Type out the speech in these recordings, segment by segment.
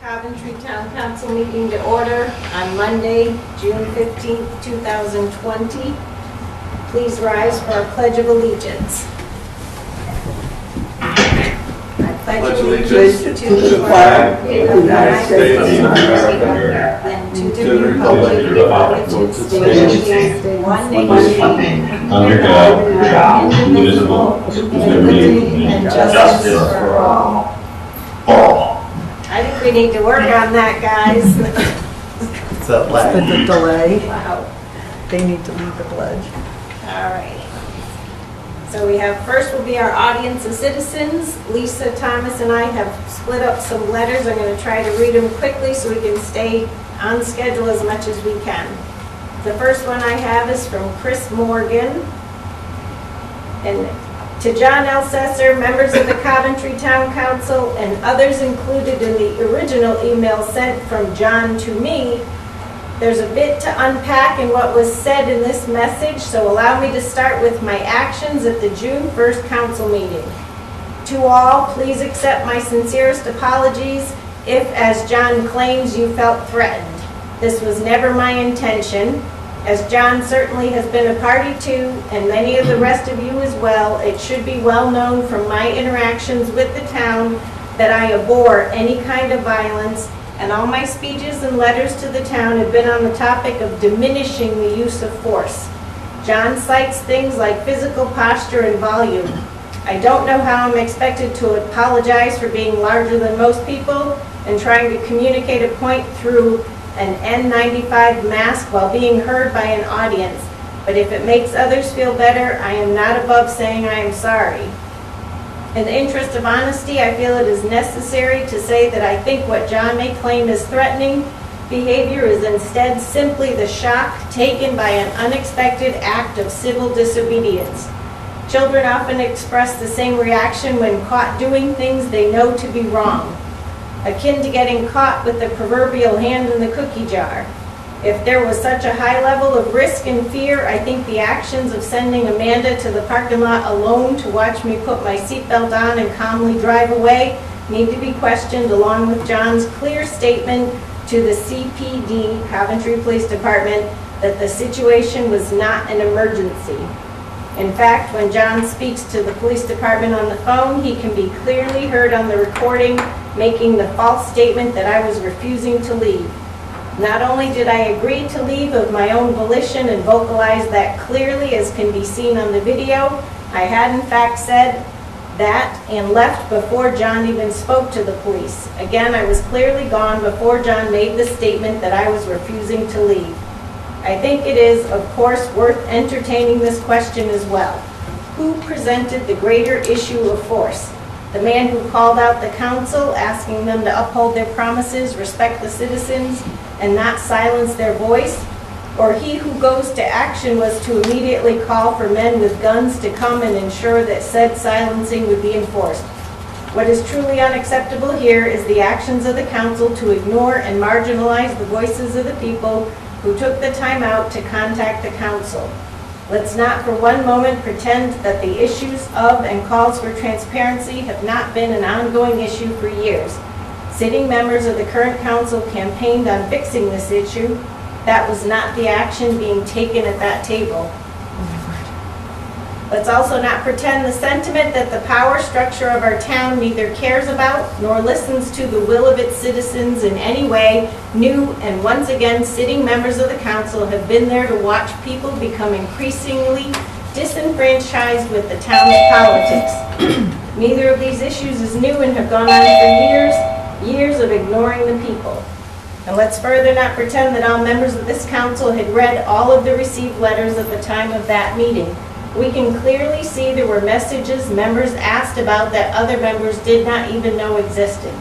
Coventry Town Council meeting to order on Monday, June 15th, 2020. Please rise for our Pledge of Allegiance. I pledge allegiance to the flag of the United States of America and to the republic for which it stands, one nation, under God, indivisible, with liberty and justice for all. I think we need to work on that, guys. It's that lag. It's a delay. Wow. They need to lead the pledge. All right. So we have, first will be our audience of citizens. Lisa, Thomas, and I have split up some letters. I'm going to try to read them quickly so we can stay on schedule as much as we can. The first one I have is from Chris Morgan. And to John Elsesser, members of the Coventry Town Council, and others included in the original email sent from John to me, there's a bit to unpack in what was said in this message, so allow me to start with my actions at the June 1st council meeting. To all, please accept my sincerest apologies if, as John claims, you felt threatened. This was never my intention. As John certainly has been a party to, and many of the rest of you as well, it should be well known from my interactions with the town that I abhor any kind of violence, and all my speeches and letters to the town have been on the topic of diminishing the use of force. John cites things like physical posture and volume. I don't know how I'm expected to apologize for being larger than most people and trying to communicate a point through an N95 mask while being heard by an audience, but if it makes others feel better, I am not above saying I am sorry. In the interest of honesty, I feel it is necessary to say that I think what John may claim as threatening behavior is instead simply the shock taken by an unexpected act of civil disobedience. Children often express the same reaction when caught doing things they know to be wrong, akin to getting caught with the proverbial hand in the cookie jar. If there was such a high level of risk and fear, I think the actions of sending Amanda to the parking lot alone to watch me put my seatbelt on and calmly drive away need to be questioned, along with John's clear statement to the CPD, Coventry Police Department, that the situation was not an emergency. In fact, when John speaks to the police department on the phone, he can be clearly heard on the recording making the false statement that I was refusing to leave. Not only did I agree to leave of my own volition and vocalize that clearly, as can be seen on the video, I had in fact said that and left before John even spoke to the police. Again, I was clearly gone before John made the statement that I was refusing to leave. I think it is, of course, worth entertaining this question as well. Who presented the greater issue of force? The man who called out the council, asking them to uphold their promises, respect the citizens, and not silence their voice? Or he who goes to action was to immediately call for men with guns to come and ensure that said silencing would be enforced? What is truly unacceptable here is the actions of the council to ignore and marginalize the voices of the people who took the time out to contact the council. Let's not for one moment pretend that the issues of and calls for transparency have not been an ongoing issue for years. Sitting members of the current council campaigned on fixing this issue. That was not the action being taken at that table. Let's also not pretend the sentiment that the power structure of our town neither cares about nor listens to the will of its citizens in any way. New and once again sitting members of the council have been there to watch people become increasingly disenfranchised with the town's politics. Neither of these issues is new and have gone on for years of ignoring the people. And let's further not pretend that all members of this council had read all of the received letters at the time of that meeting. We can clearly see there were messages members asked about that other members did not even know existed.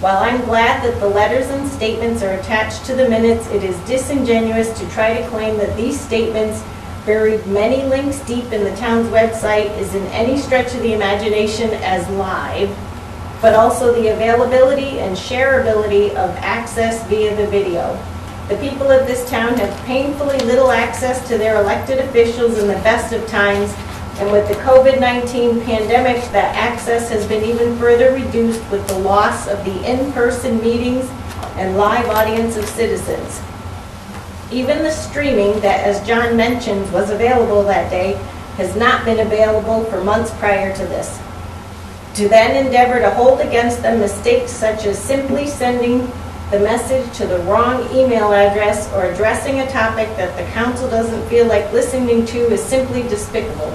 While I'm glad that the letters and statements are attached to the minutes, it is disingenuous to try to claim that these statements, buried many links deep in the town's website, is in any stretch of the imagination as live, but also the availability and shareability of access via the video. The people of this town have painfully little access to their elected officials in the best of times, And with the COVID-19 pandemic, that access has been even further reduced with the loss of the in-person meetings and live audience of citizens. Even the streaming that, as John mentioned, was available that day has not been available for months prior to this. To then endeavor to hold against them mistakes such as simply sending the message to the wrong email address or addressing a topic that the council doesn't feel like listening to is simply despicable.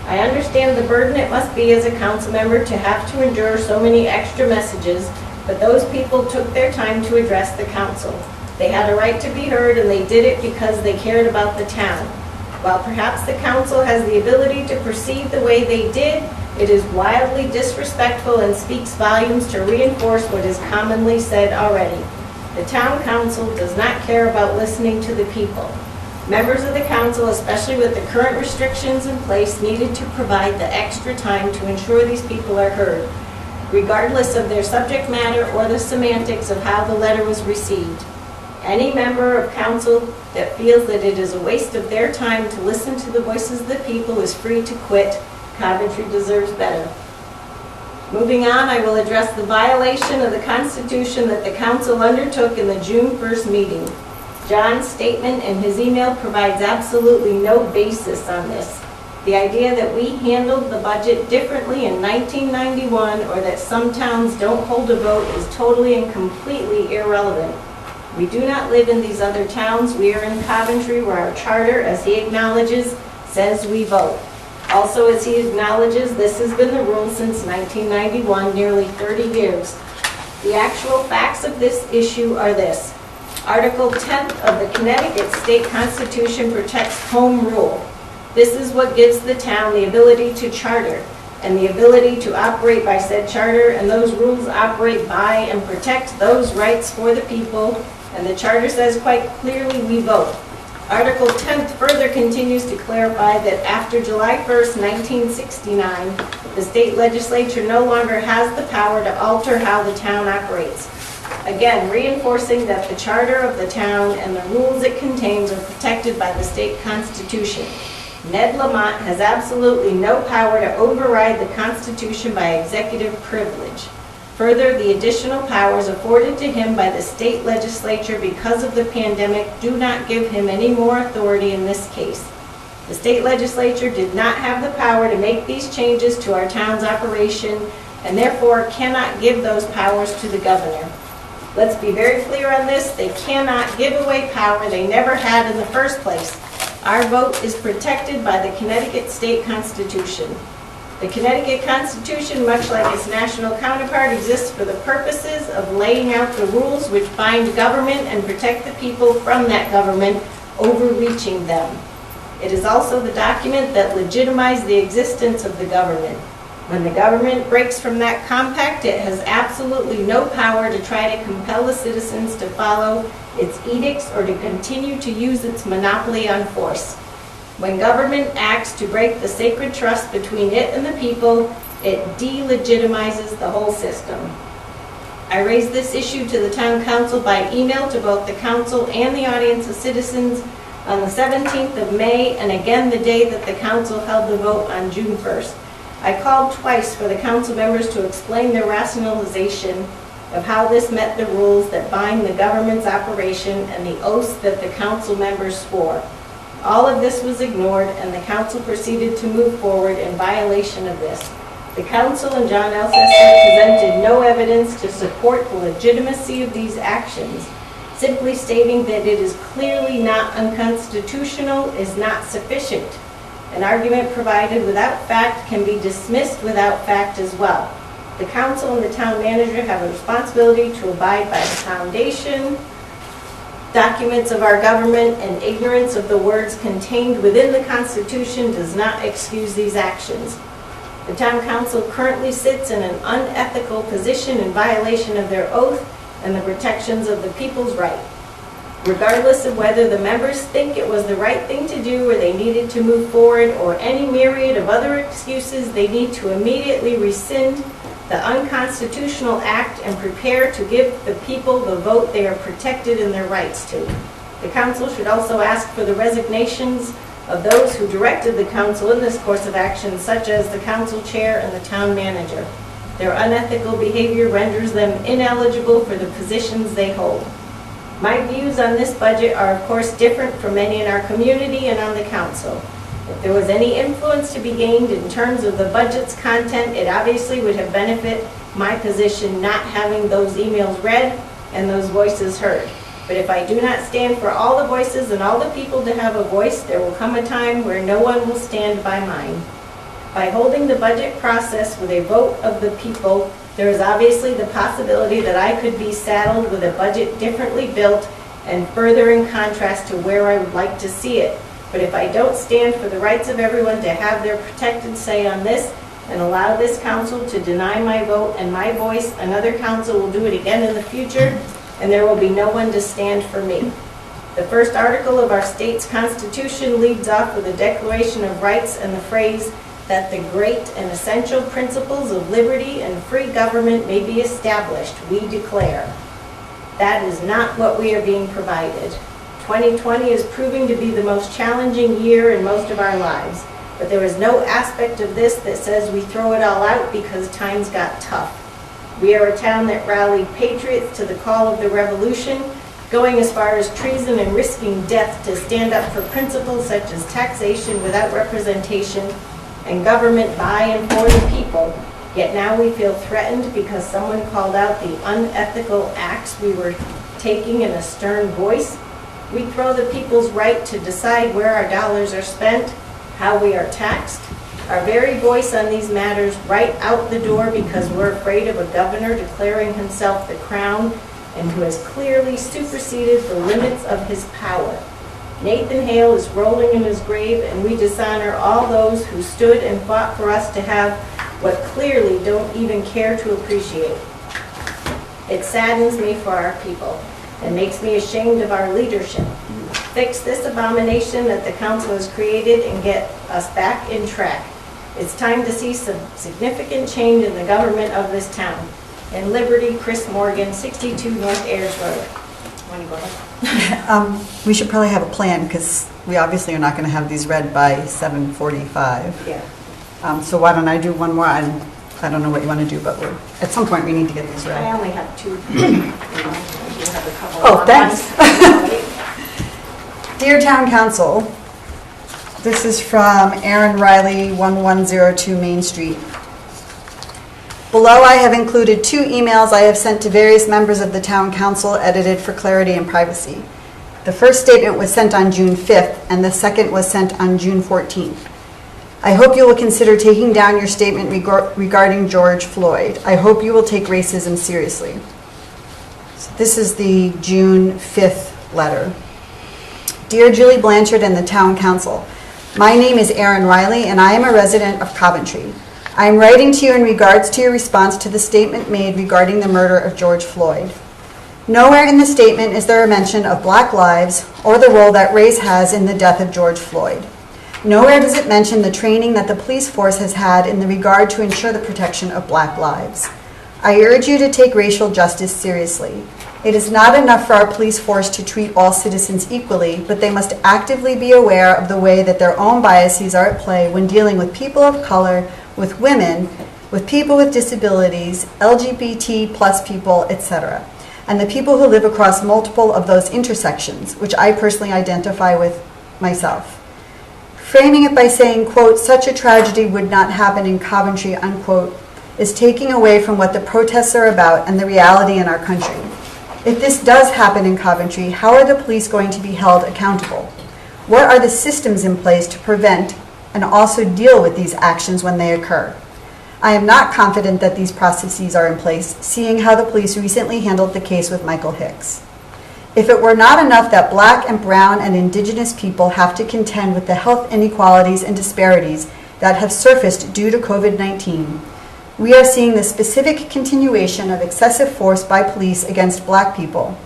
I understand the burden it must be as a council member to have to endure so many extra messages, but those people took their time to address the council. They had a right to be heard, and they did it because they cared about the town. While perhaps the council has the ability to proceed the way they did, it is wildly disrespectful and speaks volumes to reinforce what is commonly said already. The town council does not care about listening to the people. Members of the council, especially with the current restrictions in place, needed to provide the extra time to ensure these people are heard, regardless of their subject matter or the semantics of how the letter was received. Any member of council that feels that it is a waste of their time to listen to the voices of the people is free to quit. Coventry deserves better. Moving on, I will address the violation of the Constitution that the council undertook in the June 1st meeting. John's statement in his email provides absolutely no basis on this. The idea that we handled the budget differently in 1991 or that some towns don't hold a vote is totally and completely irrelevant. We do not live in these other towns. We are in Coventry, where our charter, as he acknowledges, says we vote. Also, as he acknowledges, this has been the rule since 1991, nearly 30 years. The actual facts of this issue are this. Article 10th of the Connecticut State Constitution protects home rule. This is what gives the town the ability to charter and the ability to operate by said charter, and those rules operate by and protect those rights for the people, and the charter says quite clearly we vote. Article 10th further continues to clarify that after July 1st, 1969, the state legislature no longer has the power to alter how the town operates. Again, reinforcing that the charter of the town and the rules it contains are protected by the state constitution. Ned Lamont has absolutely no power to override the Constitution by executive privilege. Further, the additional powers afforded to him by the state legislature because of the pandemic do not give him any more authority in this case. The state legislature did not have the power to make these changes to our town's operation and therefore cannot give those powers to the governor. Let's be very clear on this. They cannot give away power they never had in the first place. Our vote is protected by the Connecticut State Constitution. The Connecticut Constitution, much like its national counterpart, exists for the purposes of laying out the rules which bind government and protect the people from that government overreaching them. It is also the document that legitimizes the existence of the government. When the government breaks from that compact, it has absolutely no power to try to compel the citizens to follow its edicts or to continue to use its monopoly on force. When government acts to break the sacred trust between it and the people, it delegitimizes the whole system. I raised this issue to the town council by email to both the council and the audience of citizens on the 17th of May and again the day that the council held the vote on June 1st. I called twice for the council members to explain their rationalization of how this met the rules that bind the government's operation and the oaths that the council members swore. All of this was ignored, and the council proceeded to move forward in violation of this. The council and John Elsesser presented no evidence to support the legitimacy of these actions. Simply stating that it is clearly not unconstitutional is not sufficient. An argument provided without fact can be dismissed without fact as well. The council and the town manager have a responsibility to abide by the foundation, documents of our government, and ignorance of the words contained within the Constitution does not excuse these actions. The town council currently sits in an unethical position in violation of their oath and the protections of the people's right. Regardless of whether the members think it was the right thing to do or they needed to move forward or any myriad of other excuses, they need to immediately rescind the unconstitutional act and prepare to give the people the vote they are protected in their rights to. The council should also ask for the resignations of those who directed the council in this course of action, such as the council chair and the town manager. Their unethical behavior renders them ineligible for the positions they hold. My views on this budget are of course different from many in our community and on the council. If there was any influence to be gained in terms of the budget's content, it obviously would have benefited my position not having those emails read and those voices heard. But if I do not stand for all the voices and all the people to have a voice, there will come a time where no one will stand by mine. By holding the budget process with a vote of the people, there is obviously the possibility that I could be saddled with a budget differently built and further in contrast to where I would like to see it. But if I don't stand for the rights of everyone to have their protected say on this and allow this council to deny my vote and my voice, another council will do it again in the future, and there will be no one to stand for me. The first article of our state's constitution leads off with a declaration of rights and the phrase that the great and essential principles of liberty and free government may be established, we declare. That is not what we are being provided. 2020 is proving to be the most challenging year in most of our lives, but there is no aspect of this that says we throw it all out because times got tough. We are a town that rallied patriots to the call of the revolution, going as far as treason and risking death to stand up for principles such as taxation without representation and government by and for the people. Yet now we feel threatened because someone called out the unethical acts we were taking in a stern voice. We throw the people's right to decide where our dollars are spent, how we are taxed, our very voice on these matters right out the door because we're afraid of a governor declaring himself the crown and who has clearly superseded the limits of his power. Nathan Hale is rolling in his grave, and we dishonor all those who stood and fought for us to have what clearly don't even care to appreciate. It saddens me for our people and makes me ashamed of our leadership. Fix this abomination that the council has created and get us back in track. It's time to see some significant change in the government of this town. In Liberty, Chris Morgan, 62 North Ayers Road. Want to go ahead? We should probably have a plan because we obviously are not going to have these read by 7:45. Yeah. So why don't I do one more? I don't know what you want to do, but at some point we need to get these read. I only have two. You have a couple Oh, of thanks. ones. Dear Town Council, this is from Aaron Riley, 1102 Main Street. Below I have included 2 emails I have sent to various members of the Town Council edited for clarity and privacy. The first statement was sent on June 5th and the second was sent on June 14th. I hope you will consider taking down your statement regarding George Floyd. I hope you will take racism seriously. So this is the June 5th letter. Dear Julie Blanchard and the Town Council, my name is Aaron Riley and I am a resident of Coventry. I am writing to you in regards to your response to the statement made regarding the murder of George Floyd. Nowhere in the statement is there a mention of Black lives or the role that race has in the death of George Floyd. Nowhere does it mention the training that the police force has had in the regard to ensure the protection of Black lives. I urge you to take racial justice seriously. It is not enough for our police force to treat all citizens equally, but they must actively be aware of the way that their own biases are at play when dealing with people of color, with women, with people with disabilities, LGBT plus people, etc., and the people who live across multiple of those intersections, which I personally identify with myself. Framing it by saying, quote, such a tragedy would not happen in Coventry, unquote, is taking away from what the protests are about and the reality in our country. If this does happen in Coventry, how are the police going to be held accountable? What are the systems in place to prevent and also deal with these actions when they occur? I am not confident that these processes are in place, seeing how the police recently handled the case with Michael Hicks. If it were not enough that Black and Brown and Indigenous people have to contend with the health inequalities and disparities that have surfaced due to COVID-19, we are seeing the specific continuation of excessive force by police against Black people.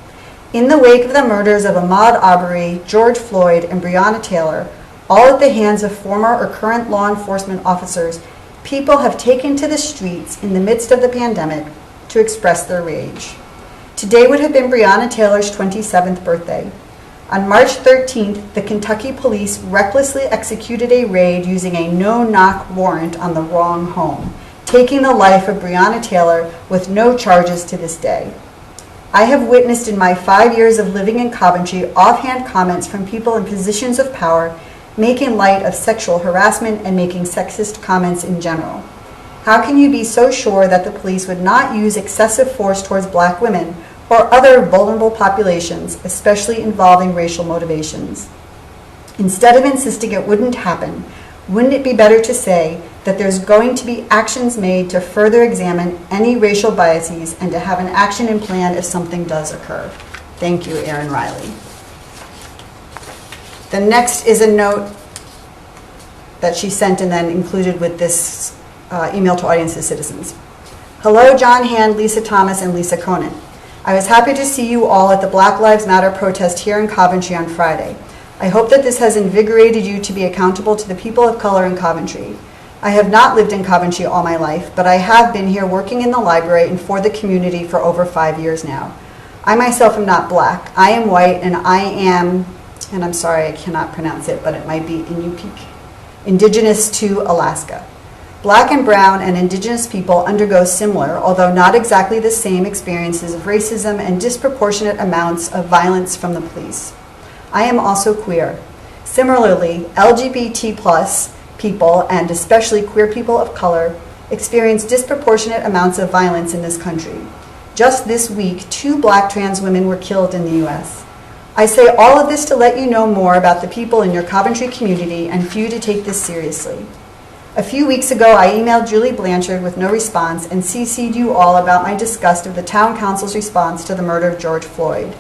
In the wake of the murders of Ahmaud Arbery, George Floyd, and Breonna Taylor, all at the hands of former or current law enforcement officers, people have taken to the streets in the midst of the pandemic to express their rage. Today would have been Breonna Taylor's 27th birthday. On March 13th, the Kentucky police recklessly executed a raid using a no-knock warrant on the wrong home, taking the life of Breonna Taylor with no charges to this day. I have witnessed in my 5 years of living in Coventry offhand comments from people in positions of power making light of sexual harassment and making sexist comments in general. How can you be so sure that the police would not use excessive force towards black women or other vulnerable populations, especially involving racial motivations? Instead of insisting it wouldn't happen, wouldn't it be better to say that there's going to be actions made to further examine any racial biases and to have an action and plan if something does occur? Thank you, Erin Riley. The next is a note that she sent and then included with this email to audience and citizens. Hello, John Hand, Lisa Thomas, and Lisa Cronin. I was happy to see you all at the Black Lives Matter protest here in Coventry on Friday. I hope that this has invigorated you to be accountable to the people of color in Coventry. I have not lived in Coventry all my life, but I have been here working in the library and for the community for over 5 years now. I myself am not black. I am white, and I am, and I'm sorry I cannot pronounce it, but it might be Inupiaq, indigenous to Alaska. Black and brown and indigenous people undergo similar, although not exactly the same, experiences of racism and disproportionate amounts of violence from the police. I am also queer. Similarly, LGBT plus people, and especially queer people of color, experience disproportionate amounts of violence in this country. Just this week, 2 black trans women were killed in the U.S. I say all of this to let you know more about the people in your Coventry community and for you to take this seriously. A few weeks ago, I emailed Julie Blanchard with no response and CC'd you all about my disgust of the town council's response to the murder of George Floyd.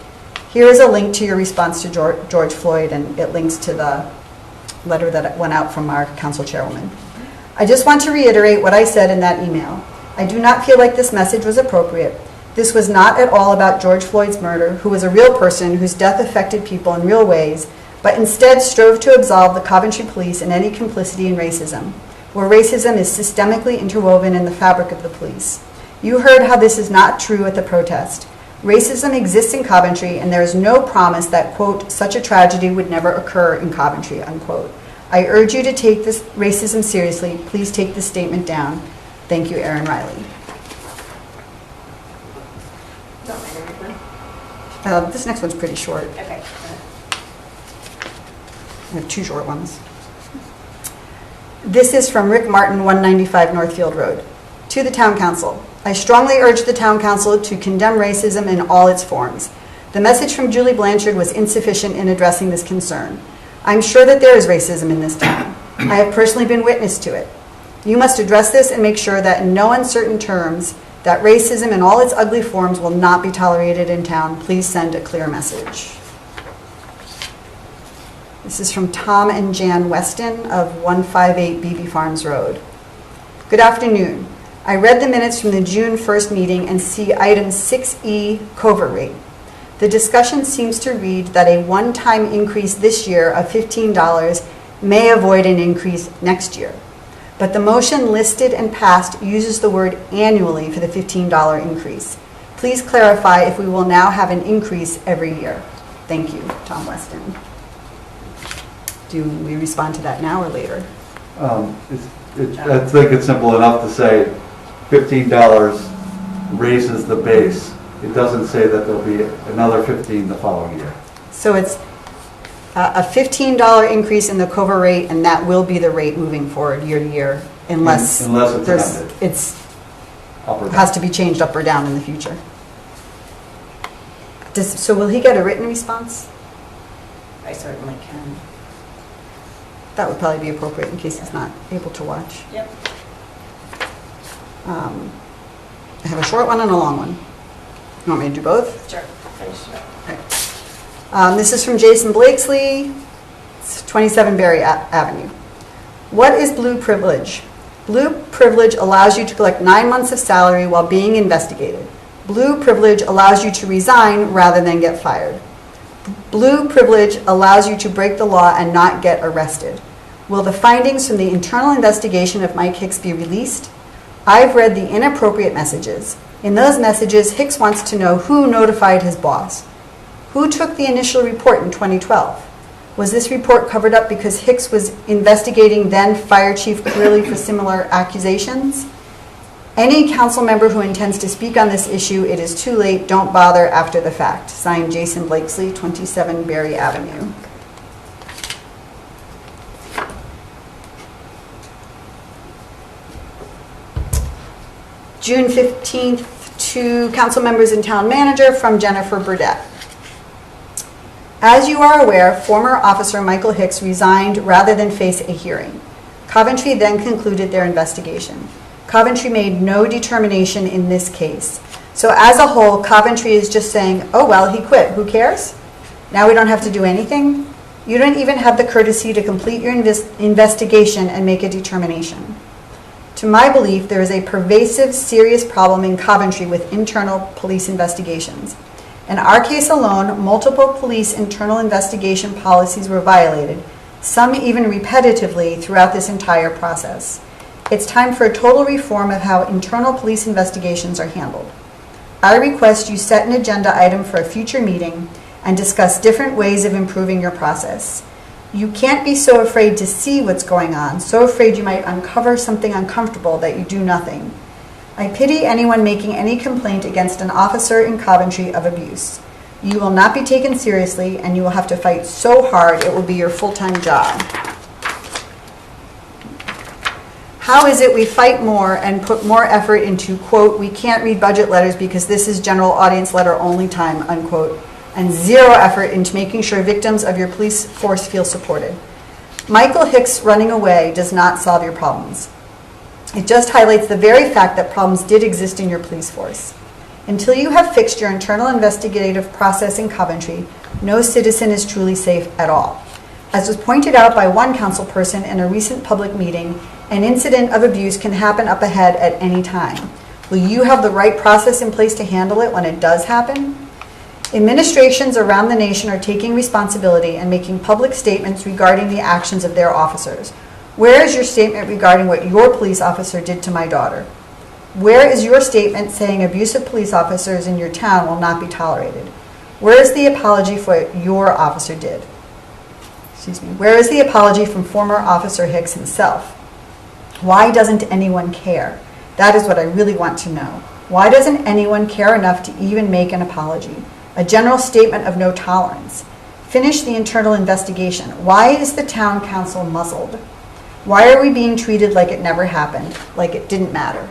Here is a link to your response to George Floyd, and it links to the letter that went out from our council chairwoman. I just want to reiterate what I said in that email. I do not feel like this message was appropriate. This was not at all about George Floyd's murder, who was a real person whose death affected people in real ways, but instead strove to absolve the Coventry police in any complicity in racism, where racism is systemically interwoven in the fabric of the police. You heard how this is not true at the protest. Racism exists in Coventry, and there is no promise that, quote, such a tragedy would never occur in Coventry, unquote. I urge you to take this racism seriously. Please take this statement down. Thank you, Erin Riley. This next one's pretty short. Okay. I have 2 short ones. This is from Rick Martin, 195 Northfield Road. To the Town Council. I strongly urge the Town Council to condemn racism in all its forms. The message from Julie Blanchard was insufficient in addressing this concern. I'm sure that there is racism in this town. I have personally been witness to it. You must address this and make sure that in no uncertain terms that racism in all its ugly forms will not be tolerated in town. Please send a clear message. This is from Tom and Jan Weston of 158 BB Farms Road. Good afternoon. I read the minutes from the June 1st meeting and see item 6E covert rate. The discussion seems to read that a one-time increase this year of $15 may avoid an increase next year. But the motion listed and passed uses the word annually for the $15 increase. Please clarify if we will now have an increase every year. Thank you, Tom Weston. Do we respond to that now or later? I think it's simple enough to say $15 raises the base. It doesn't say that there'll be another $15 the following year. So it's a $15 increase in the covert rate, and that will be the rate moving forward year to year, unless it's has to be changed up or down in the future. So will he get a written response? I certainly can. That would probably be appropriate in case he's not able to watch. Yep. I have a short one and a long one. You want me to do both? Sure. Finish it up. Okay. This is from Jason Blakesley, 27 Berry Avenue. What is blue privilege? Blue privilege allows you to collect 9 months of salary while being investigated. Blue privilege allows you to resign rather than get fired. Blue privilege allows you to break the law and not get arrested. Will the findings from the internal investigation of Mike Hicks be released? I've read the inappropriate messages. In those messages, Hicks wants to know who notified his boss. Who took the initial report in 2012? Was this report covered up because Hicks was investigating then Fire Chief Clearly for similar accusations? Any council member who intends to speak on this issue, it is too late, don't bother after the fact. Signed, Jason Blakesley, 27 Berry Avenue. June 15th to council members and town manager from Jennifer Burdette. As you are aware, former officer Michael Hicks resigned rather than face a hearing. Coventry then concluded their investigation. Coventry made no determination in this case. So as a whole, Coventry is just saying, oh well, he quit, who cares? Now we don't have to do anything? You don't even have the courtesy to complete your investigation and make a determination. To my belief, there is a pervasive, serious problem in Coventry with internal police investigations. In our case alone, multiple police internal investigation policies were violated, some even repetitively throughout this entire process. It's time for a total reform of how internal police investigations are handled. I request you set an agenda item for a future meeting and discuss different ways of improving your process. You can't be so afraid to see what's going on, so afraid you might uncover something uncomfortable that you do nothing. I pity anyone making any complaint against an officer in Coventry of abuse. You will not be taken seriously, and you will have to fight so hard it will be your full-time job. How is it we fight more and put more effort into, quote, we can't read budget letters because this is general audience letter only time, unquote, and zero effort into making sure victims of your police force feel supported? Michael Hicks running away does not solve your problems. It just highlights the very fact that problems did exist in your police force. Until you have fixed your internal investigative process in Coventry, no citizen is truly safe at all. As was pointed out by one council person in a recent public meeting, an incident of abuse can happen up ahead at any time. Will you have the right process in place to handle it when it does happen? Administrations around the nation are taking responsibility and making public statements regarding the actions of their officers. Where is your statement regarding what your police officer did to my daughter? Where is your statement saying abusive police officers in your town will not be tolerated? Where is the apology for what your officer did? Excuse me. Where is the apology from former Officer Hicks himself? Why doesn't anyone care? That is what I really want to know. Why doesn't anyone care enough to even make an apology? A general statement of no tolerance. Finish the internal investigation. Why is the town council muzzled? Why are we being treated like it never happened, like it didn't matter?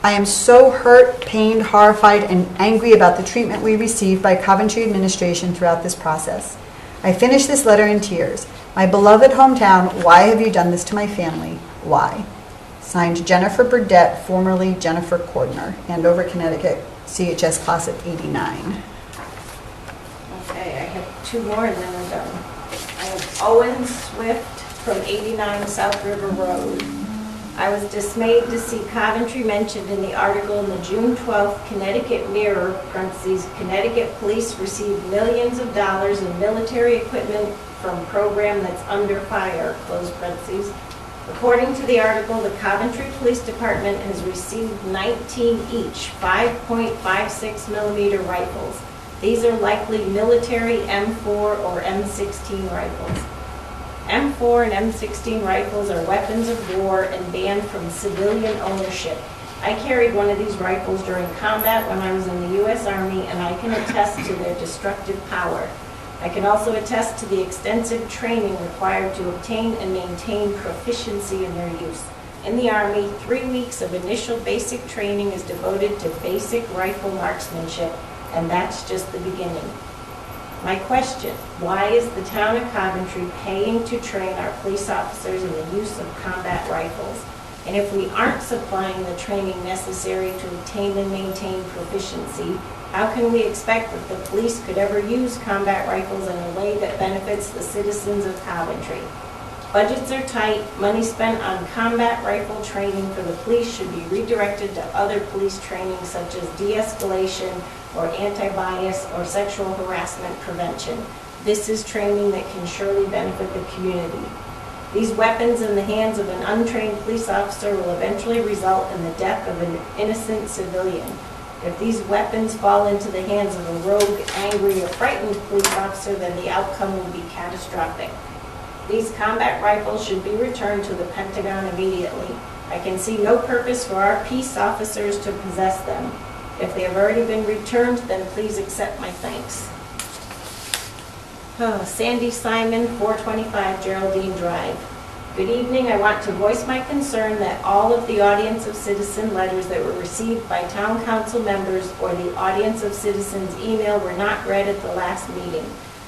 I am so hurt, pained, horrified, and angry about the treatment we received by Coventry administration throughout this process. I finish this letter in tears. My beloved hometown, why have you done this to my family? Why? Signed, Jennifer Burdette, formerly Jennifer Cordner, Andover, Connecticut, CHS class of '89. Okay, I have two more and then we're done. I have Owen Swift from 89 South River Road. I was dismayed to see Coventry mentioned in the article in the June 12th Connecticut Mirror, parentheses, Connecticut police received millions of dollars in military equipment from program that's under fire, close parentheses. According to the article, the Coventry Police Department has received 19 each 5.56 millimeter rifles. These are likely military M4 or M16 rifles. M4 and M16 rifles are weapons of war and banned from civilian ownership. I carried one of these rifles during combat when I was in the U.S. Army, and I can attest to their destructive power. I can also attest to the extensive training required to obtain and maintain proficiency in their use. In the Army, 3 weeks of initial basic training is devoted to basic rifle marksmanship, and that's just the beginning. My question, why is the town of Coventry paying to train our police officers in the use of combat rifles? And if we aren't supplying the training necessary to obtain and maintain proficiency, how can we expect that the police could ever use combat rifles in a way that benefits the citizens of Coventry? Budgets are tight. Money spent on combat rifle training for the police should be redirected to other police training such as de-escalation or anti-bias or sexual harassment prevention. This is training that can surely benefit the community. These weapons in the hands of an untrained police officer will eventually result in the death of an innocent civilian. If these weapons fall into the hands of a rogue, angry, or frightened police officer, then the outcome will be catastrophic. These combat rifles should be returned to the Pentagon immediately. I can see no purpose for our peace officers to possess them. If they have already been returned, then please accept my thanks. Sandy Simon, 425 Geraldine Drive. Good evening. I want to voice my concern that all of the audience of citizen letters that were received by town council members or the audience of citizens email were not read at the last meeting.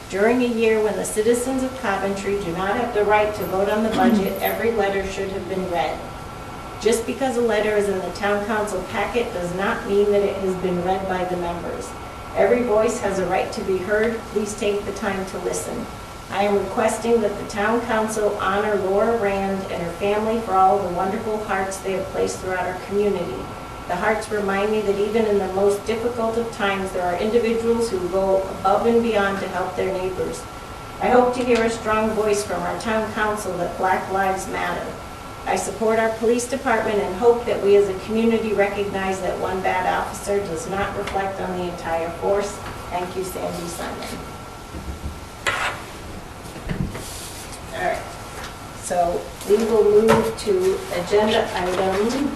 During a year when the citizens of Coventry do not have the right to vote on the budget, every letter should have been read. Just because a letter is in the town council packet does not mean that it has been read by the members. Every voice has a right to be heard. Please take the time to listen. I am requesting that the town council honor Laura Rand and her family for all the wonderful hearts they have placed throughout our community. The hearts remind me that even in the most difficult of times, there are individuals who go above and beyond to help their neighbors. I hope to hear a strong voice from our town council that Black Lives Matter. I support our police department and hope that we as a community recognize that one bad officer does not reflect on the entire force. Thank you, Sandy Simon. All right, so we will move to agenda item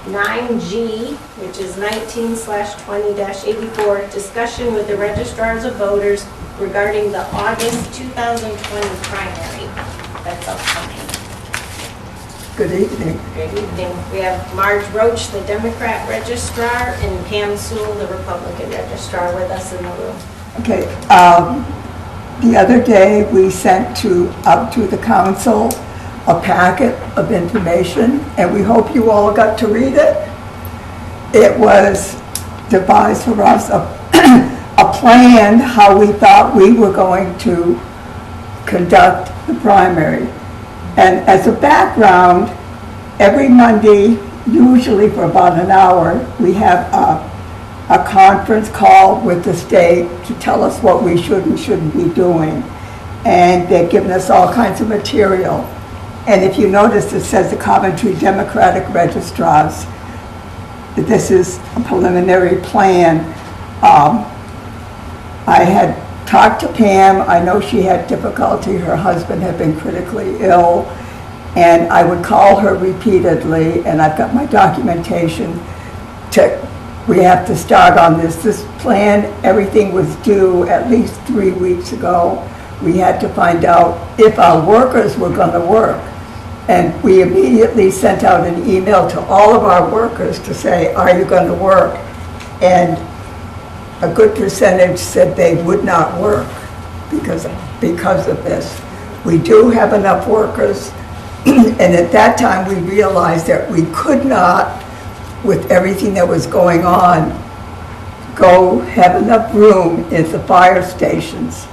9G, which is 19/20-84, discussion with the registrars of voters regarding the August 2020 primary. That's upcoming. Good evening. Good evening. We have Marge Roach, the Democrat registrar, and Pam Sewell, the Republican registrar, with us in the room. Okay, the other day we sent out to the council a packet of information, and we hope you all got to read it. It was devised for us a plan how we thought we were going to conduct the primary. And as a background, every Monday, usually for about an hour, we have a conference call with the state to tell us what we should and shouldn't be doing. And they've given us all kinds of material. And if you notice, it says the Coventry Democratic Registrars. This is a preliminary plan. I had talked to Pam. I know she had difficulty. Her husband had been critically ill. And I would call her repeatedly, and I've got my documentation we have to start on this. This plan, everything was due at least 3 weeks ago. We had to find out if our workers were going to work. And we immediately sent out an email to all of our workers to say, are you going to work? And a good percentage said they would not work because of this. We do have enough workers, and at that time we realized that we could not, with everything that was going on, go have enough room in the fire stations.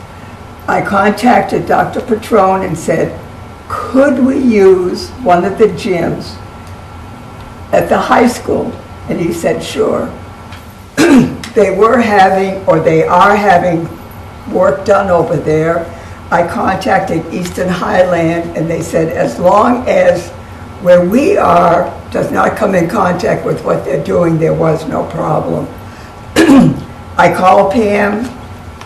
I contacted Dr. Patron and said, could we use one of the gyms at the high school? And he said, sure. They were having, or they are having, work done over there. I contacted Eastern Highland, and they said as long as where we are does not come in contact with what they're doing, there was no problem. I called Pam.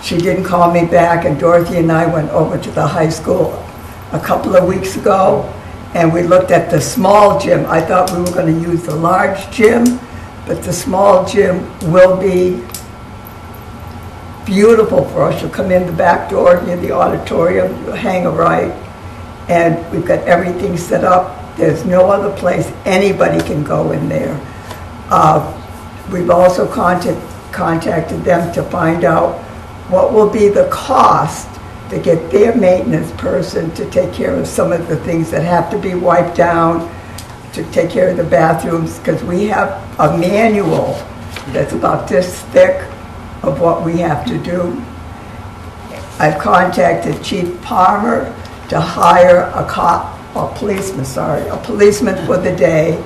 She didn't call me back, and Dorothy and I went over to the high school a couple of weeks ago, and we looked at the small gym. I thought we were going to use the large gym, but the small gym will be beautiful for us. You'll come in the back door near the auditorium, you'll hang a right, and we've got everything set up. There's no other place anybody can go in there. We've also contacted them to find out what will be the cost to get their maintenance person to take care of some of the things that have to be wiped down, to take care of the bathrooms, because we have a manual that's about this thick of what we have to do. I've contacted Chief Palmer to hire a policeman for the day.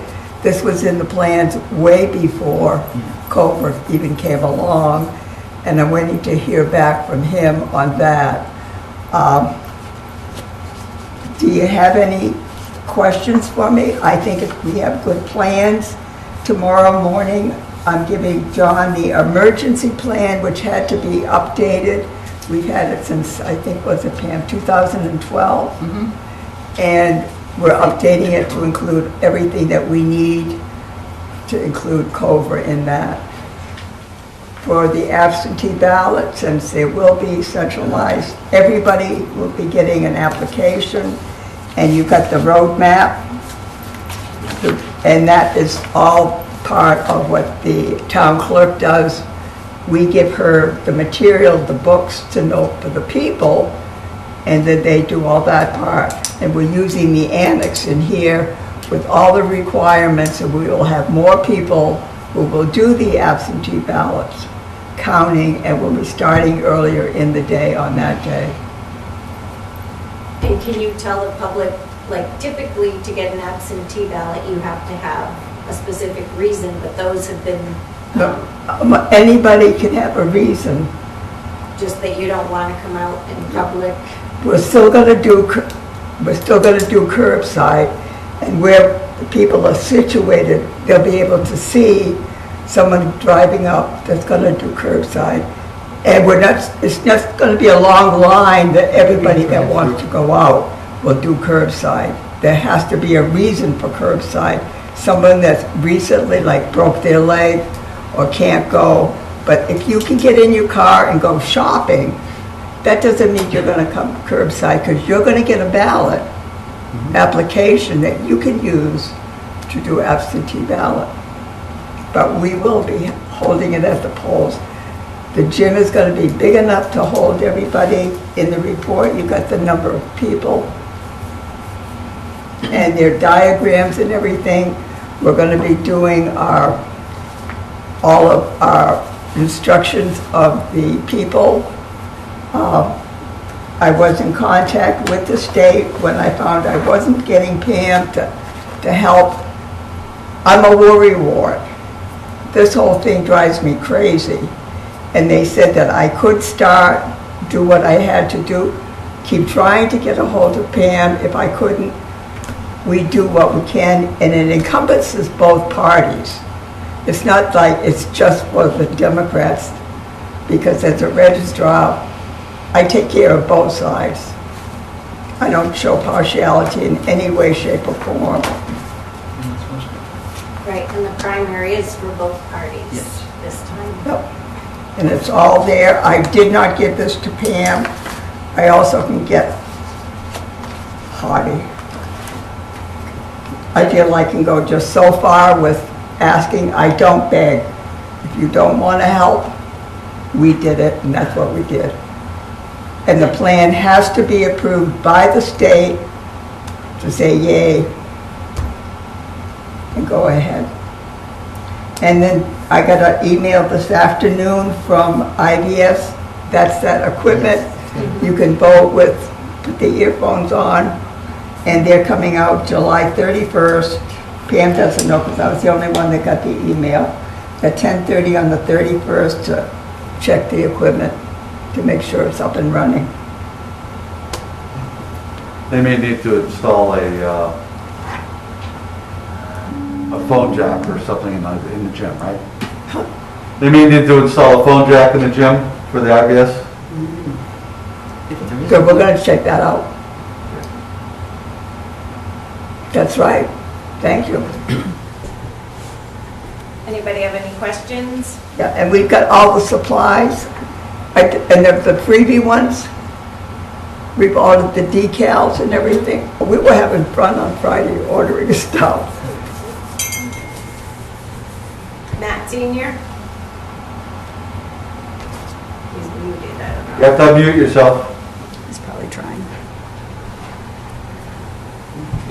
This was in the plans way before Coventry even came along, and I'm waiting to hear back from him on that. Do you have any questions for me? I think we have good plans. tomorrow morning, I'm giving John the emergency plan, which had to be updated. We've had it since, I think, was it Pam, 2012? And we're updating it to include everything that we need to include COVRA in that. For the absentee ballot, since it will be centralized, everybody will be getting an application, and you've got the roadmap, and that is all part of what the town clerk does. We give her the material, the books to know for the people, and then they do all that part. And we're using the annex in here with all the requirements, and we will have more people who will do the absentee ballots counting, and we'll be starting earlier in the day on that day. And can you tell the public, like typically to get an absentee ballot, you have to have a specific reason, but those have been, Anybody can have a reason. just that you don't want to come out in public. We're still gonna do curbside, and where the people are situated, they'll be able to see someone driving up that's gonna do curbside. And it's not gonna be a long line that everybody that wants to go out will do curbside. There has to be a reason for curbside. Someone that's recently like broke their leg or can't go. But if you can get in your car and go shopping, that doesn't mean you're gonna come curbside, because you're gonna get a ballot application that you can use to do absentee ballot. But we will be holding it at the polls. The gym is gonna be big enough to hold everybody. In the report, you got the number of people and their diagrams and everything. We're gonna be doing all of our instructions of the people. I was in contact with the state when I found I wasn't getting Pam to help. I'm a worrywart. This whole thing drives me crazy. And they said that I could start, do what I had to do, keep trying to get a hold of Pam. If I couldn't, we do what we can, and it encompasses both parties. It's not like it's just for the Democrats, because as a registrar, I take care of both sides. I don't show partiality in any way, shape, or form. Right, and the primary is for both parties Yes. this time. Yep. And it's all there. I did not give this to Pam. I also can get Hardy. I feel I can go just so far with asking. I don't beg. If you don't want to help, we did it, and that's what we did. And the plan has to be approved by the state to say yay and go ahead. And then I got an email this afternoon from IBS. That's that equipment you can vote with, put the earphones on, and they're coming out July 31st. Pam doesn't know because I was the only one that got the email. At 10:30 on the 31st to check the equipment to make sure it's up and running. They may need to install a phone jack or something in the gym, right? They may need to install a phone jack in the gym for the IBS? So we're gonna check that out. That's right. Thank you. Anybody have any questions? Yeah, and we've got all the supplies, and the freebie ones. We've ordered the decals and everything. We were having fun on Friday ordering stuff. Matt Senior? He's muted, I don't know. You have to unmute yourself. He's probably trying.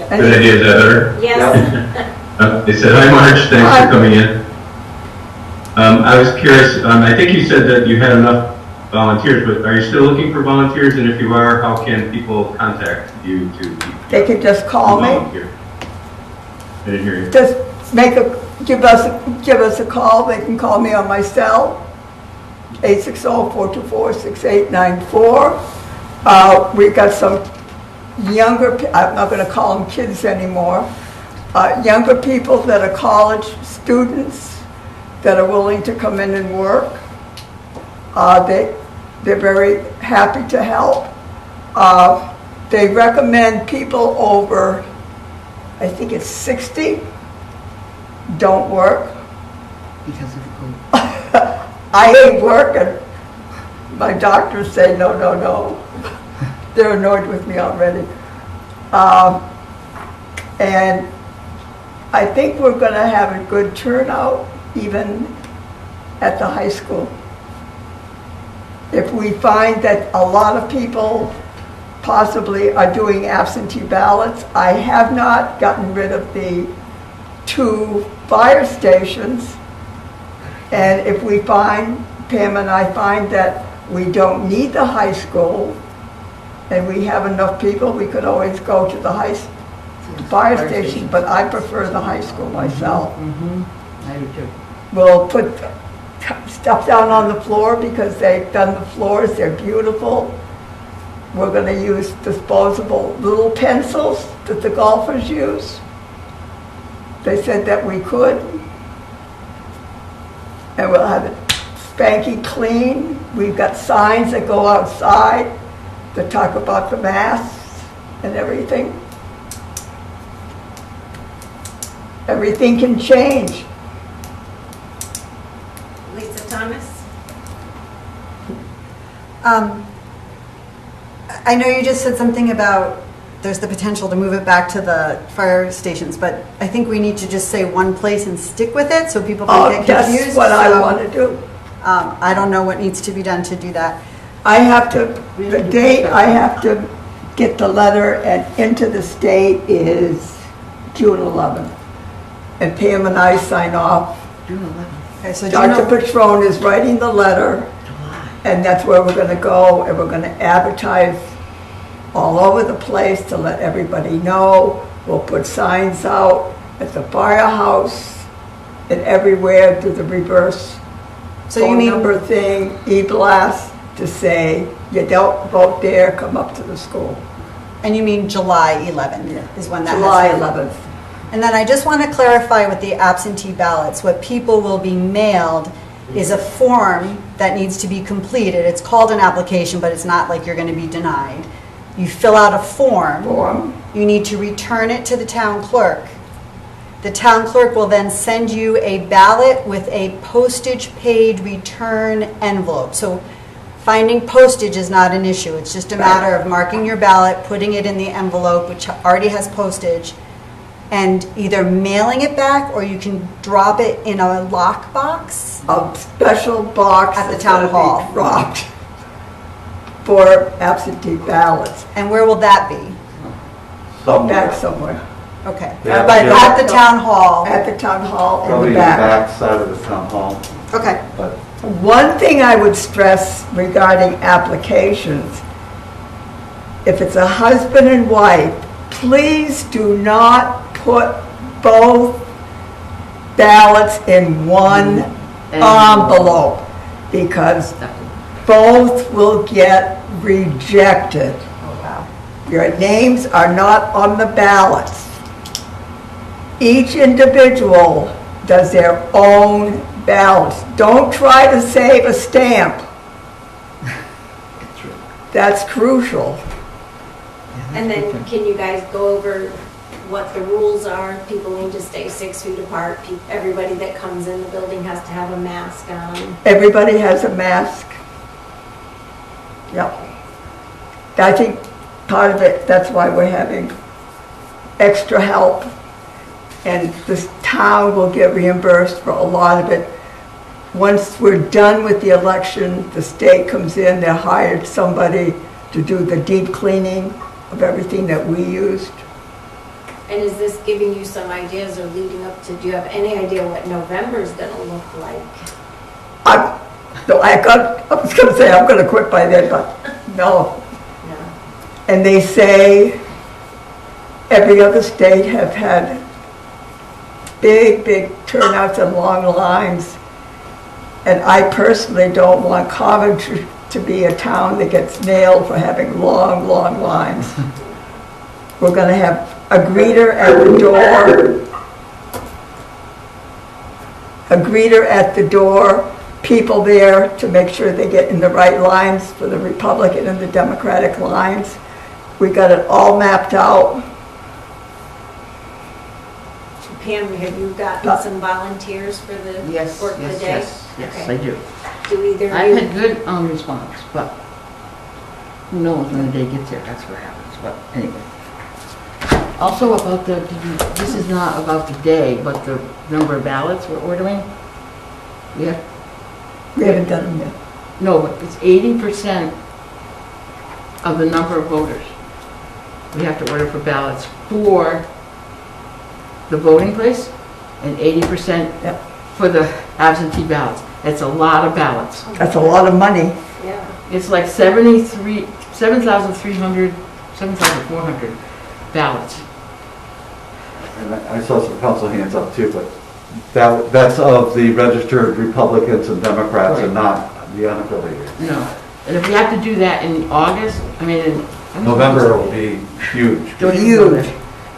Good idea, is that better? Yes. They said, hi Marge, thanks Hi. for coming in. I was curious, I think you said that you had enough volunteers, but are you still looking for volunteers? And if you are, how can people contact you to They could just call me. volunteer? I didn't hear you. Just give us a call. They can call me on my cell, 860-424-6894. We got some younger, I'm not going to call them kids anymore, younger people that are college students that are willing to come in and work. They're very happy to help. They recommend people over, I think it's 60, don't work. Because of who? I hate work, and my doctors say, no, no, no. They're annoyed with me already. And I think we're going to have a good turnout, even at the high school. If we find that a lot of people possibly are doing absentee ballots, I have not gotten rid of the 2 fire stations. And if we find, Pam and I find that we don't need the high school and we have enough people, we could always go to the fire station, but I prefer the high school myself. I do too. We'll put stuff down on the floor because they've done the floors, they're beautiful. We're going to use disposable little pencils that the golfers use. They said that we could. And we'll have it spanky clean. We've got signs that go outside that talk about the masks and everything. Everything can change. Lisa Thomas? I know you just said something about there's the potential to move it back to the fire stations, but I think we need to just say one place and stick with it so people don't get confused. That's what I want to do. I don't know what needs to be done to do that. I have to, the date I have to get the letter and into the state is June 11th. And Pam and I sign off. June 11th. Okay, so do you Dr. know, Patron is writing the letter, and that's where we're going to go, and we're going to advertise all over the place to let everybody know. We'll put signs out at the firehouse and everywhere, do the reverse so you phone mean number thing, e-blast to say, you don't vote there, come up to the school. and you mean July 11th is when that July has to 11th. And then I just want to clarify with the absentee ballots, what people will be mailed is a form that needs to be completed. It's called an application, but it's not like you're going to be denied. You fill out a form. You need to return it to the town clerk. The town clerk will then send you a ballot with a postage paid return envelope. So finding postage is not an issue. It's just a matter of marking your ballot, putting it in the envelope, which already has postage, and either mailing it back or you can drop it in a lockbox. A special box At the that's town gonna be hall. dropped for absentee ballots. And where will that be? Back somewhere. Okay. Yeah, But yeah. at the town hall. At the town hall Probably in the the back. back side of the town hall, Okay. but One thing I would stress regarding applications, if it's a husband and wife, please do not put both ballots in one envelope because both will get rejected. Oh, wow. Your names are not on the ballots. Each individual does their own ballots. Don't try to save a stamp. That's crucial. And then can you guys go over what the rules are? People need to stay 6 feet apart. Everybody that comes in the building has to have a mask on. Everybody has a mask. Yep. I think part of it, that's why we're having extra help. And this town will get reimbursed for a lot of it. Once we're done with the election, the state comes in, they hired somebody to do the deep cleaning of everything that we used. And is this giving you some ideas or leading up to, do you have any idea what November's gonna look like? I was gonna say I'm gonna quit by then, but no. No. And they say every other state have had big turnouts and long lines. And I personally don't want Coventry to be a town that gets nailed for having long lines. We're gonna have a greeter at the door a greeter at the door, people there to make sure they get in the right lines for the Republican and the Democratic lines. We got it all mapped out. Pam, have you gotten some volunteers for the Yes, work of the yes, day? yes, yes, Okay. I do. Do either of I've you? had good response, but who knows when the day gets here, that's what happens, but anyway. Also about this is not about the day, but the number of ballots we're ordering. We We haven't done them yet. no, but it's 80% of the number of voters. We have to order for ballots for the voting place and 80% Yep. for the absentee ballots. It's a lot of ballots. That's a lot of money. Yeah. It's like 7,300, 7,400 ballots. And I saw some council hands up too, but that's of the registered Republicans and Democrats and not the unaffiliated. No. And if we have to do that in August, November will be huge. Don't even go Huge. there.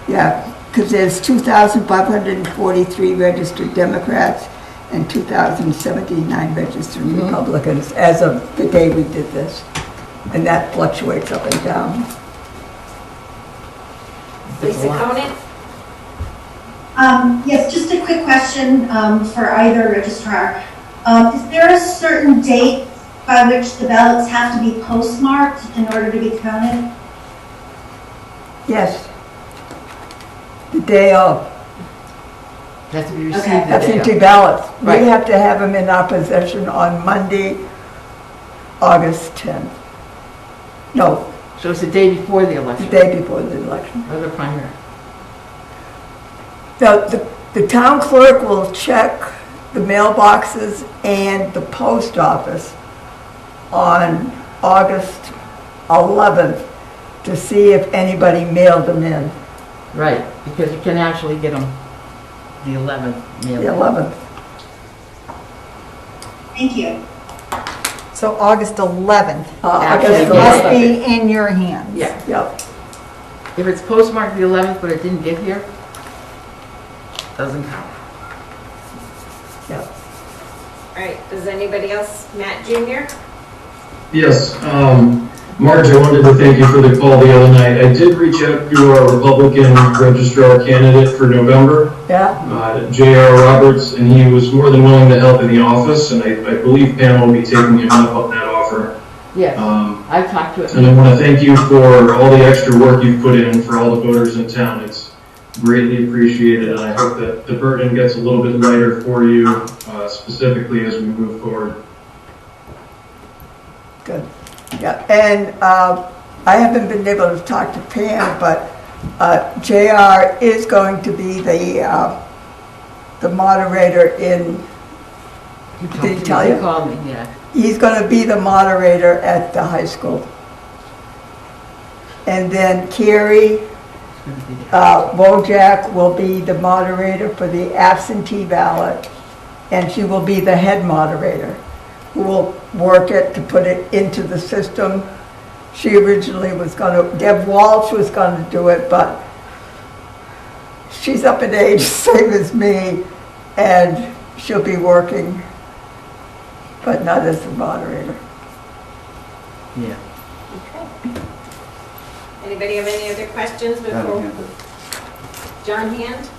Yeah, because there's 2,543 registered Democrats and 2,079 registered Republicans as of the day we did this. And that fluctuates up and down. It's a Lisa lot. Conant? Yes, just a quick question for either registrar. Is there a certain date by which the ballots have to be postmarked in order to be counted? Yes. The day of. They have to be received Okay. the day Absentee of. ballots. Right. We have to have them in our possession on Monday, August 10th. No, So it's the day before the the election, day before the election. or the primary. Now, the town clerk will check the mailboxes and the post office on August 11th to see if anybody mailed them in, Right, because you can actually get them the 11th mail. the 11th. Thank you. So August 11th August Actually, must 11th. be in your hands. Yeah. Yep. If it's postmarked the 11th, but it didn't get here, doesn't count. Yep. All right, does anybody else? Matt Jr.? Yes, Marge, I wanted to thank you for the call the other night. I did reach out to our Republican registrar candidate for November, Yeah, J.R. Roberts, and he was more than willing to help in the office, and I believe Pam will be taking him up on that offer. Yes, Um, I've talked to it. And I want to thank you for all the extra work you've put in for all the voters in town. It's greatly appreciated, and I hope that the burden gets a little bit lighter for you, specifically as we move forward. good. Yeah, and I haven't been able to talk to Pam, but JR is going to be the moderator in, You talked Did he to me. tell He you? called me, yeah. he's going to be the moderator at the high school. And then Carrie It's gonna be there. Wojak will be the moderator for the absentee ballot, and she will be the head moderator, who will work it to put it into the system. She originally was going to, Deb Walsh was going to do it, but she's up in age, same as me, and she'll be working, but not as the moderator. Yeah. Okay. Anybody have any other questions before? John Hand?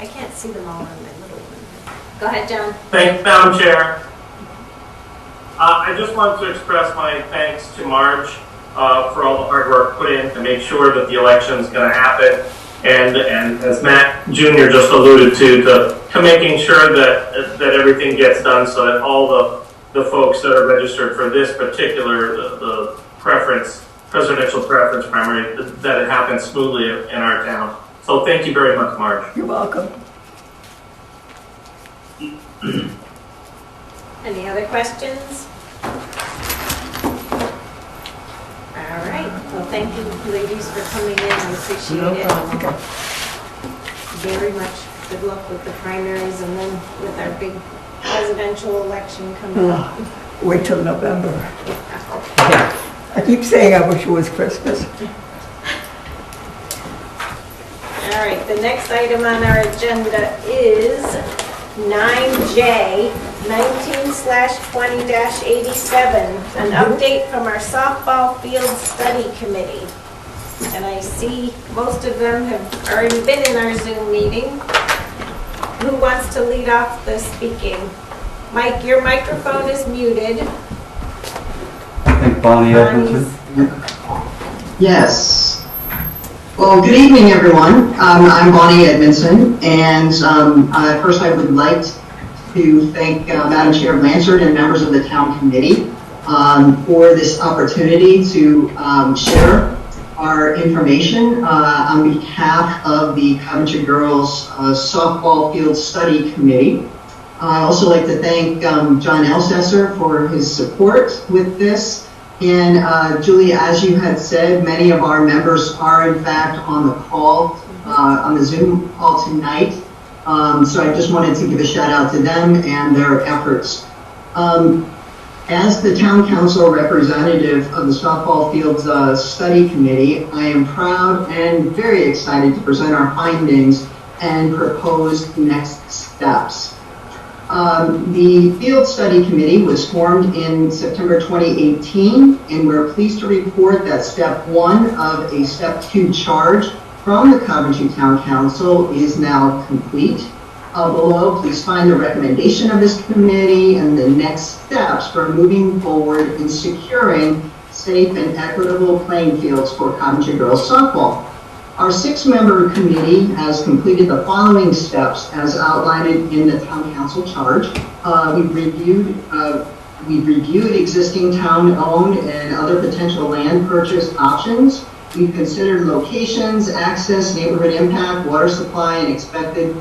I can't see them all on my little one. Go ahead, John. Thanks, Madam Chair. I just wanted to express my thanks to Marge for all the hard work put in to make sure that the election is going to happen. And as Matt Jr. just alluded to making sure that everything gets done so that all the folks that are registered for this particular, the presidential preference primary, that it happens smoothly in our town. So thank you very much, Marge. You're welcome. Any other questions? All right. Well, thank you, ladies, for coming in. I appreciate No it. problem. Very much. Good luck with the primaries and then with our big presidential election coming up. Wait till November. Yeah. I keep saying I wish it was Christmas. All right, the next item on our agenda is 9J 19/20-87, an update from our softball field study committee. And I see most of them have already been in our Zoom meeting. Who wants to lead off the speaking? Mike, your microphone is muted. I think Bonnie Edmondson. Yes. Well, good evening, everyone. I'm Bonnie Edmondson, and first I would like to thank Madam Chair Blanchard and members of the town committee for this opportunity to share our information on behalf of the Coventry Girls Softball Field Study Committee. I'd also like to thank John Elsesser for his support with this. And Julie, as you had said, many of our members are in fact on the call, on the Zoom call tonight. So I just wanted to give a shout out to them and their efforts. As the town council representative of the Softball Fields Study Committee, I am proud and very excited to present our findings and proposed next steps. The Field Study Committee was formed in September 2018, and we're pleased to report that step 1 of a step 2 charge from the Coventry Town Council is now complete. Below, please find the recommendation of this committee and the next steps for moving forward in securing safe and equitable playing fields for Coventry Girls Softball. Our 6-member committee has completed the following steps as outlined in the town council charge. We've reviewed existing town-owned and other potential land purchase options. We've considered locations, access, neighborhood impact, water supply, and expected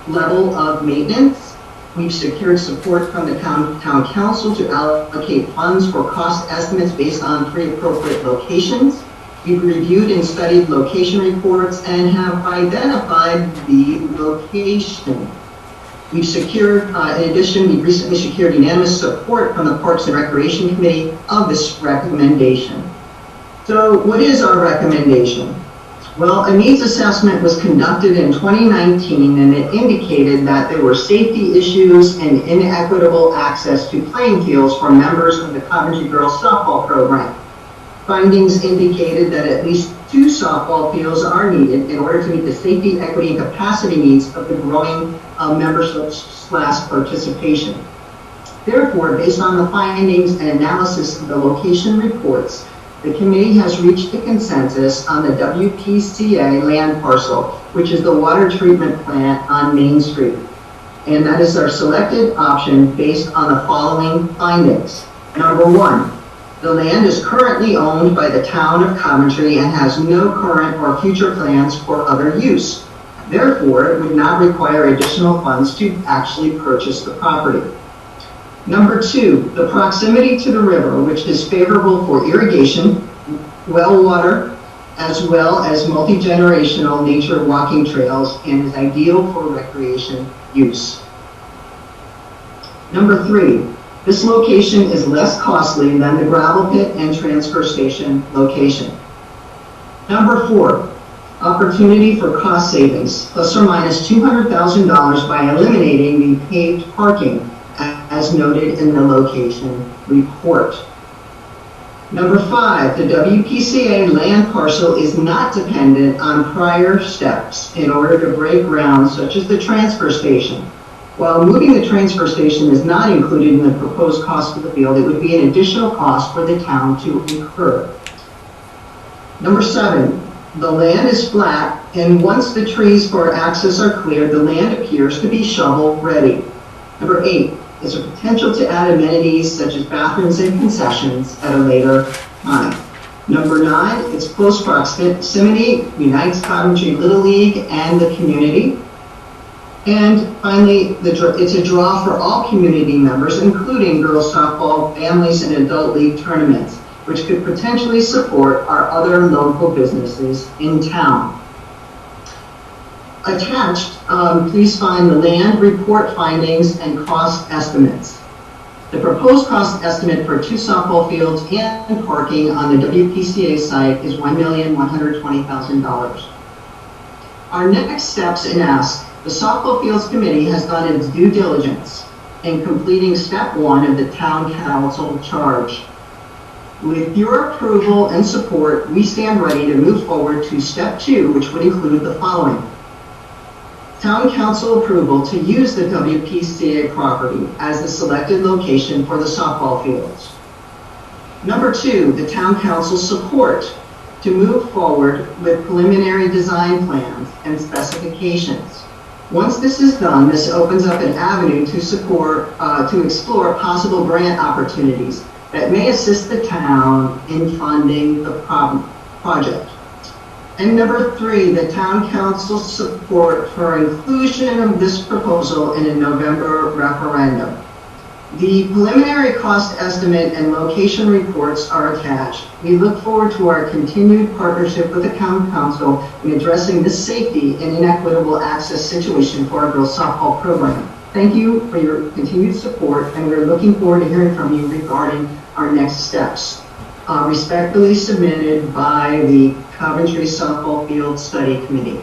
level of maintenance. We've secured support from the town council to allocate funds for cost estimates based on 3 appropriate locations. We've reviewed and studied location reports and have identified the location. We've secured, in addition, we've recently secured unanimous support from the Parks and Recreation Committee of this recommendation. So what is our recommendation? Well, a needs assessment was conducted in 2019, and it indicated that there were safety issues and inequitable access to playing fields for members of the Coventry Girls Softball program. Findings indicated that at least 2 softball fields are needed in order to meet the safety, equity, and capacity needs of the growing membership/participation. Therefore, based on the findings and analysis of the location reports, the committee has reached a consensus on the WPCA land parcel, which is the water treatment plant on Main Street. And that is our selected option based on the following findings. Number 1, the land is currently owned by the town of Coventry and has no current or future plans for other use. Therefore, it would not require additional funds to actually purchase the property. Number 2, the proximity to the river, which is favorable for irrigation, well water, as well as multi-generational nature walking trails, and is ideal for recreation use. Number 3, this location is less costly than the gravel pit and transfer station location. Number 4, opportunity for cost savings, plus or minus $200,000 by eliminating the paved parking, as noted in the location report. Number 5, the WPCA land parcel is not dependent on prior steps in order to break ground, such as the transfer station. While moving the transfer station is not included in the proposed cost of the field, it would be an additional cost for the town to incur. Number 7, the land is flat, and once the trees for access are cleared, the land appears to be shovel ready. Number 8, is a potential to add amenities such as bathrooms and concessions at a later time. Number 9, its close proximity unites Coventry Little League and the community. And finally, it's a draw for all community members, including girls softball, families, and adult league tournaments, which could potentially support our other local businesses in town. Attached, please find the land report findings and cost estimates. The proposed cost estimate for 2 softball fields and parking on the WPCA site is $1,120,000. Our next steps in ask, the Softball Fields Committee has done its due diligence in completing step 1 of the town council charge. With your approval and support, we stand ready to move forward to step 2, which would include the following. Town council approval to use the WPCA property as the selected location for the softball fields. Number 2, the town council support to move forward with preliminary design plans and specifications. Once this is done, this opens up an avenue to explore possible grant opportunities that may assist the town in funding the project. And number 3, the town council support for inclusion of this proposal in a November referendum. The preliminary cost estimate and location reports are attached. We look forward to our continued partnership with the town council in addressing this safety and inequitable access situation for our girls softball program. Thank you for your continued support, and we're looking forward to hearing from you regarding our next steps. Respectfully submitted by the Coventry Softball Field Study Committee.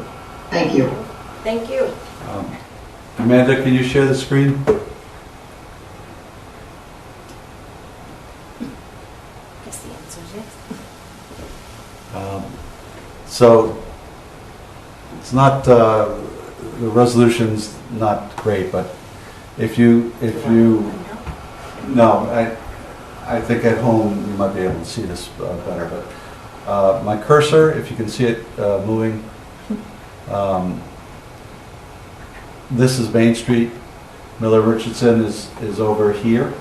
Thank you. Thank you. Amanda, can you share the screen? Guess the answer is yes. So it's not, the resolution's not great, but if you, no, I think at home you might be able to see this better, but my cursor, if you can see it moving, this is Main Street. Miller Richardson is over here.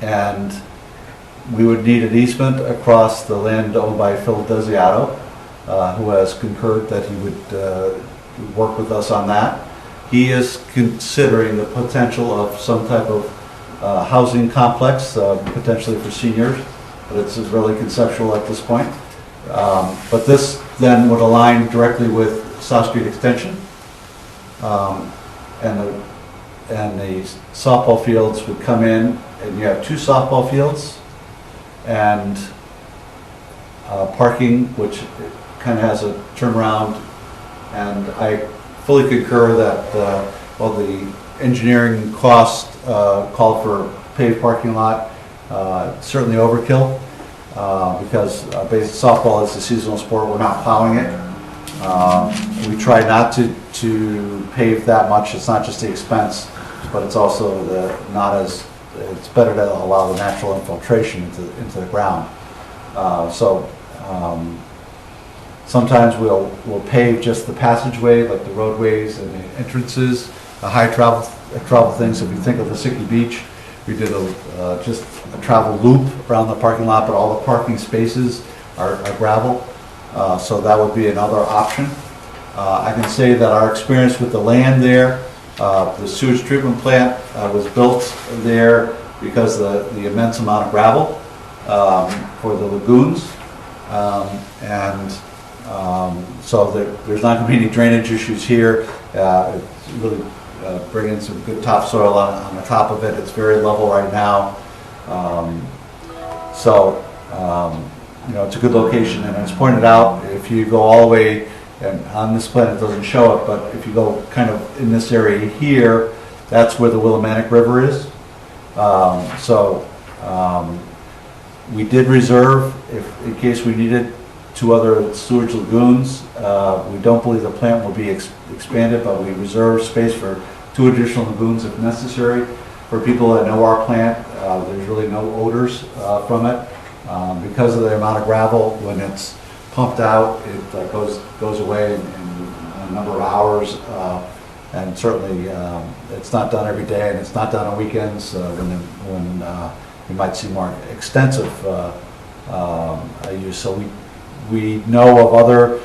And we would need an easement across the land owned by Phil Desiato, who has concurred that he would work with us on that. He is considering the potential of some type of housing complex, potentially for seniors, but it's really conceptual at this point. But this then would align directly with South Street Extension, and the softball fields would come in, and you have 2 softball fields and parking, which kind of has a turnaround. And I fully concur that while the engineering cost called for paved parking lot, certainly overkill, because softball is a seasonal sport. We're not plowing it. We try not to pave that much. It's not just the expense, but it's also it's better to allow the natural infiltration into the ground. Sometimes we'll pave just the passageway, like the roadways and the entrances, the high travel things. If you think of the Sickey Beach, we did just a travel loop around the parking lot, but all the parking spaces are gravel. So that would be another option. I can say that our experience with the land there, the sewage treatment plant was built there because of the immense amount of gravel for the lagoons. So there's not going to be any drainage issues here. It's really bringing some good topsoil on the top of it. It's very level right now. It's a good location, and as pointed out, if you go all the way, and on this plan it doesn't show it, but if you go kind of in this area here, that's where the Willimantic River is. We did reserve, in case we needed, 2 other sewage lagoons. We don't believe the plant will be expanded, but we reserve space for 2 additional lagoons if necessary. For people that know our plant, there's really no odors from it. Because of the amount of gravel, when it's pumped out, it goes away in a number of hours. And certainly, it's not done every day, and it's not done on weekends when you might see more extensive use. So we know of other,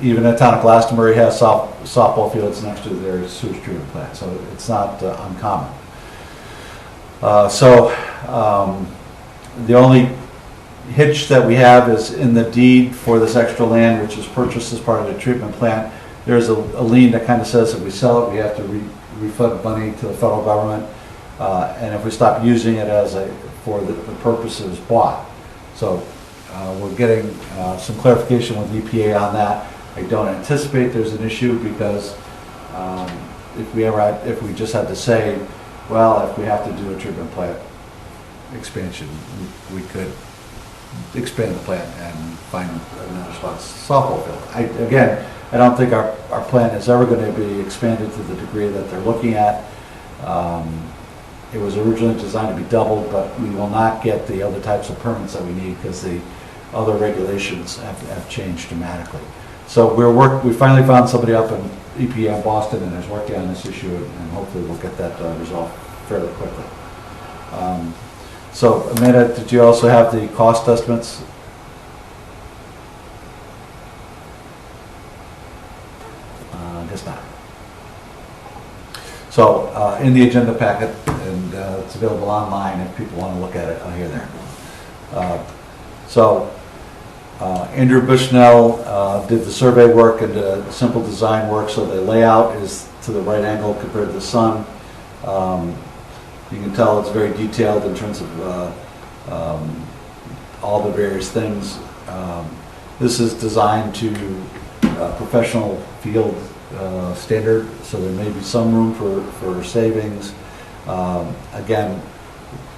even the town of Glastonbury has softball fields next to their sewage treatment plant, so it's not uncommon. The only hitch that we have is in the deed for this extra land, which is purchased as part of the treatment plant. There's a lien that kind of says if we sell it, we have to refund money to the federal government, and if we stop using it for the purpose it was bought. So we're getting some clarification with EPA on that. I don't anticipate there's an issue because if we just had to say, well, if we have to do a treatment plant expansion, we could expand the plant and find another spot, softball field. Again, I don't think our plant is ever going to be expanded to the degree that they're looking at. It was originally designed to be doubled, but we will not get the other types of permits that we need because the other regulations have changed dramatically. So we finally found somebody up in EPA in Boston and is working on this issue, and hopefully we'll get that resolved fairly quickly. So Amanda, did you also have the cost estimates? I guess not. So in the agenda packet, and it's available online if people want to look at it here there. Andrew Bushnell did the survey work and the simple design work, so the layout is to the right angle compared to the sun. You can tell it's very detailed in terms of all the various things. This is designed to professional field standard, so there may be some room for savings. Again,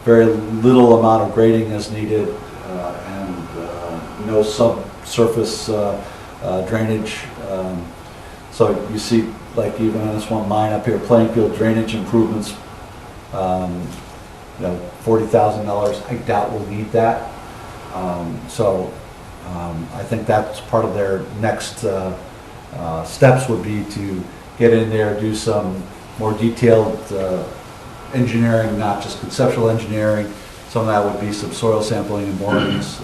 very little amount of grading is needed, and no subsurface drainage. So you see, like even on this one line up here, playing field drainage improvements, $40,000. I doubt we'll need that. I think that's part of their next steps would be to get in there, do some more detailed engineering, not just conceptual engineering. Some of that would be some soil sampling and borings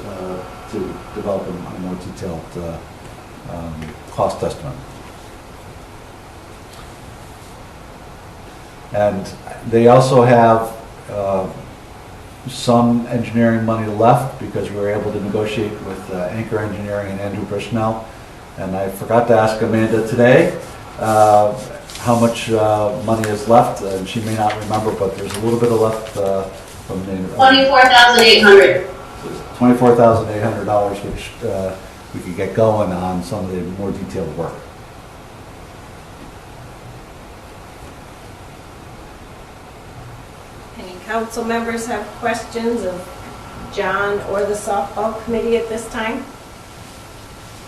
to develop a more detailed cost estimate. And they also have some engineering money left because we were able to negotiate with Anchor Engineering and Andrew Bushnell. And I forgot to ask Amanda today how much money is left, and she may not remember, but there's a little bit of left from the $24,800. $24,800, which we could get going on some of the more detailed work. Any council members have questions of John or the softball committee at this time?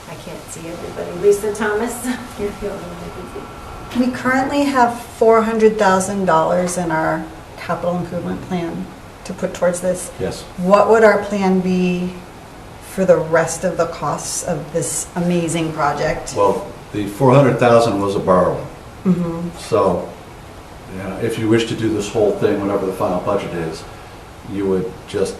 I can't see everybody. Lisa Thomas, you're the only one I can see. We currently have $400,000 in our capital improvement plan to put towards this. Yes. What would our plan be for the rest of the costs of this amazing project? Well, the $400,000 was a borrowing. Mm-hmm. So, if you wish to do this whole thing, whatever the final budget is, you would just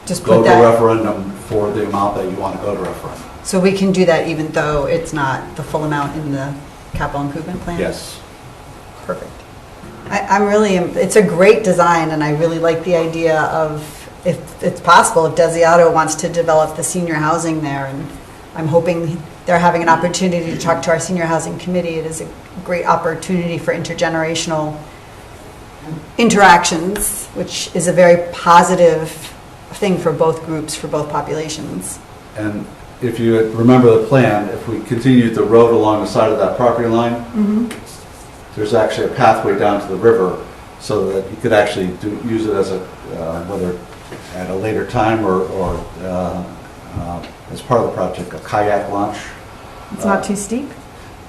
go put to that, referendum for the amount that you want to go to referendum. so we can do that even though it's not the full amount in the capital improvement plan? Yes. Perfect. It's a great design, and I really like the idea of, if it's possible, if Desiato wants to develop the senior housing there, and I'm hoping they're having an opportunity to talk to our senior housing committee. It is a great opportunity for intergenerational interactions, which is a very positive thing for both groups, for both populations. And if you remember the plan, if we continued the road along the side of that property line, Mm-hmm. there's actually a pathway down to the river so that you could actually use it as a, whether at a later time or as part of the project, a kayak launch. It's not too steep?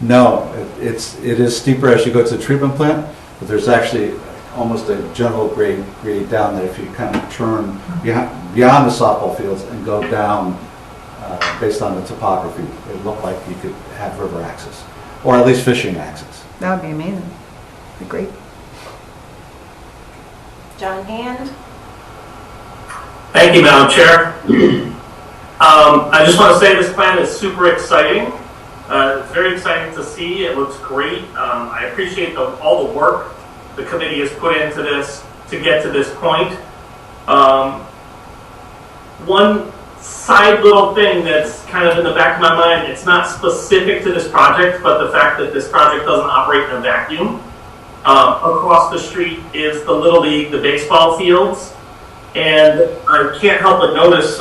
No, it is steeper as you go to the treatment plant, but there's actually almost a general grade down there if you kind of turn beyond the softball fields and go down based on the topography. It looked like you could have river access, or at least fishing access. That would be amazing. Be great. John Hand? Thank you, Madam Chair. I just want to say this plan is super exciting. It's very exciting to see. It looks great. I appreciate all the work the committee has put into this to get to this point. One side little thing that's kind of in the back of my mind, it's not specific to this project, but the fact that this project doesn't operate in a vacuum. Across the street is the Little League, the baseball fields. And I can't help but notice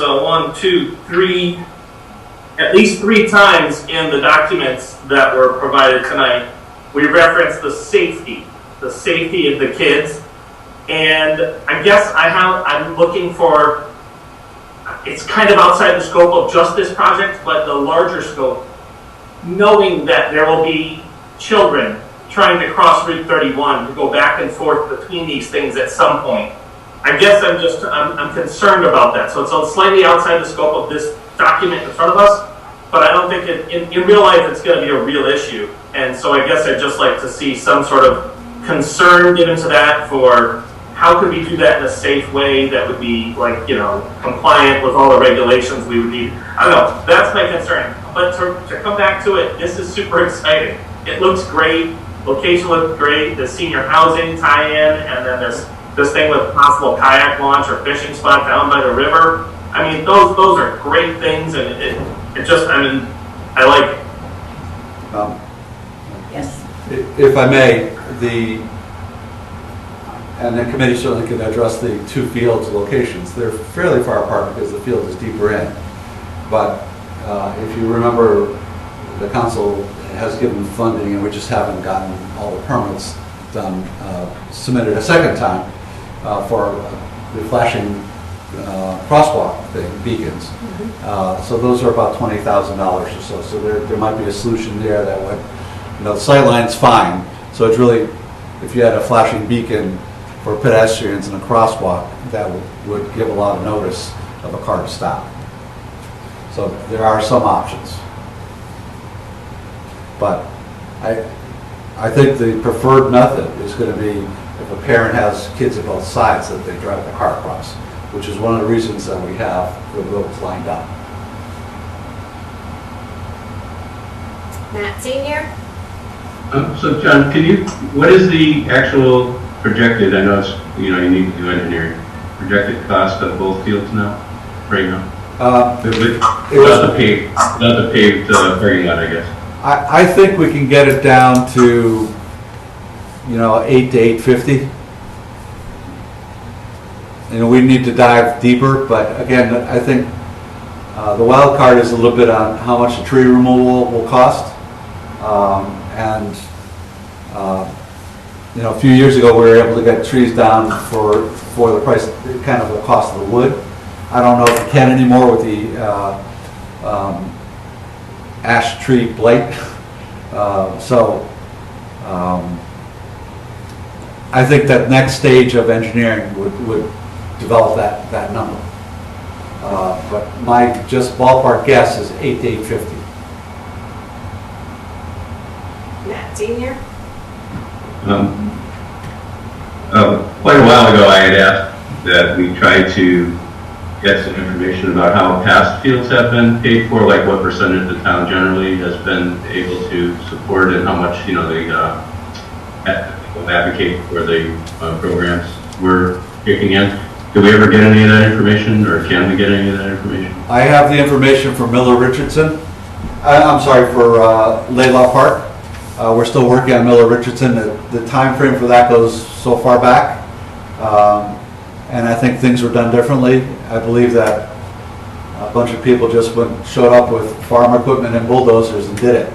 at least three times in the documents that were provided tonight, we referenced the safety of the kids. And I guess I'm looking for, it's kind of outside the scope of just this project, but the larger scope, knowing that there will be children trying to cross Route 31 to go back and forth between these things at some point. I guess I'm concerned about that. So it's slightly outside the scope of this document in front of us, but I don't think in real life it's going to be a real issue. And so I guess I'd just like to see some sort of concern given to that for how could we do that in a safe way that would be compliant with all the regulations we would need. I don't know, that's my concern. But to come back to it, this is super exciting. It looks great, location looks great, the senior housing tie-in, and then this thing with possible kayak launch or fishing spot down by the river. I mean, those are great things, and it just, I like it. Yes. If I may, and the committee certainly can address the two fields locations. They're fairly far apart because the field is deeper in. But if you remember, the council has given funding, and we just haven't gotten all the permits done, submitted a second time for the flashing crosswalk beacons. Mm-hmm. So those are about $20,000 or so. So there might be a solution there that would, the sight line's fine. So it's really, if you had a flashing beacon for pedestrians in a crosswalk, that would give a lot of notice of a car to stop. So there are some options. But I think the preferred method is going to be if a parent has kids at both sides, that they drive the car across, which is one of the reasons that we have the roads lined up. Matt Senior? So John, what is the actual projected, I know it's, you need to do engineering, projected cost of both fields now, right now? Not the paved parking lot, I guess. I think we can get it down to, 8 to 850. We need to dive deeper, but again, I think the wild card is a little bit on how much the tree removal will cost. A few years ago, we were able to get trees down for the price, kind of the cost of the wood. I don't know if we can anymore with the ash tree blight. I think that next stage of engineering would develop that number. But my just ballpark guess is 8 to 850. Matt Senior? Quite a while ago, I had asked that we try to get some information about how past fields have been paid for, like what percentage the town generally has been able to support, and how much they advocate for the programs we're kicking in. Do we ever get any of that information, or can we get any of that information? I have the information for Miller Richardson. I'm sorry, for Laylaw Park. We're still working on Miller Richardson. The time frame for that goes so far back, and I think things were done differently. I believe that a bunch of people just showed up with farm equipment and bulldozers and did it.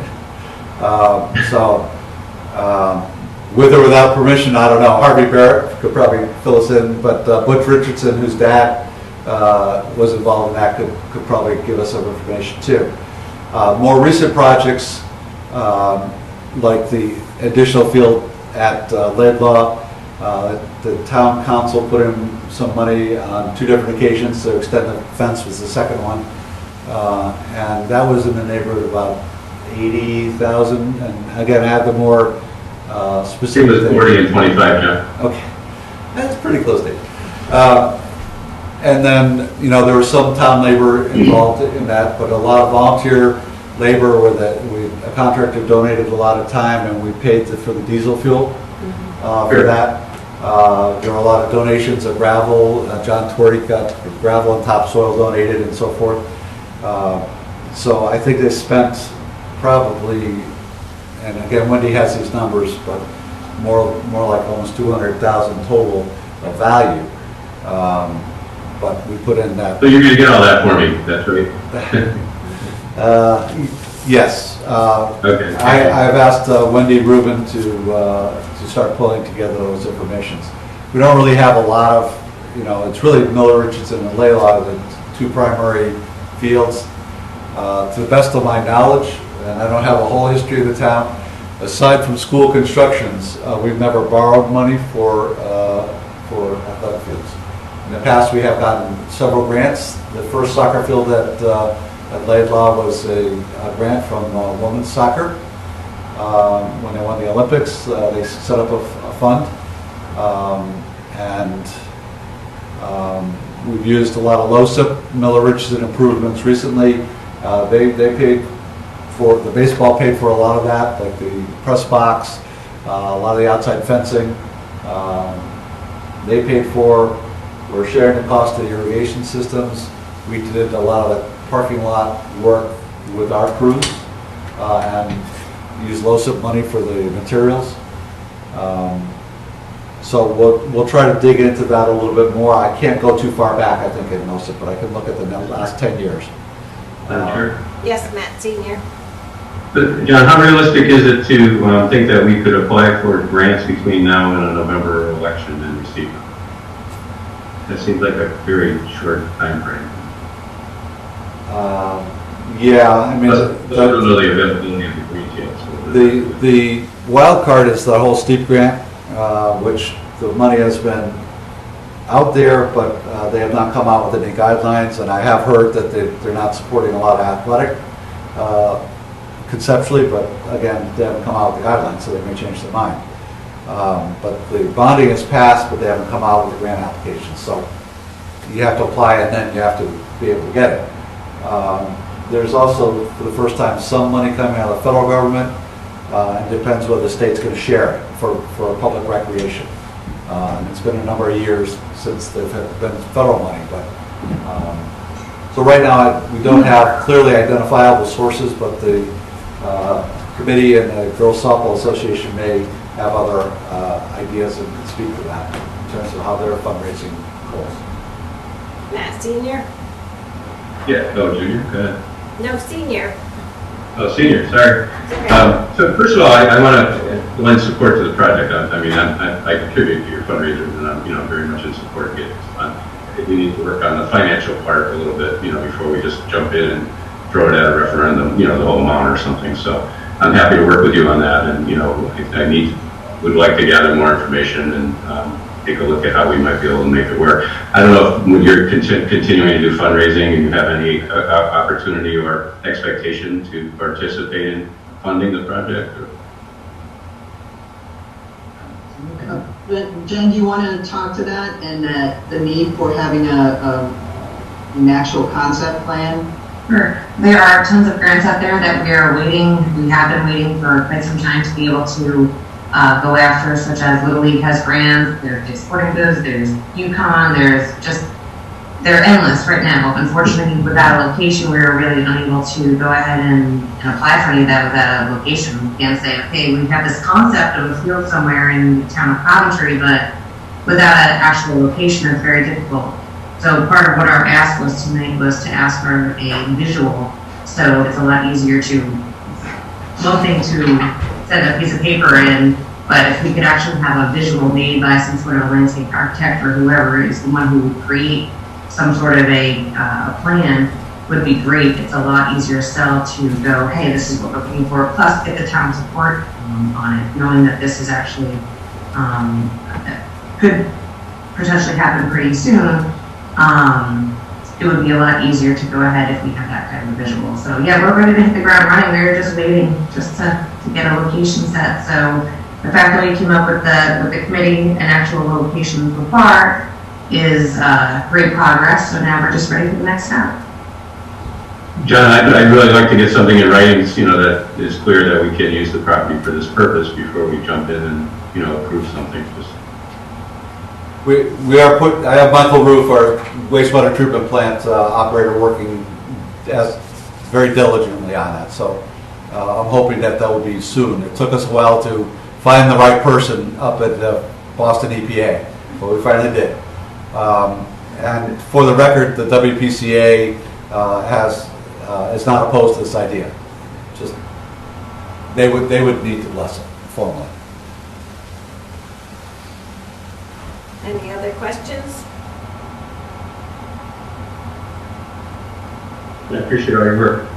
With or without permission, I don't know. Harvey Barrett could probably fill us in, but Butch Richardson, whose dad was involved in that, could probably give us some information too. More recent projects, like the additional field at Laidlaw, the town council put in some money on 2 different occasions to extend the fence, was the second one. And that was in the neighborhood of about 80,000. And again, add the more specific. It was 40 and 25, John. Okay, that's pretty close to it. And then, there was some town labor involved in that, but a lot of volunteer labor where a contractor donated a lot of time, and we paid for the diesel fuel for that. There were a lot of donations of gravel. John Torty got gravel and topsoil donated and so forth. So I think they spent probably, and again, Wendy has these numbers, but more like almost 200,000 total of value. but we put in that. So you're gonna get all that for me, that's right? Yes. Okay. I've asked Wendy Rubin to start pulling together those informations. We don't really have a lot of, it's really Miller Richardson and Layla, the two primary fields. To the best of my knowledge, and I don't have a whole history of the town, aside from school constructions, we've never borrowed money for athletic fields. In the past, we have gotten several grants. The first soccer field at Laidlaw was a grant from women's soccer. When they won the Olympics, they set up a fund, and we've used a lot of LoSiP, Miller Richardson improvements recently. They paid for, the baseball paid for a lot of that, like the press box, a lot of the outside fencing. They paid for, we're sharing the cost of the irrigation systems. We did a lot of the parking lot work with our crews and used LoSiP money for the materials. So we'll try to dig into that a little bit more. I can't go too far back, I think, in LoSiP, but I can look at the last 10 years. Sure. Yes, Matt Senior. But John, how realistic is it to think that we could apply for grants between now and a November election and receive them? That seems like a very short time frame. Yeah, I mean, I don't know the availability of the retail. the wild card is the whole STEEP grant, which the money has been out there, but they have not come out with any guidelines, and I have heard that they're not supporting a lot of athletic conceptually, but again, they haven't come out with the guidelines, so they may change their mind. But the bonding is passed, but they haven't come out with the grant application, so you have to apply and then you have to be able to get it. There's also, for the first time, some money coming out of the federal government. It depends whether the state's going to share it for public recreation. And it's been a number of years since there have been federal money, but so right now we don't have clearly identifiable sources, but the committee and the Girls Softball Association may have other ideas and can speak to that in terms of how their fundraising goes. Matt Senior? Yeah, no, junior, go ahead. No, Senior. Oh, senior, sorry. Okay. So first of all, I want to lend support to the project. I contribute to your fundraisers, and I'm, very much in support of it. We need to work on the financial part a little bit, before we just jump in and throw it at a referendum, the whole amount or something. So I'm happy to work with you on that, and would like to gather more information and take a look at how we might be able to make it work. I don't know if when you're continuing to do fundraising and you have any opportunity or expectation to participate in funding the project. Jen, do you want to talk to that and the need for having an actual concept plan? Sure. There are tons of grants out there that we are waiting. We have been waiting for quite some time to be able to go after, such as Little League has grants, there's sporting goods, there's UConn, they're endless right now. Unfortunately, without a location, we were really unable to go ahead and apply for any of that without a location. We can't say, okay, we have this concept of a field somewhere in the town of Coventry, but without an actual location, it's very difficult. So part of what our ask was tonight was to ask for a visual, so it's a lot easier to, one thing to send a piece of paper in, but if we could actually have a visual made by some sort of landscape architect or whoever is the one who would create some sort of a plan, would be great. It's a lot easier sell to go, hey, this is what we're looking for, plus get the town support on it, knowing that this is actually could potentially happen pretty soon. It would be a lot easier to go ahead if we had that kind of visual. So yeah, we're ready to hit the ground running. We were just waiting just to get a location set. So the fact that we came up with the committee and actual location so far is great progress. So now we're just ready for the next step. John, I'd really like to get something in writing, that is clear that we can use the property for this purpose before we jump in and, approve something. We are I have Michael Roof, our wastewater treatment plant operator, working very diligently on that. So I'm hoping that will be soon. It took us a while to find the right person up at the Boston EPA, but we finally did. And for the record, the WPCA is not opposed to this idea. Just, they would need to bless it formally. Any other questions? I appreciate all your work.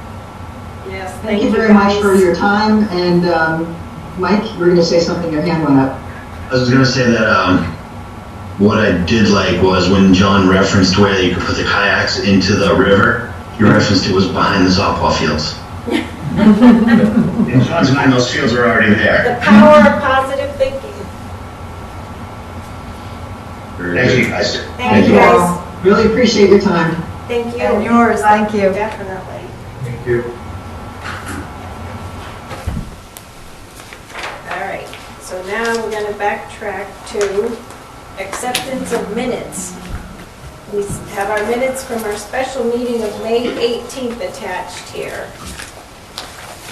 Yes, Thank you very much for your time, and Mike, you were going to say something, your hand went up. I was going to say that what I did like was when John referenced where you could put the kayaks into the river, he referenced it was behind the softball fields. In John's mind, those fields were already there. The power of positive thinking. Thank you, guys. Thank you, guys. Really appreciate your time. Thank you. And yours, thank you. Definitely. Thank you. All right, so now we're going to backtrack to acceptance of minutes. We have our minutes from our special meeting of May 18th attached here.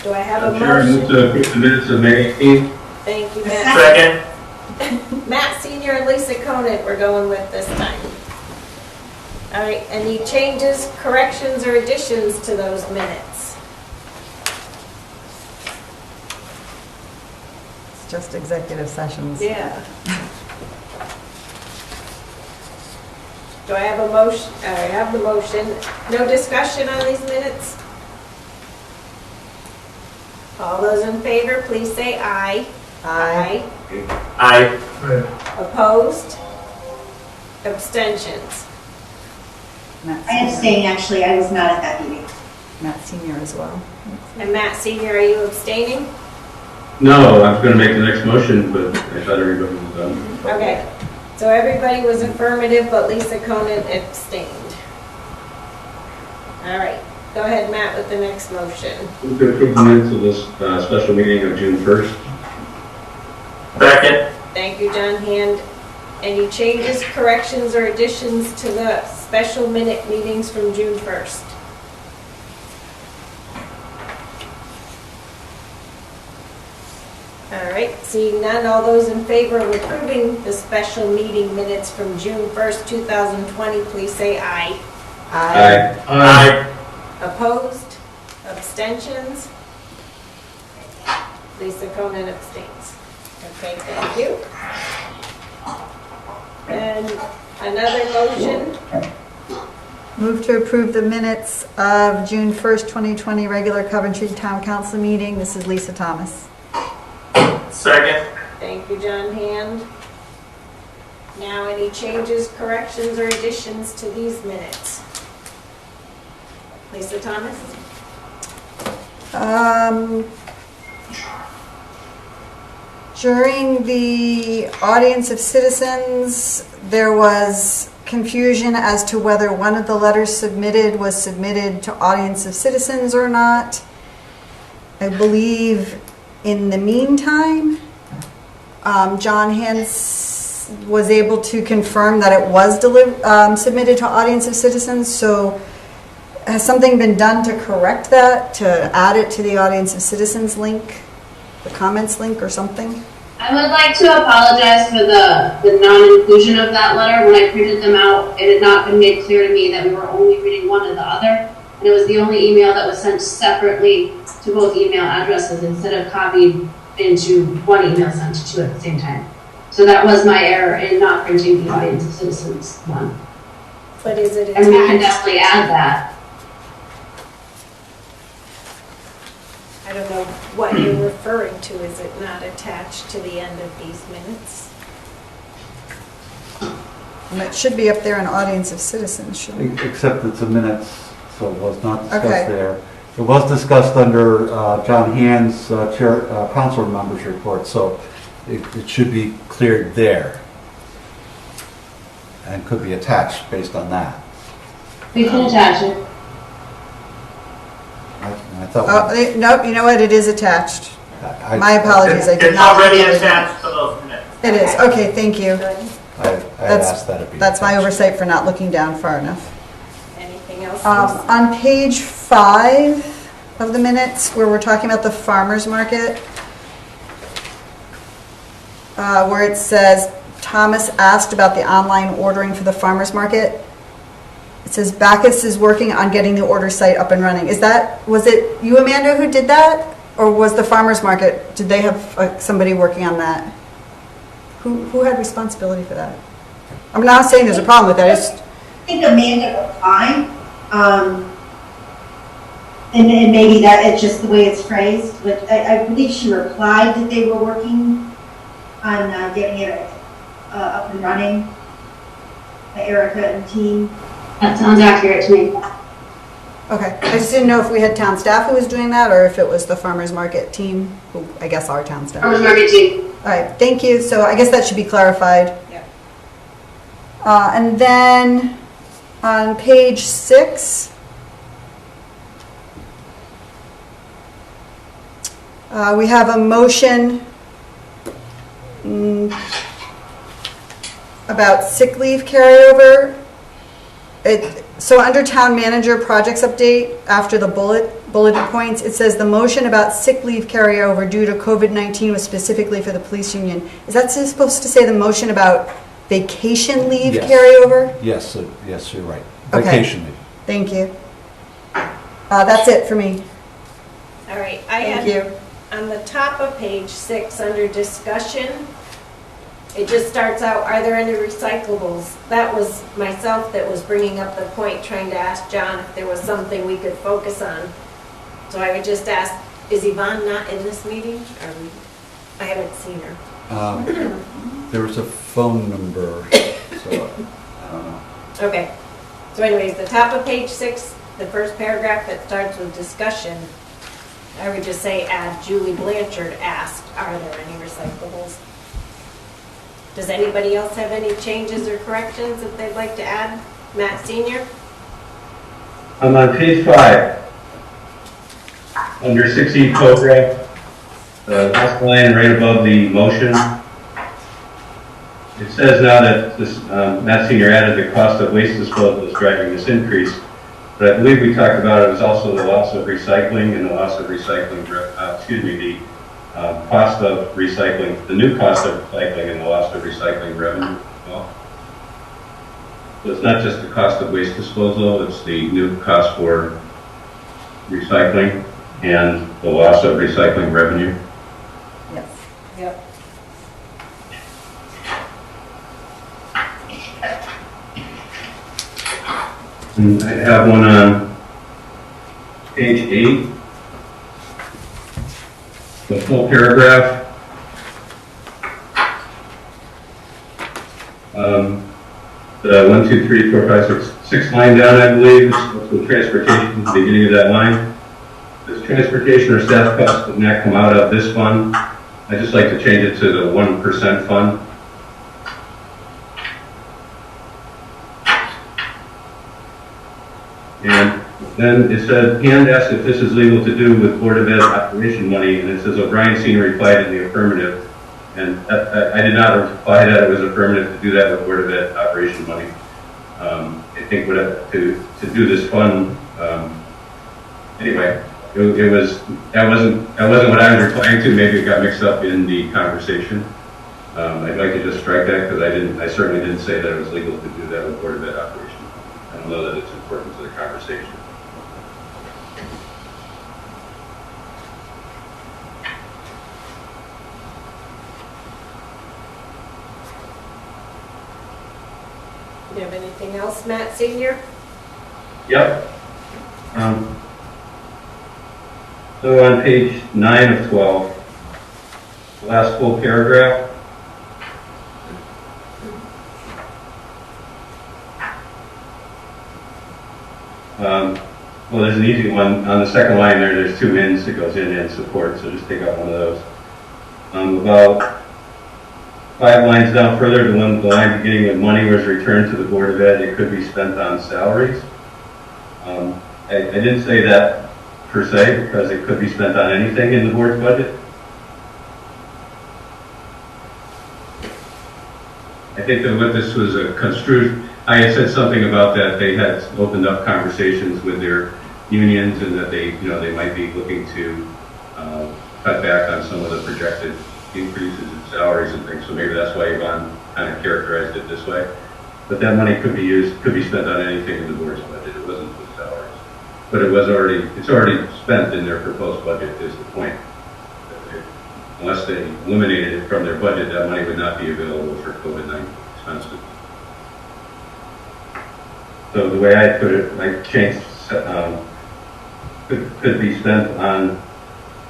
Do I have a Chair, I move motion? to approve the minutes of May 18th. Thank you, Matt. Second. Matt Senior and Lisa Conant we're going with this time. All right, any changes, corrections, or additions to those minutes? It's just executive sessions. Yeah. Do I have a motion? I have the motion. No discussion on these minutes? All those in favor, please say aye. Aye. Aye. Opposed? Abstentions? Matt I Senior. abstain, actually, I was not at that meeting. Matt Senior as well. And Matt Senior, are you abstaining? No, I was going to make the next motion, but I thought everybody was done. Okay, so everybody was affirmative, but Lisa Conant abstained. All right, go ahead, Matt, with the next motion. Move to approve the minutes of this special meeting of June 1st. Second. Thank you, John Hand. Any changes, corrections, or additions to the special minute meetings from June 1st? All right, seeing none, all those in favor of approving the special meeting minutes from June 1st, 2020, please say aye. Aye. Aye. Opposed? Abstentions? Lisa Conant abstains. Okay, thank you. And another motion, Move to approve the minutes of June 1st, 2020 regular Coventry Town Council meeting. This is Lisa Thomas. Second. thank you, John Hand. Now, any changes, corrections, or additions to these minutes? Lisa Thomas? During the audience of citizens, there was confusion as to whether one of the letters submitted was submitted to audience of citizens or not. I believe in the meantime, John Hans was able to confirm that it was submitted to audience of citizens. So has something been done to correct that, to add it to the audience of citizens link, the comments link or something? I would like to apologize for the non-inclusion of that letter. When I printed them out, it had not been made clear to me that we were only reading one or the other. And it was the only email that was sent separately to both email addresses instead of copied into one email sent to two at the same time. So that was my error in not printing the audience of citizens one. But is it And we can attached? definitely add that. I don't know what you're referring to. Is it not attached to the end of these minutes? And it should be up there in audience of citizens, shouldn't it? Except it's a minutes, so it was not discussed Okay. there. It was discussed under John Hand's council members report, so it should be cleared there. And could be attached based on that. We can attach it. I thought, Nope, you know what, it is attached. I My apologies, I did It's not. already attached to those minutes. It is, okay, thank you. Good. I asked that it be. That's my attached. oversight for not looking down far enough. Anything else? On page 5 of the minutes, where we're talking about the farmer's market, where it says, Thomas asked about the online ordering for the farmer's market. It says Bacchus is working on getting the order site up and running. Was it you, Amanda, who did that? Or was the farmer's market, did they have somebody working on that? Who had responsibility for that? I'm not saying there's a problem with that. I think Amanda replied, and maybe that it's just the way it's phrased, but I believe she replied that they were working on getting it up and running, Erica and team. That sounds accurate to me. Okay, I just didn't know if we had town staff who was doing that or if it was the farmer's market team, who I guess our town staff. Farmers market team. All right, thank you. So I guess that should be clarified. Yeah. And then on page 6, we have a motion about sick leave carryover. So under town manager projects update, after the bulleted points, it says the motion about sick leave carryover due to COVID-19 was specifically for the police union. Is that supposed to say the motion about vacation leave Yes. carryover? Yes, yes, you're right. Okay. Vacation leave. Thank you. That's it for me. All right, I Thank had, you. on the top of page 6, under discussion, it just starts out, are there any recyclables? That was myself that was bringing up the point, trying to ask John if there was something we could focus on. So I would just ask, is Yvonne not in this meeting? I haven't seen her. There was a phone number, so I don't know. Okay. So anyways, the top of page 6, the first paragraph that starts with discussion, I would just say, add Julie Blanchard asked, are there any recyclables? Does anybody else have any changes or corrections that they'd like to add? Matt Senior? I'm on page 5, under 6E program, the last line right above the motion. It says now that this, Matt Senior added the cost of waste disposal is driving this increase, but I believe we talked about it was also the loss of recycling and the loss of recycling, the cost of recycling, the new cost of recycling and the loss of recycling revenue as well. So it's not just the cost of waste disposal, it's the new cost for recycling and the loss of recycling revenue. Yes. Yep. And I have one on page 8. The full paragraph. The 1, 2, 3, 4, 5, 6 line down, I believe, with transportation at the beginning of that line. Does transportation or staff costs would not come out of this fund? I'd just like to change it to the 1% fund. And then it said, Hand asked if this is legal to do with Board of Ed operation money, and it says O'Brien Senior replied in the affirmative. And I did not reply that it was affirmative to do that with Board of Ed operation money. I think to do this fund, anyway, that wasn't what I was replying to. Maybe it got mixed up in the conversation. I'd like to just strike that because I certainly didn't say that it was legal to do that with Board of Ed operation. I don't know that it's important to the conversation. Do you have anything else, Matt Senior? Yep. So on page 9 of 12, the last full paragraph. Well, there's an easy one. On the second line there's 2 ins that goes in and support, so just take out one of those. About 5 lines down further, the line beginning with money was returned to the Board of Ed, it could be spent on salaries. I didn't say that per se because it could be spent on anything in the board's budget. I think that what this was construed, I had said something about that they had opened up conversations with their unions and that they might be looking to cut back on some of the projected increases in salaries and things. So maybe that's why Yvonne kind of characterized it this way. But that money could be spent on anything in the board's budget. It wasn't just salaries. But it's already spent in their proposed budget is the point. Unless they eliminated it from their budget, that money would not be available for COVID-19 expenses. So the way I put it, I changed, could be spent on,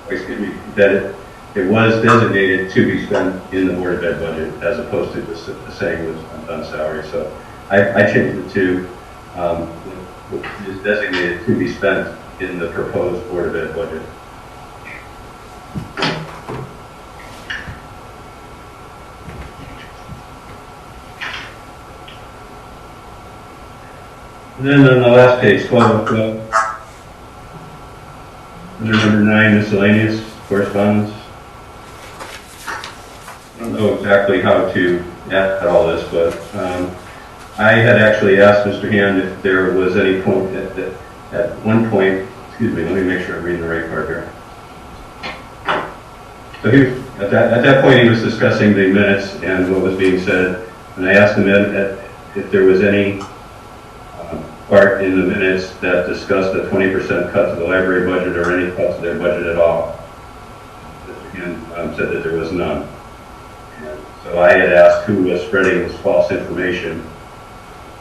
excuse me, that it was designated to be spent in the Board of Ed budget as opposed to just saying it was on salary. So I changed it to, is designated to be spent in the proposed Board of Ed budget. And then on the last page, 12, under number 9, miscellaneous correspondence. I don't know exactly how to add all this, but I had actually asked Mr. Hand if there was any point at one point, excuse me, let me make sure I'm reading the right part here. So at that point he was discussing the minutes and what was being said, and I asked him if there was any part in the minutes that discussed a 20% cut to the library budget or any cut to their budget at all. Mr. Hand said that there was none. And so I had asked who was spreading this false information,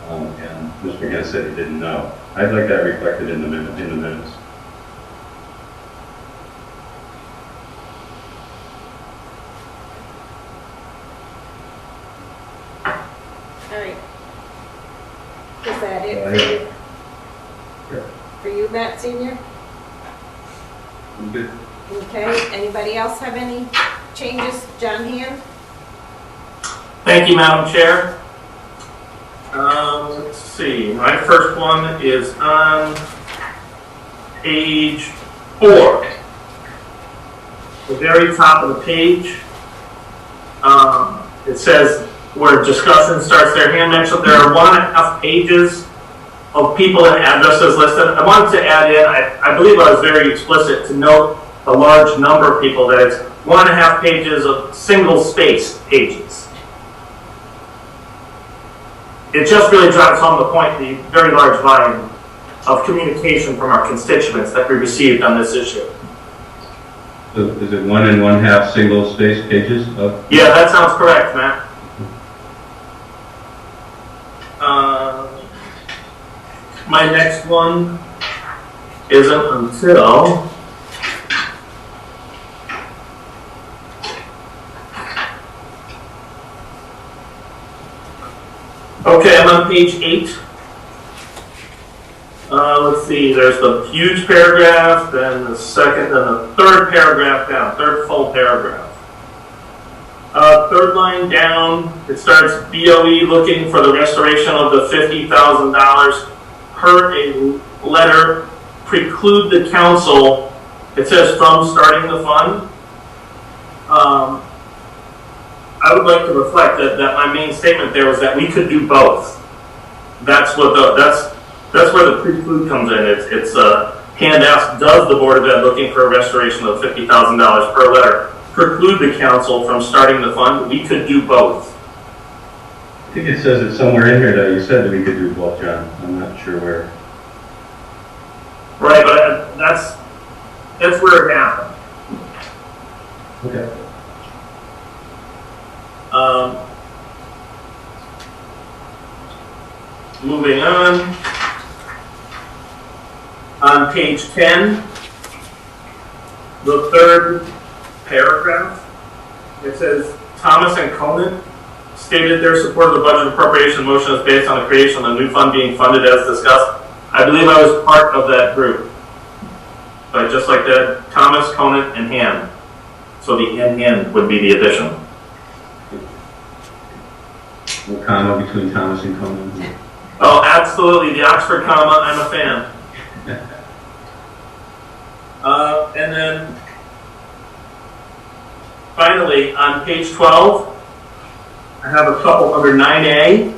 and Mr. Hand said he didn't know. I'd like that reflected in the minutes. All right. Is that it for you? Sure. For you, Matt Senior? I'm good. Okay, anybody else have any changes? John Hand? Thank you, Madam Chair. Let's see, my first one is on page 4. The very top of the page, it says where discussion starts there. Hand mentioned there are 1.5 pages of people and addresses listed. I wanted to add in, I believe I was very explicit to note the large number of people, that it's 1.5 pages of single space pages. It just really drives home the point, the very large volume of communication from our constituents that we received on this issue. So is it 1 1/2 single space pages of? Yeah, that sounds correct, Matt. My next one isn't until okay, I'm on page 8. Let's see, there's the huge paragraph, then the second, then the third paragraph down, third full paragraph. Third line down, it starts BOE looking for the restoration of the $50,000 per a letter preclude the council, it says from starting the fund. I would like to reflect that my main statement there was that we could do both. That's what that's where the preclude comes in. It's Hand asked, does the Board of Ed looking for a restoration of $50,000 per letter preclude the council from starting the fund? We could do both. I think it says it somewhere in here that you said that we could do both, John. I'm not sure where. Right, but that's where it happened. Okay. Moving on page 10, the third paragraph, it says Thomas and Conan stated their support of the budget appropriation motion is based on the creation of a new fund being funded as discussed. I believe I was part of that group. But just like that, Thomas, Conan, and Hand. So the and would be the addition. No comma between Thomas and Conan. Oh, absolutely. The Oxford comma, I'm a fan. And then, finally, on page 12, I have a couple under 9A.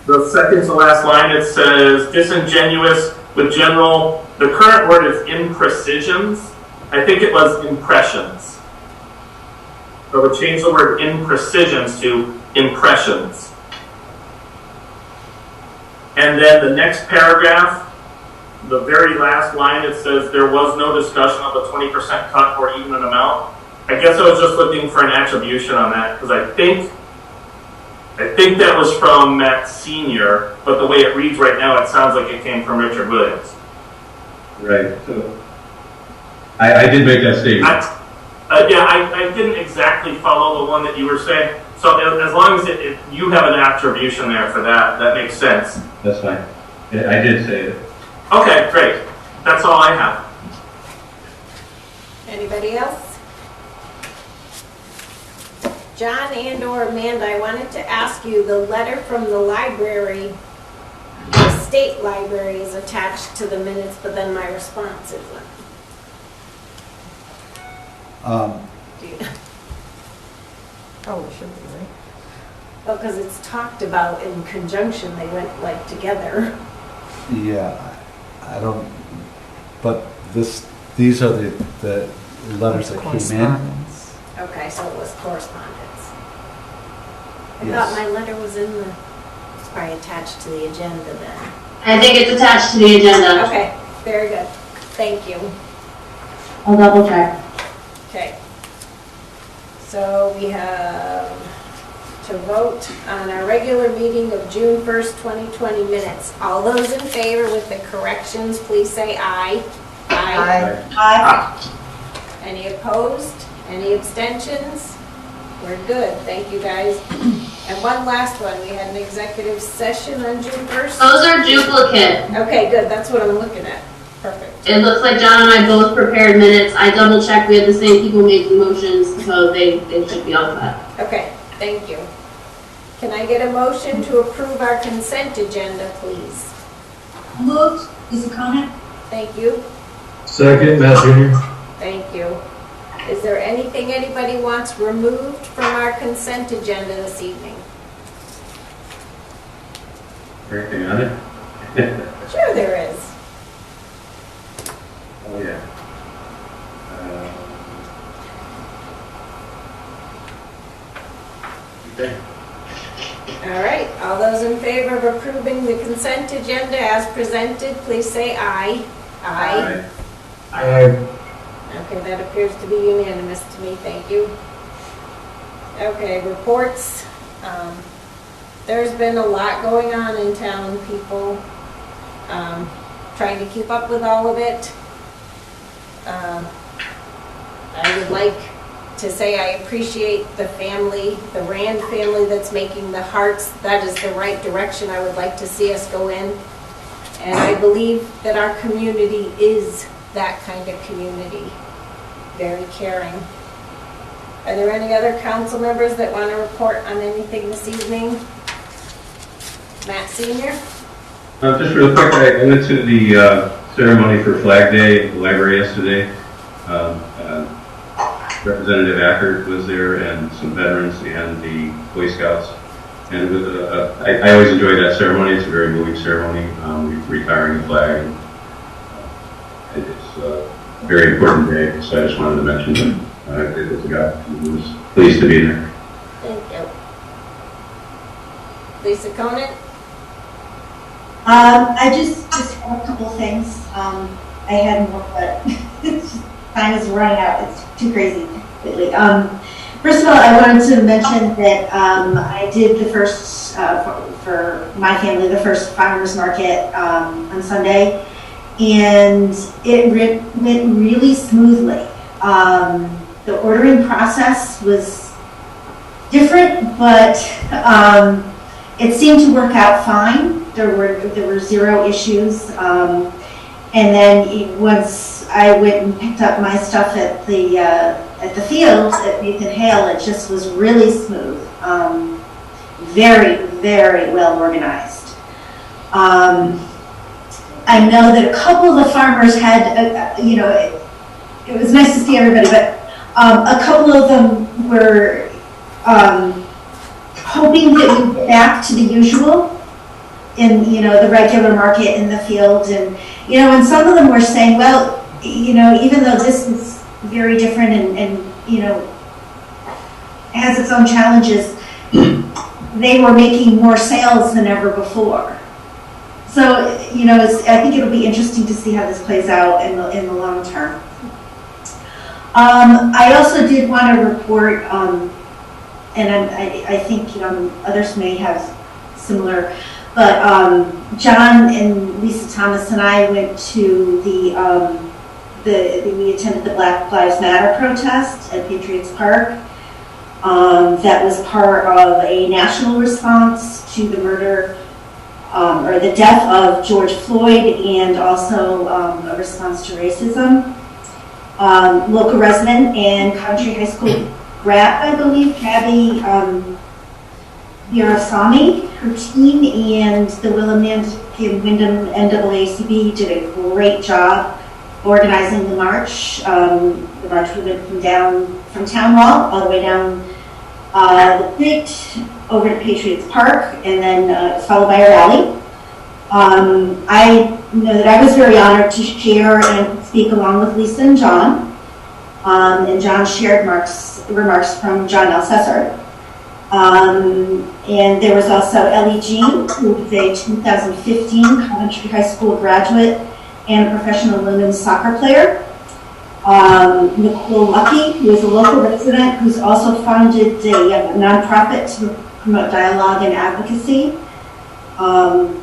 The second to last line, it says, disingenuous with general, the current word is imprecisions. I think it was impressions. So we change the word imprecisions to impressions. And then the next paragraph, the very last line, it says there was no discussion of a 20% cut or even an amount. I guess I was just looking for an attribution on that, because I think that was from Matt Sr., but the way it reads right now, it sounds like it came from Richard Williams. Right. So I did make that statement. I didn't exactly follow the one that you were saying. So as long as you have an attribution there for that, that makes sense. That's fine. I did say it. Okay, great. That's all I have. Anybody else? John and/or Amanda, I wanted to ask you, the letter from the library, the state library is attached to the minutes, but then my response isn't. Oh, it should be, right? Well, because it's talked about in conjunction, they went like together. Yeah, I don't, but these are the letters that came in. Okay, so it was correspondence. I Yes. thought my letter was in the, it's probably attached to the agenda then. I think it's attached to the agenda. Okay, very good. Thank you. I'll double check. Okay. So we have to vote on our regular meeting of June 1st, 2020 minutes. All those in favor with the corrections, please say aye. Aye. Aye. Any opposed? Any abstentions? We're good. Thank you, guys. And one last one. We had an executive session on June 1st. Those are duplicate. Okay, good. That's what I'm looking at. Perfect. It looks like John and I both prepared minutes. I double checked. We had the same people making motions, so they should be all set. Okay, thank you. Can I get a motion to approve our consent agenda, please? Moved. Lisa Conant? Thank you. Second, Matt Jr. Thank you. Is there anything anybody wants removed from our consent agenda this evening? Anything on it? Sure there is. Oh, yeah. Okay. All right, all those in favor of approving the consent agenda as presented, please say aye. Aye. Okay, that appears to be unanimous to me, thank you. Okay, reports. There's been a lot going on in town, people. Trying to keep up with all of it. I would like to say I appreciate the family, the Rand family that's making the hearts. That is the right direction I would like to see us go in. And I believe that our community is that kind of community. Very caring. Are there any other council members that want to report on anything this evening? Matt Sr.? Just real quick, I went to the ceremony for Flag Day at the library yesterday. Representative Ackert was there, and some veterans and the Boy Scouts. And it was I always enjoy that ceremony. It's a very moving ceremony, retiring the flag. It's a very important day, so I just wanted to mention that it's a guy who was pleased to be there. Thank you. Lisa Conant? I just have a couple things. I had more, but time is running out. It's too crazy lately. First of all, I wanted to mention that I did the first, for my family, the first farmers market on Sunday, and it went really smoothly. The ordering process was different, but it seemed to work out fine. There were zero issues. And then once I went and picked up my stuff at the field at Nathan Hale, it just was really smooth. Very, very well organized. I know that a couple of the farmers had, it was nice to see everybody, but a couple of them were hoping that we'd get back to the usual in, the regular market in the field. And, and some of them were saying, well, even though this is very different and has its own challenges, they were making more sales than ever before. So, you know, I think it'll be interesting to see how this plays out in the long term. I also did want to report, and I think, you know, others may have similar, but John and Lisa Thomas and I went to we attended the Black Lives Matter protest at Patriots Park. That was part of a national response to the murder or the death of George Floyd, and also a response to racism. Local resident and Coventry High School grad, I believe, Gabby Yarasami, her team, and the William and Wyndham NAACP did a great job organizing the march. The march went from Town Hall all the way down the street over to Patriots Park, and then followed by a rally. I know that I was very honored to share and speak along with Lisa and John. And John shared remarks from John Alcessor. And there was also Ellie Jean, who is a 2015 Coventry High School graduate and a professional women's soccer player. Nicole Lucky, who is a local resident who's also founded a nonprofit to promote dialogue and advocacy.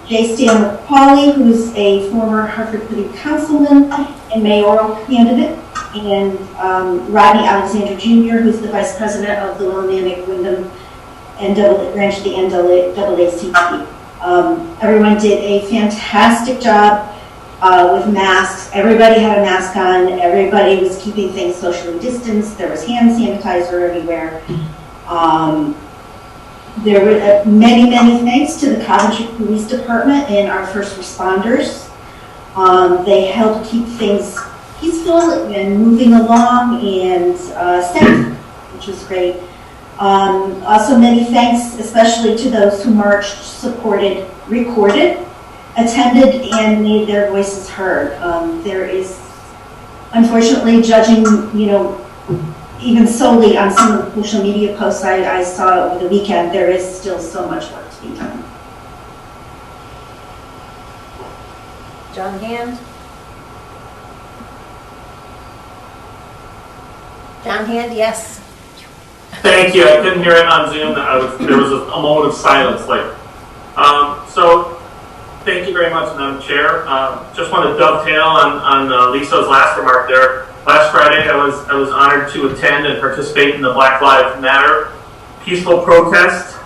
J. Stanley Pauley, who's a former Hartford City councilman and mayoral candidate, and Rodney Alexander Jr., who's the vice president of the Willimantic Wyndham branch of the NAACP. Everyone did a fantastic job with masks. Everybody had a mask on. Everybody was keeping things socially distanced. There was hand sanitizer everywhere. There were many, many thanks to the Coventry Police Department and our first responders. They helped keep things peaceful and moving along and safe, which was great. Also many thanks, especially to those who marched, supported, recorded, attended, and made their voices heard. There is, unfortunately, judging, you know, even solely on some of the social media posts I saw over the weekend, there is still so much work to be done. John Hand? John Hand, yes. Thank you. I couldn't hear it on Zoom. There was a moment of silence. So thank you very much, Madam Chair. Just want to dovetail on Lisa's last remark there. Last Friday, I was honored to attend and participate in the Black Lives Matter peaceful protest.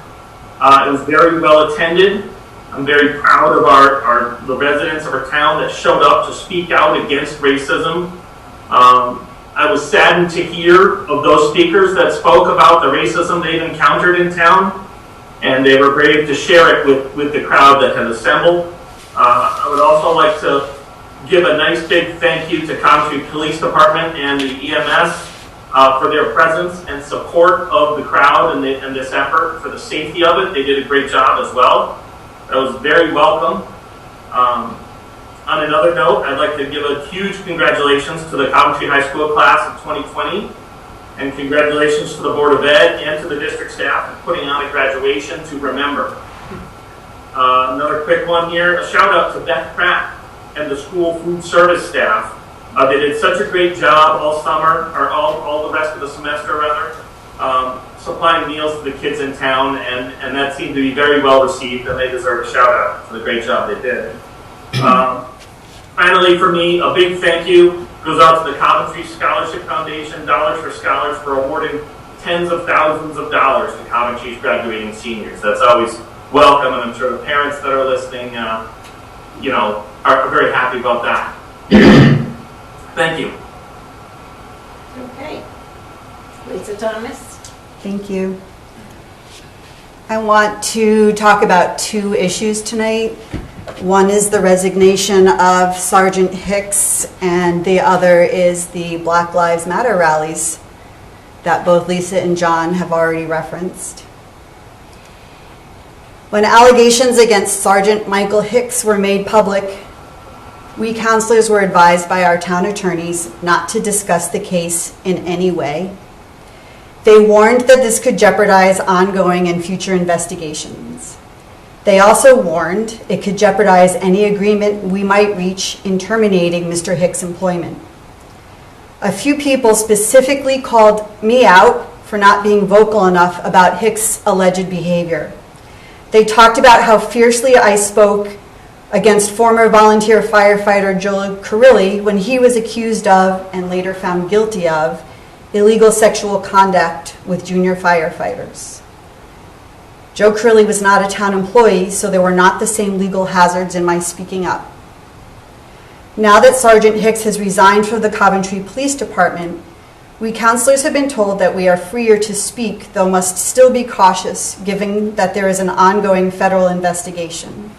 It was very well attended. I'm very proud of the residents of our town that showed up to speak out against racism. I was saddened to hear of those speakers that spoke about the racism they've encountered in town, and they were brave to share it with the crowd that had assembled. I would also like to give a nice big thank you to Coventry Police Department and the EMS for their presence and support of the crowd and this effort for the safety of it. They did a great job as well. That was very welcome. On another note, I'd like to give a huge congratulations to the Coventry High School class of 2020, and congratulations to the Board of Ed and to the district staff for putting on a graduation to remember. Another quick one here, a shout out to Beth Pratt and the school food service staff. They did such a great job all summer, or all the rest of the semester rather, supplying meals to the kids in town, and that seemed to be very well received, and they deserve a shout out for the great job they did. Finally, for me, a big thank you goes out to the Coventry Scholarship Foundation, Dollars for Scholars, for awarding tens of thousands of dollars to Coventry's graduating seniors. That's always welcome, and I'm sure the parents that are listening, are very happy about that. Thank you. Okay. Lisa Thomas? Thank you. I want to talk about two issues tonight. One is the resignation of Sergeant Hicks, and the other is the Black Lives Matter rallies that both Lisa and John have already referenced. When allegations against Sergeant Michael Hicks were made public, we counselors were advised by our town attorneys not to discuss the case in any way. They warned that this could jeopardize ongoing and future investigations. They also warned it could jeopardize any agreement we might reach in terminating Mr. Hicks' employment. A few people specifically called me out for not being vocal enough about Hicks' alleged behavior. They talked about how fiercely I spoke against former volunteer firefighter Joe Carrilli when he was accused of, and later found guilty of, illegal sexual conduct with junior firefighters. Joe Carrilli was not a town employee, so there were not the same legal hazards in my speaking up. Now that Sergeant Hicks has resigned from the Coventry Police Department, we counselors have been told that we are freer to speak, though must still be cautious, given that there is an ongoing federal investigation.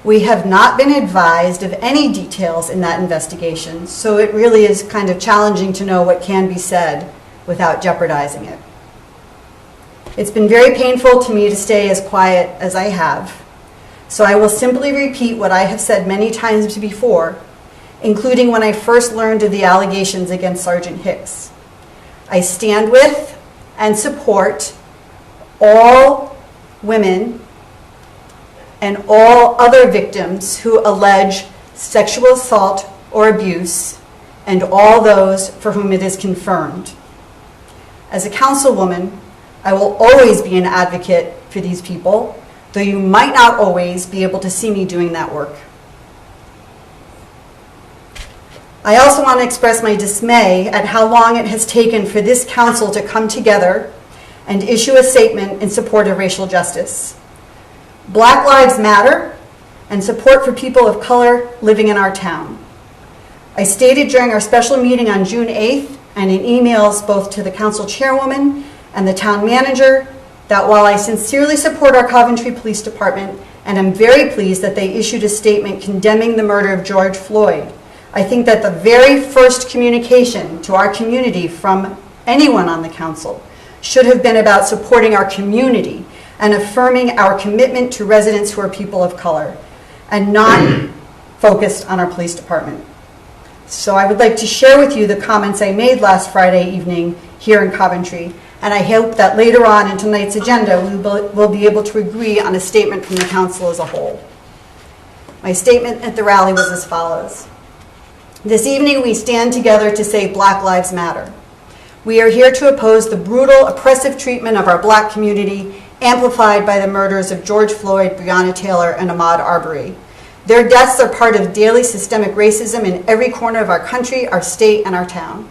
We have not been advised of any details in that investigation, so it really is kind of challenging to know what can be said without jeopardizing it. It's been very painful to me to stay as quiet as I have, so I will simply repeat what I have said many times before, including when I first learned of the allegations against Sergeant Hicks. I stand with and support all women and all other victims who allege sexual assault or abuse, and all those for whom it is confirmed. As a councilwoman, I will always be an advocate for these people, though you might not always be able to see me doing that work. I also want to express my dismay at how long it has taken for this council to come together and issue a statement in support of racial justice. Black Lives Matter and support for people of color living in our town. I stated during our special meeting on June 8th and in emails both to the council chairwoman and the town manager that while I sincerely support our Coventry Police Department and am very pleased that they issued a statement condemning the murder of George Floyd, I think that the very first communication to our community from anyone on the council should have been about supporting our community and affirming our commitment to residents who are people of color, and not focused on our police department. So I would like to share with you the comments I made last Friday evening here in Coventry, and I hope that later on in tonight's agenda we will be able to agree on a statement from the council as a whole. My statement at the rally was as follows. This evening we stand together to say Black Lives Matter. We are here to oppose the brutal, oppressive treatment of our black community, amplified by the murders of George Floyd, Breonna Taylor, and Ahmaud Arbery. Their deaths are part of daily systemic racism in every corner of our country, our state, and our town.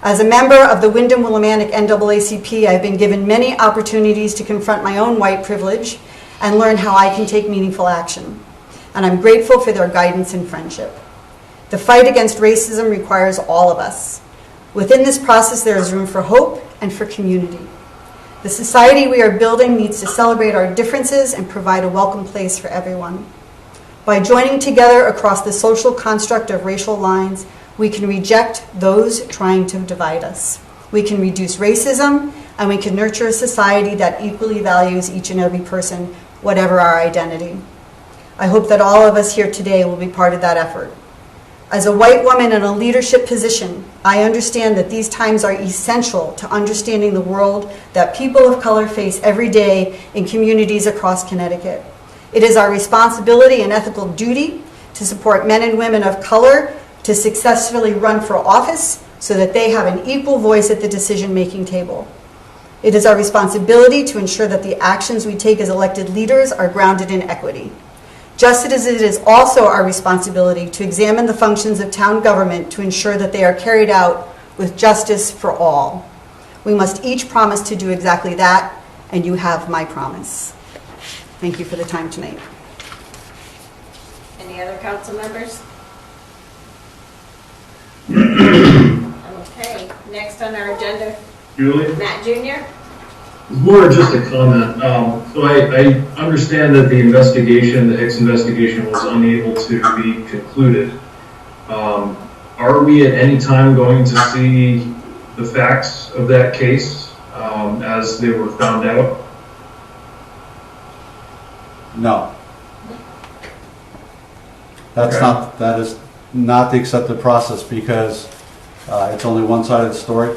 As a member of the Wyndham-Willimantic NAACP, I've been given many opportunities to confront my own white privilege and learn how I can take meaningful action. And I'm grateful for their guidance and friendship. The fight against racism requires all of us. Within this process, there is room for hope and for community. The society we are building needs to celebrate our differences and provide a welcome place for everyone. By joining together across the social construct of racial lines, we can reject those trying to divide us. We can reduce racism, and we can nurture a society that equally values each and every person, whatever our identity. I hope that all of us here today will be part of that effort. As a white woman in a leadership position, I understand that these times are essential to understanding the world that people of color face every day in communities across Connecticut. It is our responsibility and ethical duty to support men and women of color to successfully run for office so that they have an equal voice at the decision-making table. It is our responsibility to ensure that the actions we take as elected leaders are grounded in equity. Just as it is also our responsibility to examine the functions of town government to ensure that they are carried out with justice for all. We must each promise to do exactly that, and you have my promise. Thank you for the time tonight. Any other council members? Okay, next on our agenda, Julie? Matt Jr. It's more just a comment. So I understand that the investigation, the Hicks investigation, was unable to be concluded. Are we at any time going to see the facts of that case as they were found out? No. That is not the accepted process, because it's only one side of the story,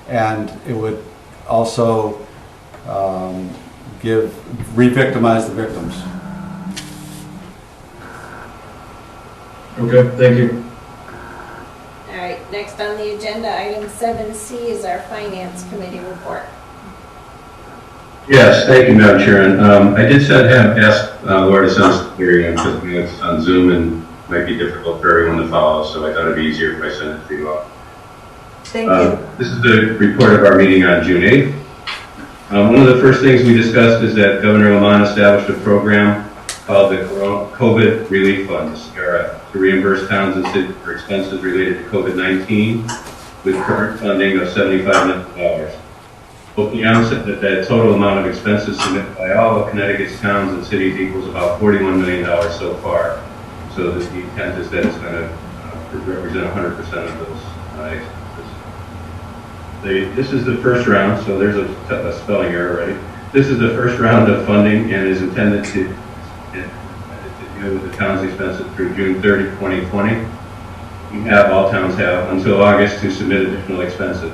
and it would also re-victimize the victims. Okay, thank you. All right, next on the agenda, item 7C is our Finance Committee report. Yes, thank you, Madam Chair. I did ask Laura to send us the hearing because it's on Zoom and might be difficult for everyone to follow, so I thought it'd be easier if I sent it to you all. Thank you. This is the report of our meeting on June 8th. One of the first things we discussed is that Governor Lamont established a program called the COVID Relief Fund, the CRF, to reimburse towns and cities for expenses related to COVID-19 with current funding of $75 million. Both the said that the total amount of expenses submitted by all of Connecticut's towns and cities equals about $41 million so far. So the intent is that it's going to represent 100% of those expenses. This is the first round, so there's a spelling error, right? This is the first round of funding and is intended to deal with the town's expenses through June 30, 2020. All towns have until August to submit additional expenses.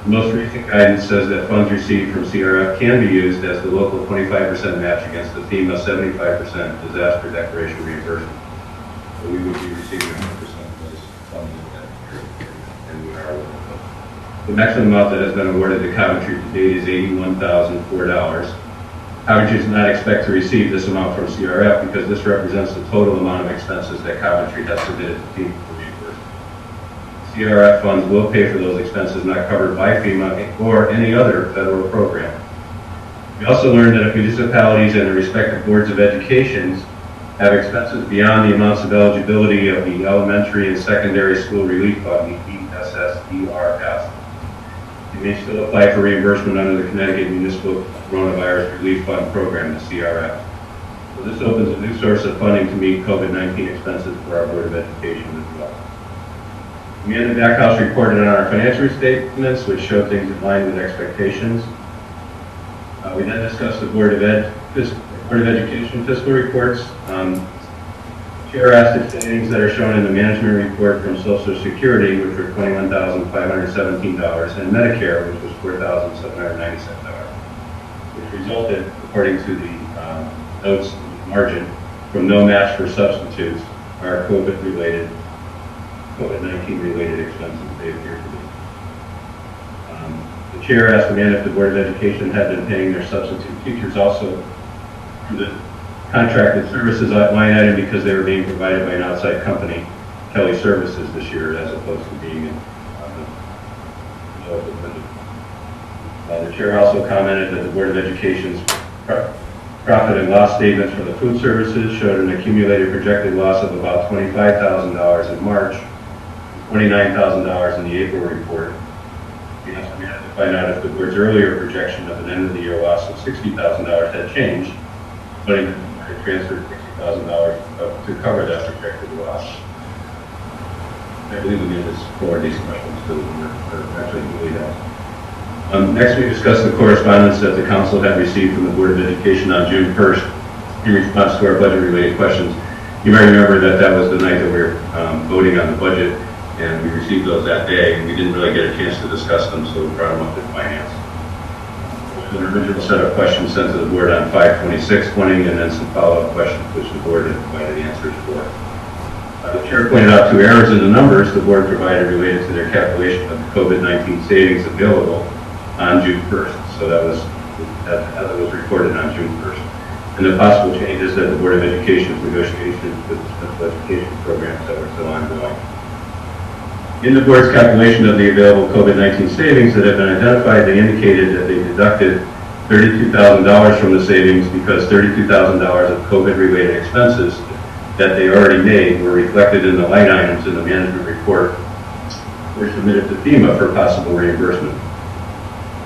The most recent guidance says that funds received from CRF can be used as the local 25% match against the FEMA 75% disaster declaration reimbursement. So we would be receiving 100% of those funds and we are. The maximum amount that has been awarded to Coventry to date is $81,004. Coventry does not expect to receive this amount from CRF because this represents the total amount of expenses that Coventry has submitted to FEMA for reimbursement. CRF funds will pay for those expenses not covered by FEMA or any other federal program. We also learned that if municipalities and the respective boards of education have expenses beyond the amounts of eligibility of the Elementary and Secondary School Relief Fund, the ESSERF, they may still apply for reimbursement under the Connecticut Municipal Coronavirus Relief Fund Program, the CRF. So this opens a new source of funding to meet COVID-19 expenses for our Board of Education as well. Amanda Backhouse reported on our financial statements, which show things in line with expectations. We then discussed the Board of Education fiscal reports. Chair asked if savings that are shown in the management report from Social Security, which were $21,517, and Medicare, which was $4,797, which resulted, according to the notes margin, from no match for substitutes, are COVID-19 related expenses they appear to be. The chair asked Amanda if the Board of Education had been paying their substitute teachers also through the contracted services line item because they were being provided by an outside company, Kelly Services, this year, as opposed to being in the local budget. The chair also commented that the Board of Education's profit and loss statements for the food services showed an accumulated projected loss of about $25,000 in March, $29,000 in the April report. We had to find out if the board's earlier projection of an end-of-the-year loss of $60,000 had changed, but it transferred $60,000 to cover that projected loss. I believe we need to explore these questions so we're actually really helpful. Next, we discussed the correspondence that the council had received from the Board of Education on June 1st in response to our budget-related questions. You may remember that that was the night that we were voting on the budget, and we received those that day, and we didn't really get a chance to discuss them, so we brought them up to finance. An original set of questions sent to the board on 5/26/20, and then some follow-up questions which the board had provided answers for. The chair pointed out two errors in the numbers the board provided related to their calculation of the COVID-19 savings available on June 1st. So that was reported on June 1st. And the possible changes that the Board of Education's negotiations with the special education programs that were still ongoing. In the board's calculation of the available COVID-19 savings that have been identified, they indicated that they deducted $32,000 from the savings because $32,000 of COVID-related expenses that they already made were reflected in the line items in the management report were submitted to FEMA for possible reimbursement.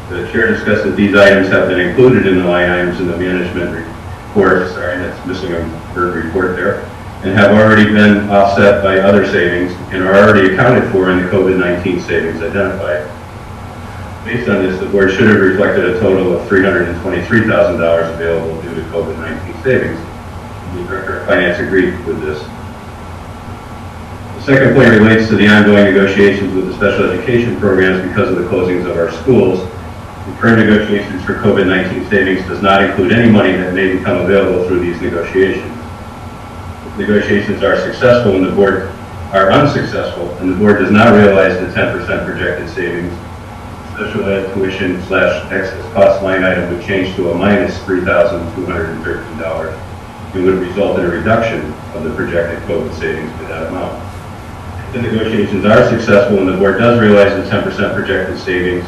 The chair discussed that these items have been included in the line items in the management report, sorry, that's missing a word report there, and have already been offset by other savings and are already accounted for in the COVID-19 savings identified. Based on this, the board should have reflected a total of $323,000 available due to COVID-19 savings. The Director of Finance agreed with this. The second point relates to the ongoing negotiations with the special education programs because of the closings of our schools. The current negotiations for COVID-19 savings does not include any money that may become available through these negotiations. If negotiations are successful and the board are unsuccessful and the board does not realize the 10% projected savings, special ed tuition/excess cost line item would change to a minus $3,213 and would result in a reduction of the projected COVID savings to that amount. If the negotiations are successful and the board does realize the 10% projected savings,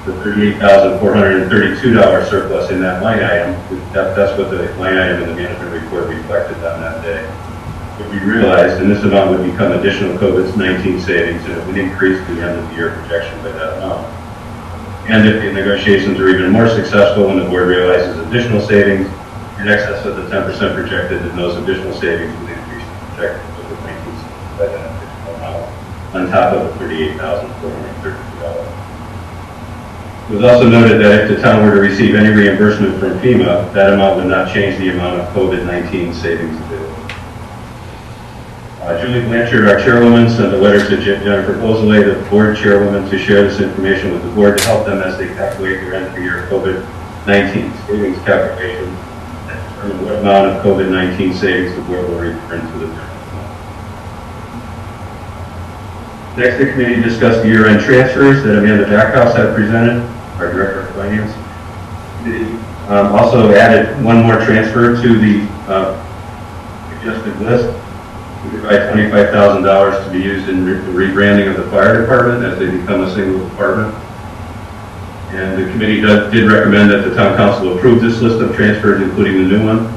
the $38,432 surplus in that line item, that's what the line item in the management report reflected on that day, would be realized, and this amount would become additional COVID-19 savings, and it would increase the end of the year projection by that amount. And if the negotiations are even more successful and the board realizes additional savings in excess of the 10% projected, then those additional savings would increase the projected COVID-19 by that additional amount on top of the $38,432. It was also noted that if the town were to receive any reimbursement from FEMA, that amount would not change the amount of COVID-19 savings available. Julie Blanchard, our chairwoman, sent a letter to Jennifer Bozele, the board chairwoman, to share this information with the board to help them as they calculate their end of the year COVID-19 savings calculation and determine what amount of COVID-19 savings the board will return to the town. Next, the committee discussed the year-end transfers that Amanda Backhouse had presented, our Director of Finance. Also added one more transfer to the suggested list. We provide $25,000 to be used in the rebranding of the fire department as they become a single department. And the committee did recommend that the town council approve this list of transfers, including the new one.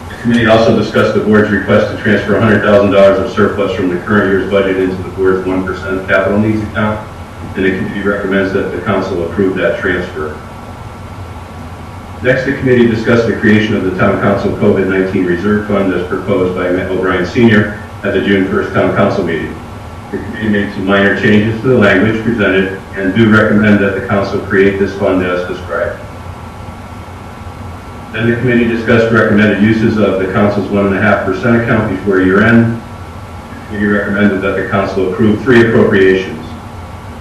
The committee also discussed the board's request to transfer $100,000 of surplus from the current year's budget into the board's 1% capital needs account. And the committee recommends that the council approve that transfer. Next, the committee discussed the creation of the Town Council COVID-19 Reserve Fund as proposed by Matt O'Brien Sr. at the June 1st Town Council meeting. The committee made some minor changes to the language presented and do recommend that the council create this fund as described. Then the committee discussed recommended uses of the council's 1.5% account before year end. The committee recommended that the council approve 3 appropriations.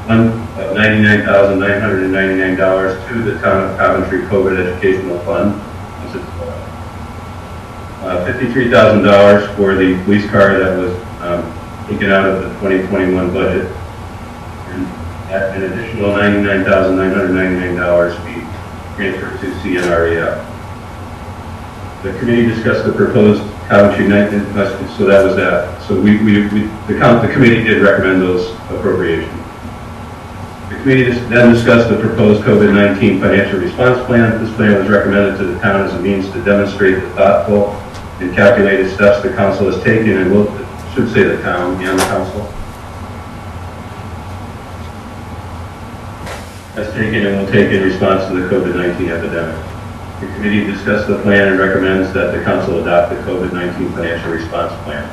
One of $99,999 to the Town of Coventry COVID Educational Fund, $53,000 for the police car that was taken out of the 2021 budget, and an additional $99,999 be transferred to CNREF. The committee discussed the proposed Coventry night, so that was that. So the committee did recommend those appropriations. The committee then discussed the proposed COVID-19 financial response plan. This plan was recommended to the town as a means to demonstrate the thoughtful and calculated steps the council has taken, and should say the town and the council has taken and will take in response to the COVID-19 epidemic. The committee discussed the plan and recommends that the council adopt the COVID-19 financial response plan.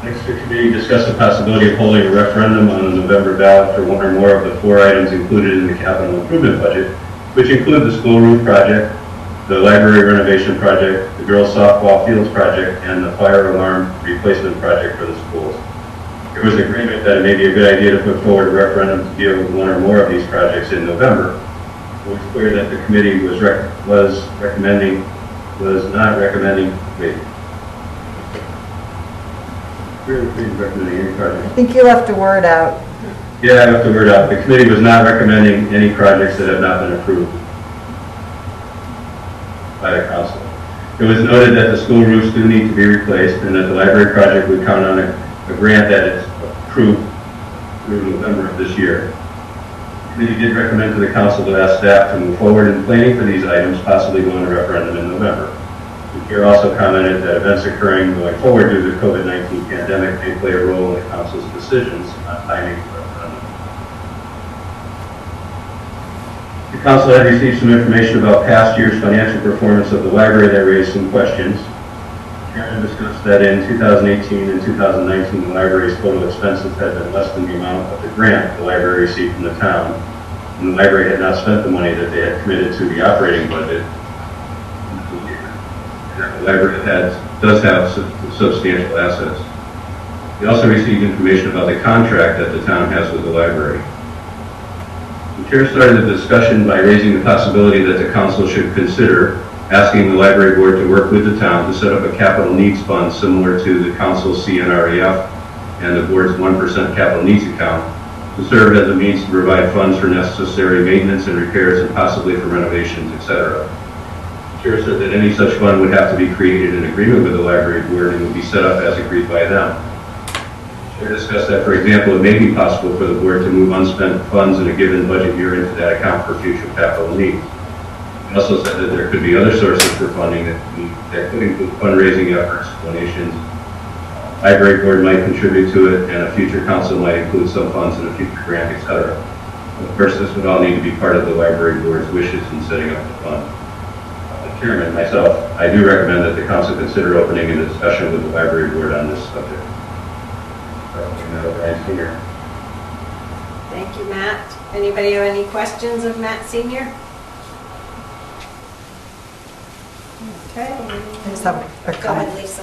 Next, the committee discussed the possibility of holding a referendum on the November ballot for one or more of the 4 items included in the capital improvement budget, which include the school roof project, the library renovation project, the girls softball fields project, and the fire alarm replacement project for the schools. There was agreement that it may be a good idea to put forward a referendum to deal with one or more of these projects in November. It was clear that the committee was not recommending. I think you left a word out. Yeah, I left the word out. The committee was not recommending any projects that have not been approved by the council. It was noted that the school roofs do need to be replaced and that the library project would count on a grant that is approved through November of this year. The committee did recommend to the council to ask staff to move forward in planning for these items, possibly going to referendum in November. The chair also commented that events occurring going forward due to the COVID-19 pandemic may play a role in the council's decisions on timing for referendum. The council had received some information about past year's financial performance of the library that raised some questions. Chairman discussed that in 2018 and 2019, the library's total expenses had been less than the amount of the grant the library received from the town, and the library had not spent the money that they had committed to the operating budget. The library does have substantial assets. We also received information about the contract that the town has with the library. The chair started the discussion by raising the possibility that the council should consider asking the library board to work with the town to set up a capital needs fund similar to the council's CNREF and the board's 1% capital needs account to serve as a means to provide funds for necessary maintenance and repairs and possibly for renovations, etc. The chair said that any such fund would have to be created in agreement with the library board and would be set up as agreed by them. The chair discussed that, for example, it may be possible for the board to move unspent funds in a given budget year into that account for future capital needs. He also said that there could be other sources for funding that could include fundraising efforts, donations. Library board might contribute to it, and a future council might include some funds in a future grant, etc. Of course, this would all need to be part of the library board's wishes in setting up the fund. The chairman, myself, I do recommend that the council consider opening a discussion with the library board on this subject. Senior. Thank you, Matt. Anybody have any questions of Matt Senior? Okay. I just have a Go comment. ahead, Lisa.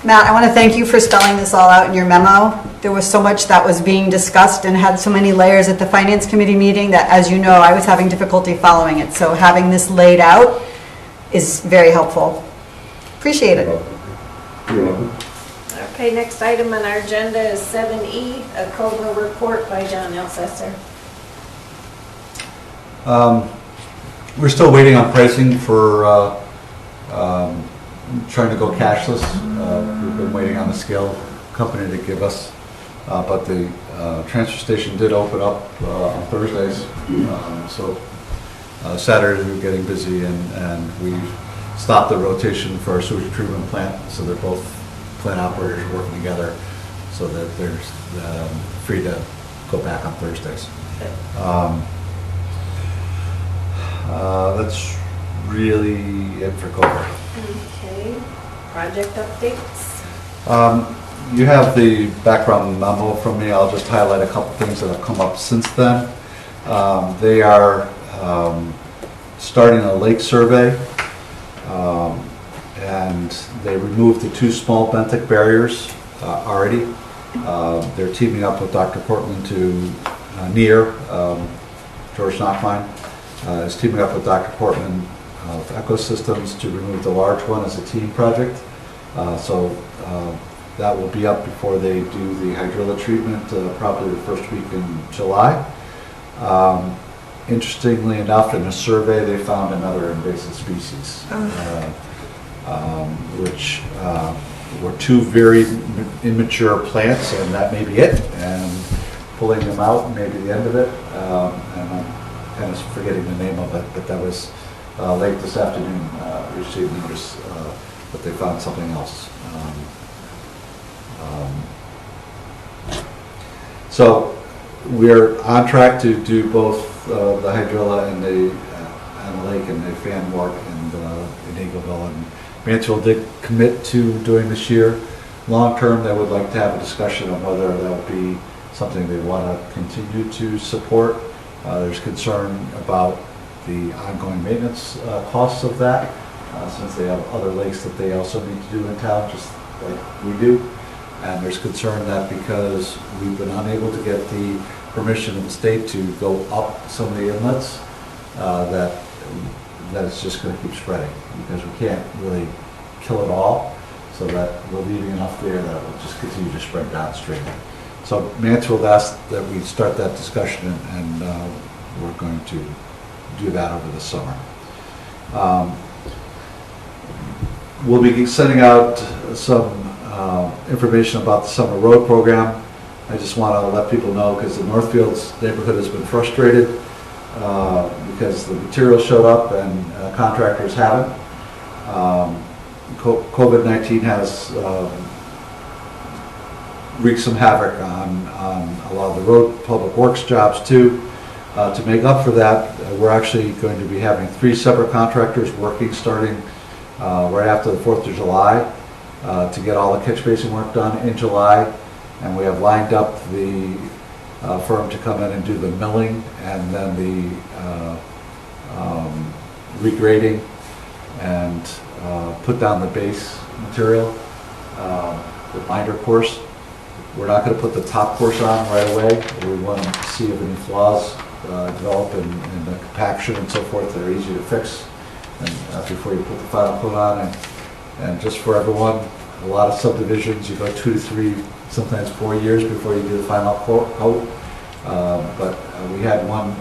Matt, I want to thank you for spelling this all out in your memo. There was so much that was being discussed and had so many layers at the Finance Committee meeting that, as you know, I was having difficulty following it. So having this laid out is very helpful. Appreciate it. You're welcome. Okay, next item on our agenda is 7E, a COBRA report by John Elsesser. We're still waiting on pricing for trying to go cashless. We've been waiting on the scale company to give us, but the transfer station did open up on Thursdays. So Saturdays we were getting busy, and we stopped the rotation for our sewage treatment plant, so they're both plant operators working together so that they're free to go back on Thursdays. That's really it for Coventry. Okay, project updates. You have the background memo from me. I'll just highlight a couple things that have come up since then. They are starting a lake survey, and they removed the 2 small benthic barriers already. They're teaming up with Dr. Portland to George Knockmine is teaming up with Dr. Portland of Ecosystems to remove the large one as a team project. So that will be up before they do the hydrilla treatment, probably the first week in July. Interestingly enough, in a survey, they found another invasive species, which were 2 very immature plants, and that may be it. And pulling them out may be the end of it. And I'm kind of forgetting the name of it, but that was late this afternoon. Received notice that they found something else. So we're on track to do both the hydrilla and the lake and the fan work in Eagleville. And Mansfield did commit to doing this year. Long term, they would like to have a discussion on whether that would be something they want to continue to support. There's concern about the ongoing maintenance costs of that, since they have other lakes that they also need to do in town, just like we do. And there's concern that because we've been unable to get the permission of the state to go up some of the inlets, that it's just going to keep spreading, because we can't really kill it all, so that we're leaving enough there that it will just continue to spread downstream. So Mansfield asked that we start that discussion, and we're going to do that over the summer. We'll be sending out some information about the summer road program. I just want to let people know, because the Northfield's neighborhood has been frustrated because the material showed up and contractors haven't. COVID-19 has wreaked some havoc on a lot of the road public works jobs too. To make up for that, we're actually going to be having 3 separate contractors working starting right after the 4th of July to get all the catch basin work done in July. And we have lined up the firm to come in and do the milling and then the regrading and put down the base material, the binder course. We're not going to put the top course on right away. We want to see if any flaws develop in the compaction and so forth that are easy to fix and before you put the final coat on. And just for everyone, a lot of subdivisions, you go 2 to 3, sometimes 4 years before you do the final coat. But we had one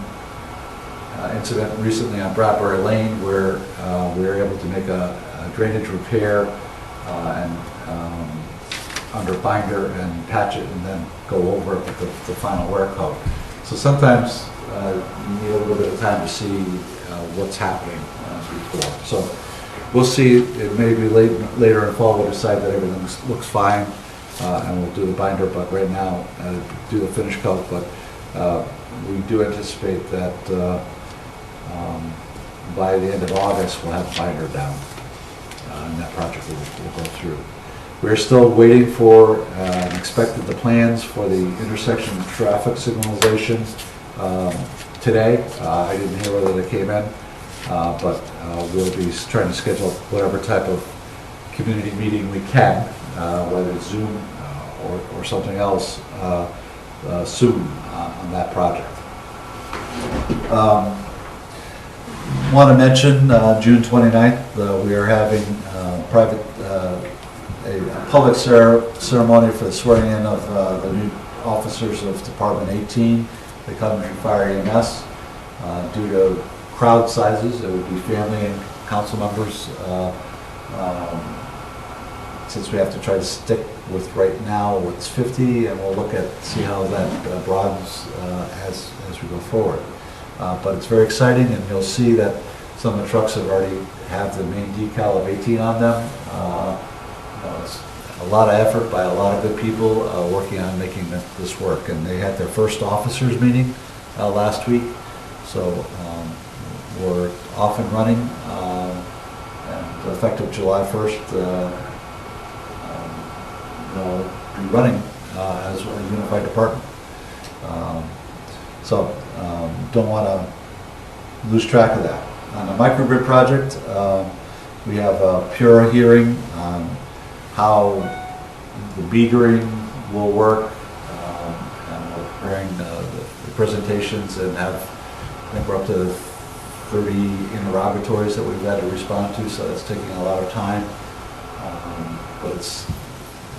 incident recently on Bradbury Lane where we were able to make a drainage repair and under binder and patch it and then go over it with the final wear coat. So sometimes you need a little bit of time to see what's happening before. So we'll see. It may be later in fall we'll decide that everything looks fine and we'll do the binder, but right now do the finish coat. But we do anticipate that by the end of August we'll have binder down and that project will go through. We're still waiting for and expected the plans for the intersection traffic signalization today. I didn't hear whether they came in, but we'll be trying to schedule whatever type of community meeting we can, whether it's Zoom or something else, soon on that project. Want to mention June 29th, we are having a public ceremony for the swearing in of the new officers of Department 18, the Coventry Fire EMS. Due to crowd sizes, it would be family and council members. Since we have to try to stick with right now what's 50, and we'll look at see how that broadens as we go forward. But it's very exciting, and you'll see that some of the trucks have the main decal of 18 on them. It's a lot of effort by a lot of good people working on making this work, and they had their first officers meeting last week, so we're off and running, and effective July 1st, they'll be running as a unified department. So don't want to lose track of that. On the microgrid project, we have a PURA hearing on how the metering will work, and we're preparing the presentations and I think we're up to 30 interrogatories that we've had to respond to, so that's taking a lot of time. But it's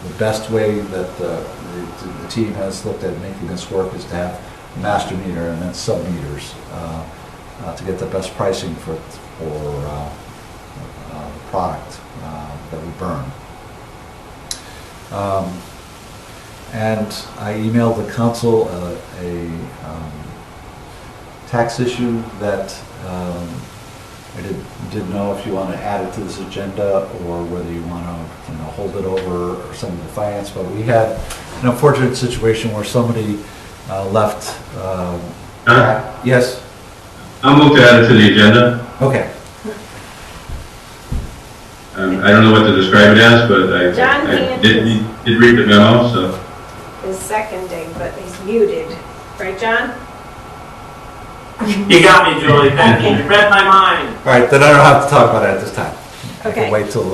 the best way that the team has looked at making this work is to have a master meter and then sub-meters to get the best pricing for the product that we burn. And I emailed the council a tax issue that I didn't know if you want to add it to this agenda or whether you want to hold it over or some of the finance. But we had an unfortunate situation where somebody left. Yes. I'll move to add it to the agenda. Okay. I don't know what to describe it as, but I did read the memo, so. Is seconding, but he's muted. Right, John? You got me, Julie. Thank you. You read my mind. All right, then I don't have to talk about it at this time. Okay. We'll wait till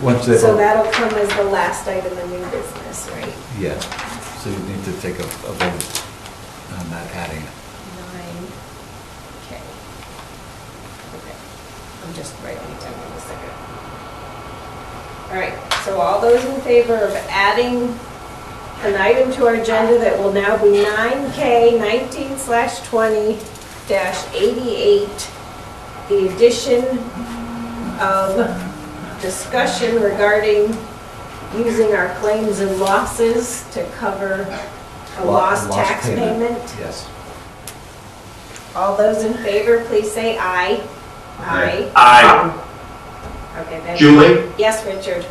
once they So vote. that'll come as the last item in new business, right? Yeah. So you need to take a vote on that, adding it. 9K. Okay. I'm just writing it down in a second. All right, so all those in favor of adding an item to our agenda that will now be 9K 19/20-88, the addition of discussion regarding using our claims and losses to cover a lost tax payment. Yes. All those in favor, please say aye. Aye. Aye. Okay, then. Julie, Yes, Richard.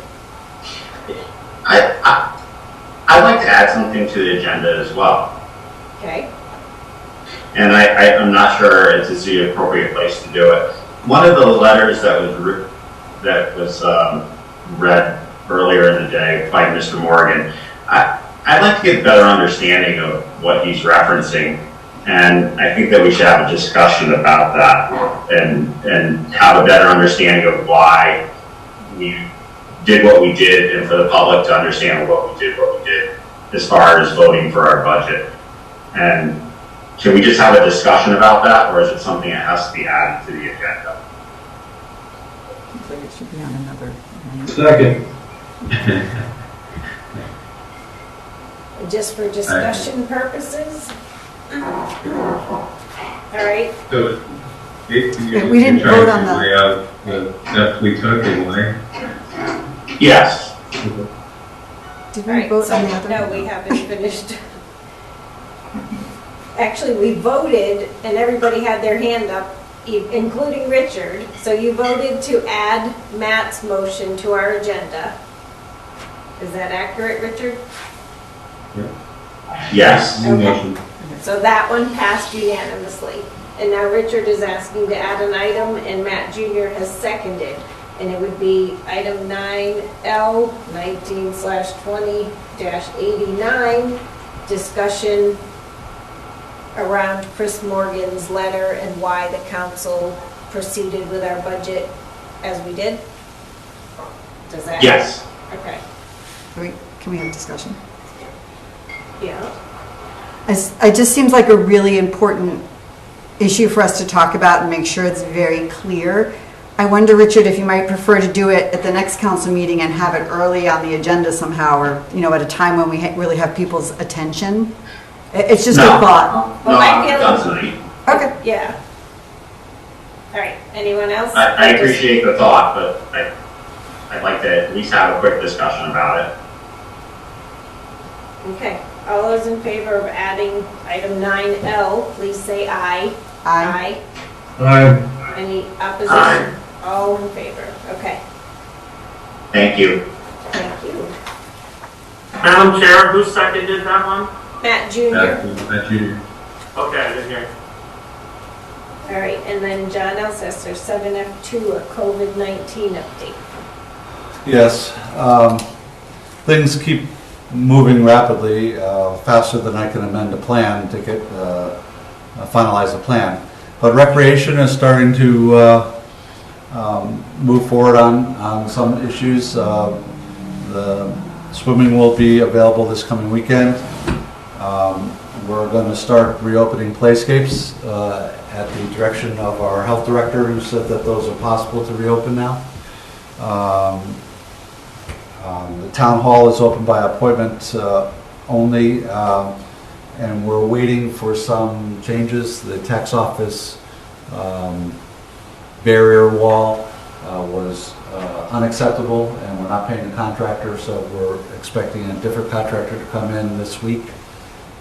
I'd like to add something to the agenda as well. Okay. And I'm not sure this is the appropriate place to do it. One of the letters that was read earlier in the day by Mr. Morgan, I'd like to get a better understanding of what he's referencing. And I think that we should have a discussion about that and have a better understanding of why we did what we did, and for the public to understand what we did as far as voting for our budget. And Can we just have a discussion about that, or is it something that has to be added to the agenda? I think it should be on another line. Second. Just for discussion purposes? All right, So, We didn't vote on the- lay out the steps we took and why? Yes. Did all we right, vote so, on the other? no, we haven't finished. Actually, we voted, and everybody had their hand up, including Richard. So you voted to add Matt's motion to our agenda. Is that accurate, Richard? Yes. Okay. So that one passed unanimously. And now Richard is asking to add an item, and Matt Jr. has seconded. And it would be item 9L 19/20-89, discussion around Chris Morgan's letter and why the council proceeded with our budget as we did? Does that? Yes. Okay, Can we have a discussion? yeah. It just seems like a really important issue for us to talk about and make sure it's very clear. I wonder, Richard, if you might prefer to do it at the next council meeting and have it early on the agenda somehow, or, at a time when we really have people's attention. It's just a thought. No, I'm done tonight. Okay. Yeah. All right, anyone else? I appreciate the thought, but I'd like to at least have a quick discussion about it. Okay, all those in favor of adding item 9L, please say aye. Aye. Aye. Any opposition? All in favor, okay, Thank you. thank you. Madam Chair, who seconded that one? Matt Jr. That you, Okay, I didn't hear. All right, and then John Alcester, 7F2, a COVID-19 update. Yes, things keep moving rapidly, faster than I can amend a plan to get, finalize a plan. But recreation is starting to move forward on some issues. The swimming will be available this coming weekend. We're going to start reopening playscapes at the direction of our health director, who said that those are possible to reopen now. The town hall is open by appointment only, and we're waiting for some changes. The tax office barrier wall was unacceptable, and we're not paying the contractor, so we're expecting a different contractor to come in this week.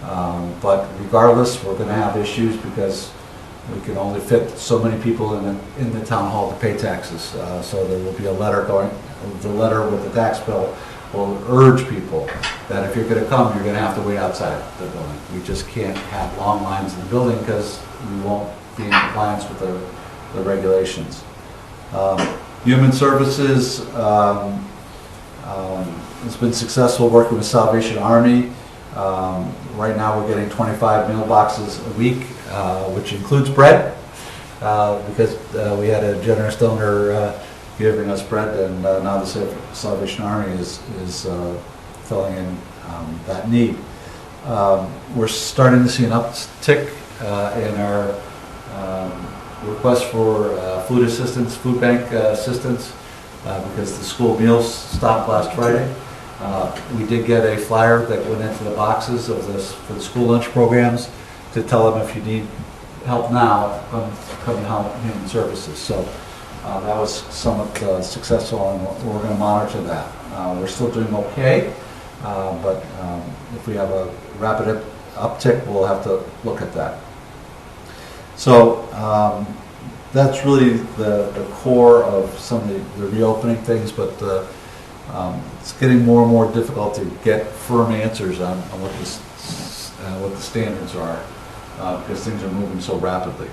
But regardless, we're going to have issues because we can only fit so many people in the town hall to pay taxes. So there will be a letter going. The letter with the tax bill will urge people that if you're going to come, you're going to have to wait outside the building. We just can't have long lines in the building because we won't be in compliance with the regulations. Human Services has been successful working with Salvation Army. Right now we're getting 25 meal boxes a week, which includes bread, because we had a generous donor giving us bread, and now the Salvation Army is filling in that need. We're starting to see an uptick in our request for food assistance, food bank assistance, because the school meals stopped last Friday. We did get a flyer that went into the boxes of this for the school lunch programs to tell them if you need help now, come to Human Services. So that was somewhat successful, and we're going to monitor that. We're still doing okay, but if we have a rapid uptick, we'll have to look at that. So that's really the core of some of the reopening things, but it's getting more and more difficult to get firm answers on what the standards are, because things are moving so rapidly.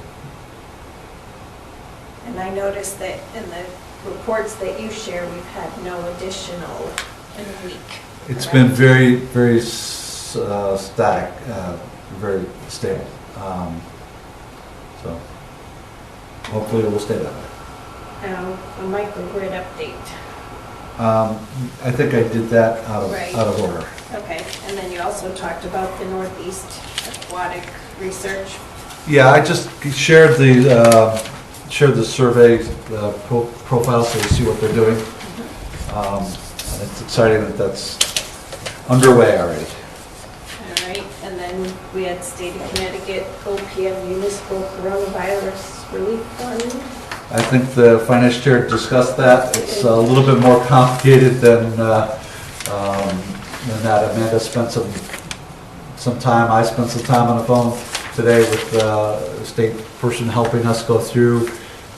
And I noticed that in the reports that you share, we've had no additional in a week. It's correct? been very, very static, very stable. So hopefully it will stay that way. Now, a microgrid update. I think I did that Right. out of order. Okay, and then you also talked about the Northeast Aquatic Research. Yeah, I just shared the survey profile so you see what they're doing. And it's exciting that that's underway already. All right, and then we had State of Connecticut OPM Municipal Coronavirus Relief Fund. I think the finance chair discussed that. It's a little bit more complicated than that. Amanda spent some time, I spent some time on the phone today with the state person helping us go through.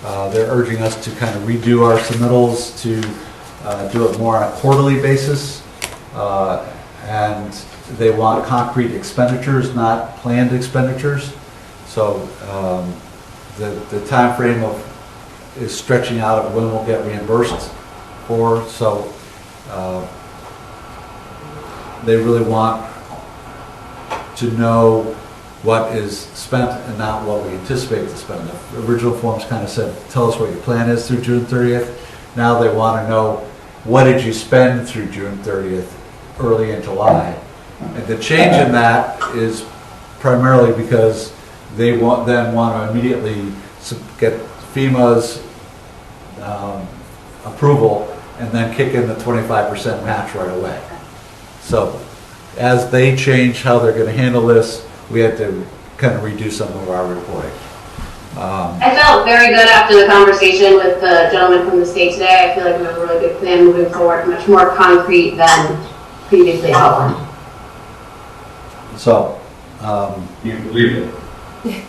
They're urging us to kind of redo our submittals, to do it more on a quarterly basis. And they want concrete expenditures, not planned expenditures. So the time frame is stretching out of when we'll get reimbursed for. So they really want to know what is spent and not what we anticipate to spend. The original forms kind of said, tell us what your plan is through June 30th. Now they want to know, what did you spend through June 30th, early in July? And the change in that is primarily because they then want to immediately get FEMA's approval and then kick in the 25% match right away. So as they change how they're going to handle this, we had to kind of redo some of our reporting. I felt very good after the conversation with the gentleman from the state today. I feel like we have a really good plan moving forward, much more concrete than previously outlined. So, You believe it?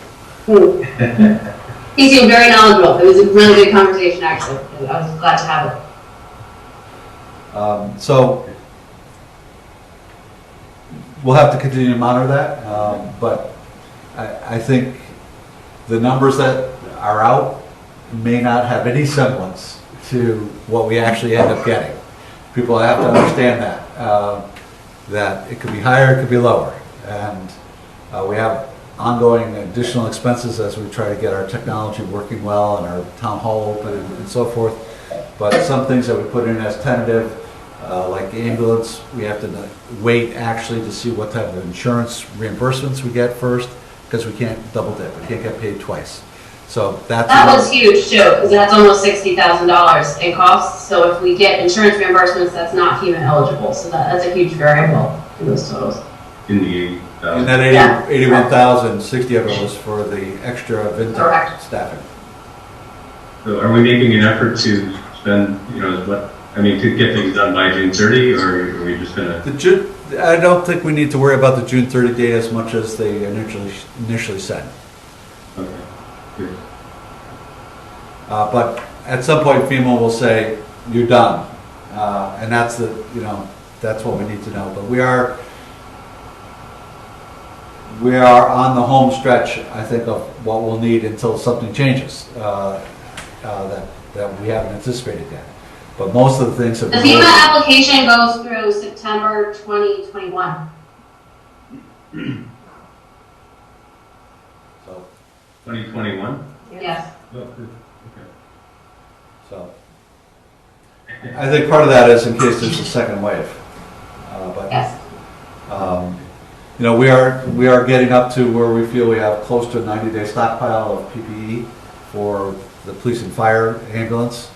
He seemed very knowledgeable. It was a really good conversation, actually. I was glad to have it. so we'll have to continue to monitor that, but I think the numbers that are out may not have any semblance to what we actually end up getting. People have to understand that it could be higher, it could be lower. And we have ongoing additional expenses as we try to get our technology working well and our town hall open and so forth. But some things that we put in as tentative, like the ambulance, we have to wait actually to see what type of insurance reimbursements we get first, because we can't double dip, we can't get paid twice. So that was huge too, because that's almost $60,000 in costs. So if we get insurance reimbursements, that's not FEMA eligible. So that's a huge variable in those totals. In the 80,000. And that 81,000, 60 of it was for the extra Correct. staffing. So are we making an effort to spend, to get things done by June 30, or are we just gonna? I don't think we need to worry about the June 30 date as much as they initially said. Okay, good. But at some point FEMA will say, you're done. And that's that's what we need to know. But we are on the home stretch, I think, of what we'll need until something changes that we haven't anticipated yet. But most of the things have The been FEMA application goes through September 2021. So 2021? Yes. Oh, good. Okay. So I think part of that is in case there's a second wave. But Yes. we are getting up to where we feel we have close to a 90-day stockpile of PPE for the police and fire ambulance.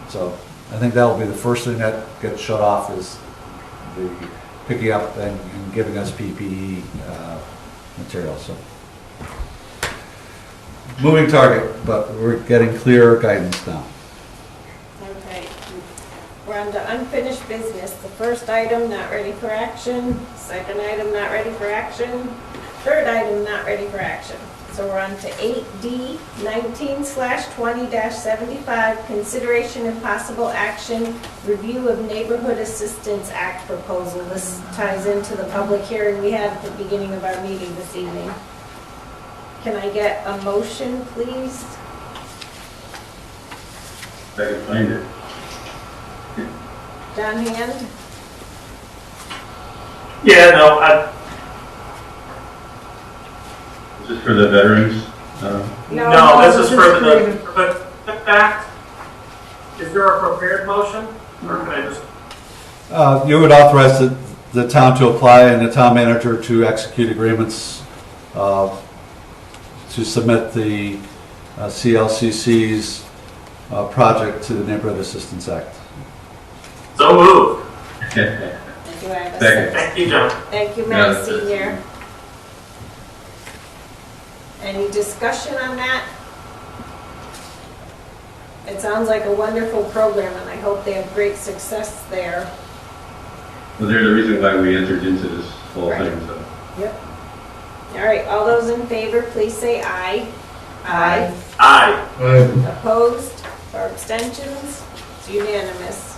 So I think that will be the first thing that gets shut off, is the picking up and giving us PPE material. So moving target, but we're getting clearer guidance now. Okay. We're on to unfinished business. The first item, not ready for action. Second item, not ready for action. Third item, not ready for action. So we're on to 8D, 19/20-75, consideration and possible action, review of Neighborhood Assistance Act proposal. This ties into the public hearing we had at the beginning of our meeting this evening. Can I get a motion, please? If I can find it. John Hand? Yeah, no, Is this for the veterans? no, this is for the Act. Is there a prepared motion, or can I just? You would authorize the town to apply and the town manager to execute agreements to submit the CLCC's project to the Neighborhood Assistance Act. So moved. Do I have a second? Thank you, John. Thank you, Matt Senior. Any discussion on that? It sounds like a wonderful program, and I hope they have great success there. Well, they're the reason why we entered into this whole thing, so. Yep. All right, all those in favor, please say aye. Aye. Aye. Opposed or abstentions? It's unanimous.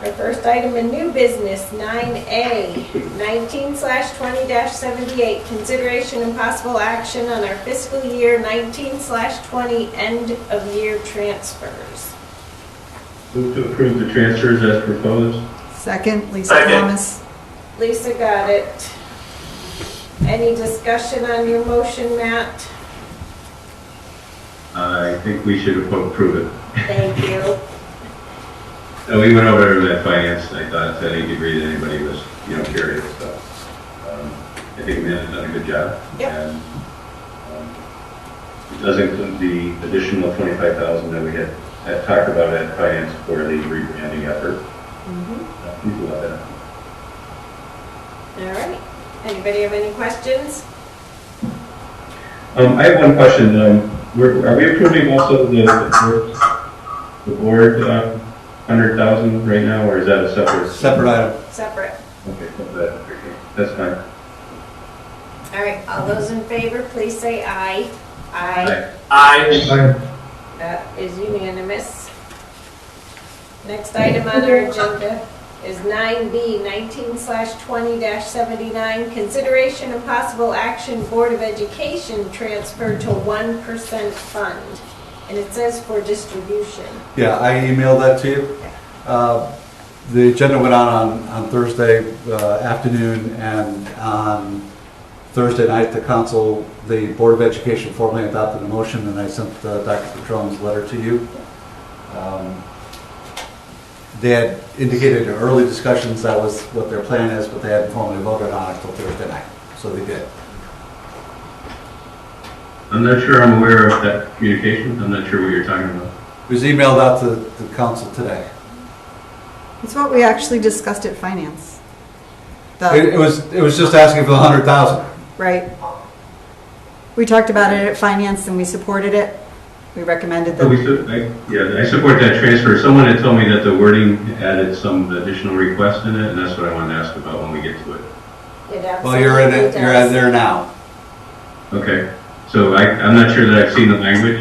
Our first item in new business, 9A, 19/20-78, consideration and possible action on our fiscal year 19/20 end of year transfers. Move to approve the transfers as proposed. Second, Lisa Second. Thomas. Lisa got it. Any discussion on your motion, Matt? I think we should approve it. Thank you. We went over that finance, I thought, to any degree that anybody was, curious, so. I think Matt has done a good job. Yep. And it does include the additional $25,000 that we had talked about at finance for the rebranding effort. Please allow that. All right. Anybody have any questions? I have one question. Are we approving also the board 100,000 right now, or is that a separate item? Separate. Okay, that's fine. All right, all those in favor, please say aye. Aye. Aye. That is unanimous. Next item on our agenda is 9B, 19/20-79, consideration and possible action, Board of Education transfer to 1% fund. And it says for distribution. Yeah, I emailed that to you. The agenda went on Thursday afternoon, and on Thursday night, the council, the Board of Education formally adopted a motion, and I sent Dr. Patron's letter to you. They had indicated in early discussions that was what their plan is, but they hadn't formally voted on it until Thursday night, so they did. I'm not sure I'm aware of that communication. I'm not sure what you're talking about. It was emailed out to the council today. It's what we actually discussed at finance. It was just asking for the 100,000. Right. We talked about it at finance and we supported it. We recommended that. I support that transfer. Someone had told me that the wording added some additional requests in it, and that's what I wanted to ask about when we get to it. Well, you're in it. You're in there now. Okay. So I'm not sure that I've seen the language.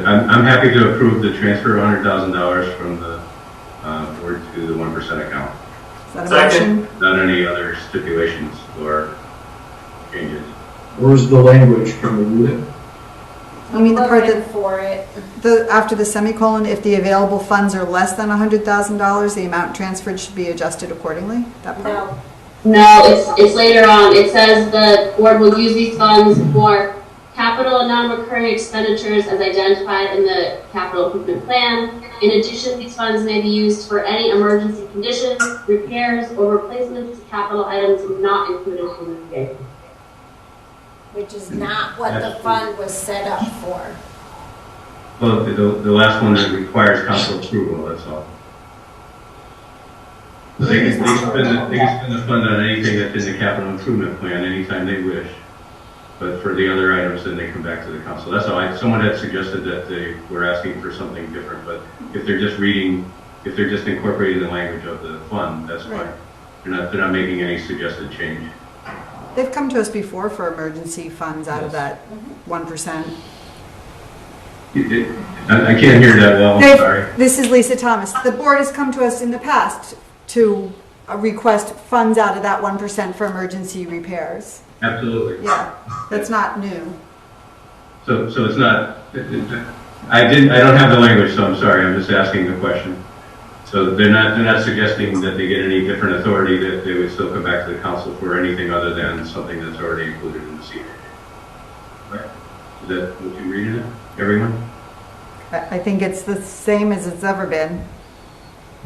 I'm happy to approve the transfer of $100,000 from the board to the 1% account. Is that a motion? Not any other stipulations or changes. Where's the language? Can we read it? You mean the part that, for it. after the semicolon, if the available funds are less than $100,000, the amount transferred should be adjusted accordingly? That part? No, it's later on. It says the board will use these funds for capital and non-recurring expenditures as identified in the capital improvement plan. In addition, these funds may be used for any emergency conditions, repairs, or replacements to capital items not included in the PA. Which is not what the fund was set up for. Well, the last one that requires council approval, that's all. So they can spend the fund on anything that's in the capital improvement plan anytime they wish. But for the other items, then they come back to the council. That's all. Someone had suggested that they were asking for something different, but if they're just incorporating the language of the fund, that's fine. They're not making any suggested change. They've come to us before for emergency funds out of that 1%. I can't hear that well, I'm sorry. This is Lisa Thomas. The board has come to us in the past to request funds out of that 1% for emergency repairs. Absolutely. Yeah, that's not new. So it's not, I don't have the language, so I'm sorry, I'm just asking the question. So they're not suggesting that they get any different authority, that they would still come back to the council for anything other than something that's already included in the CA. Right? Is that what you read in it, everyone? I think it's the same as it's ever been.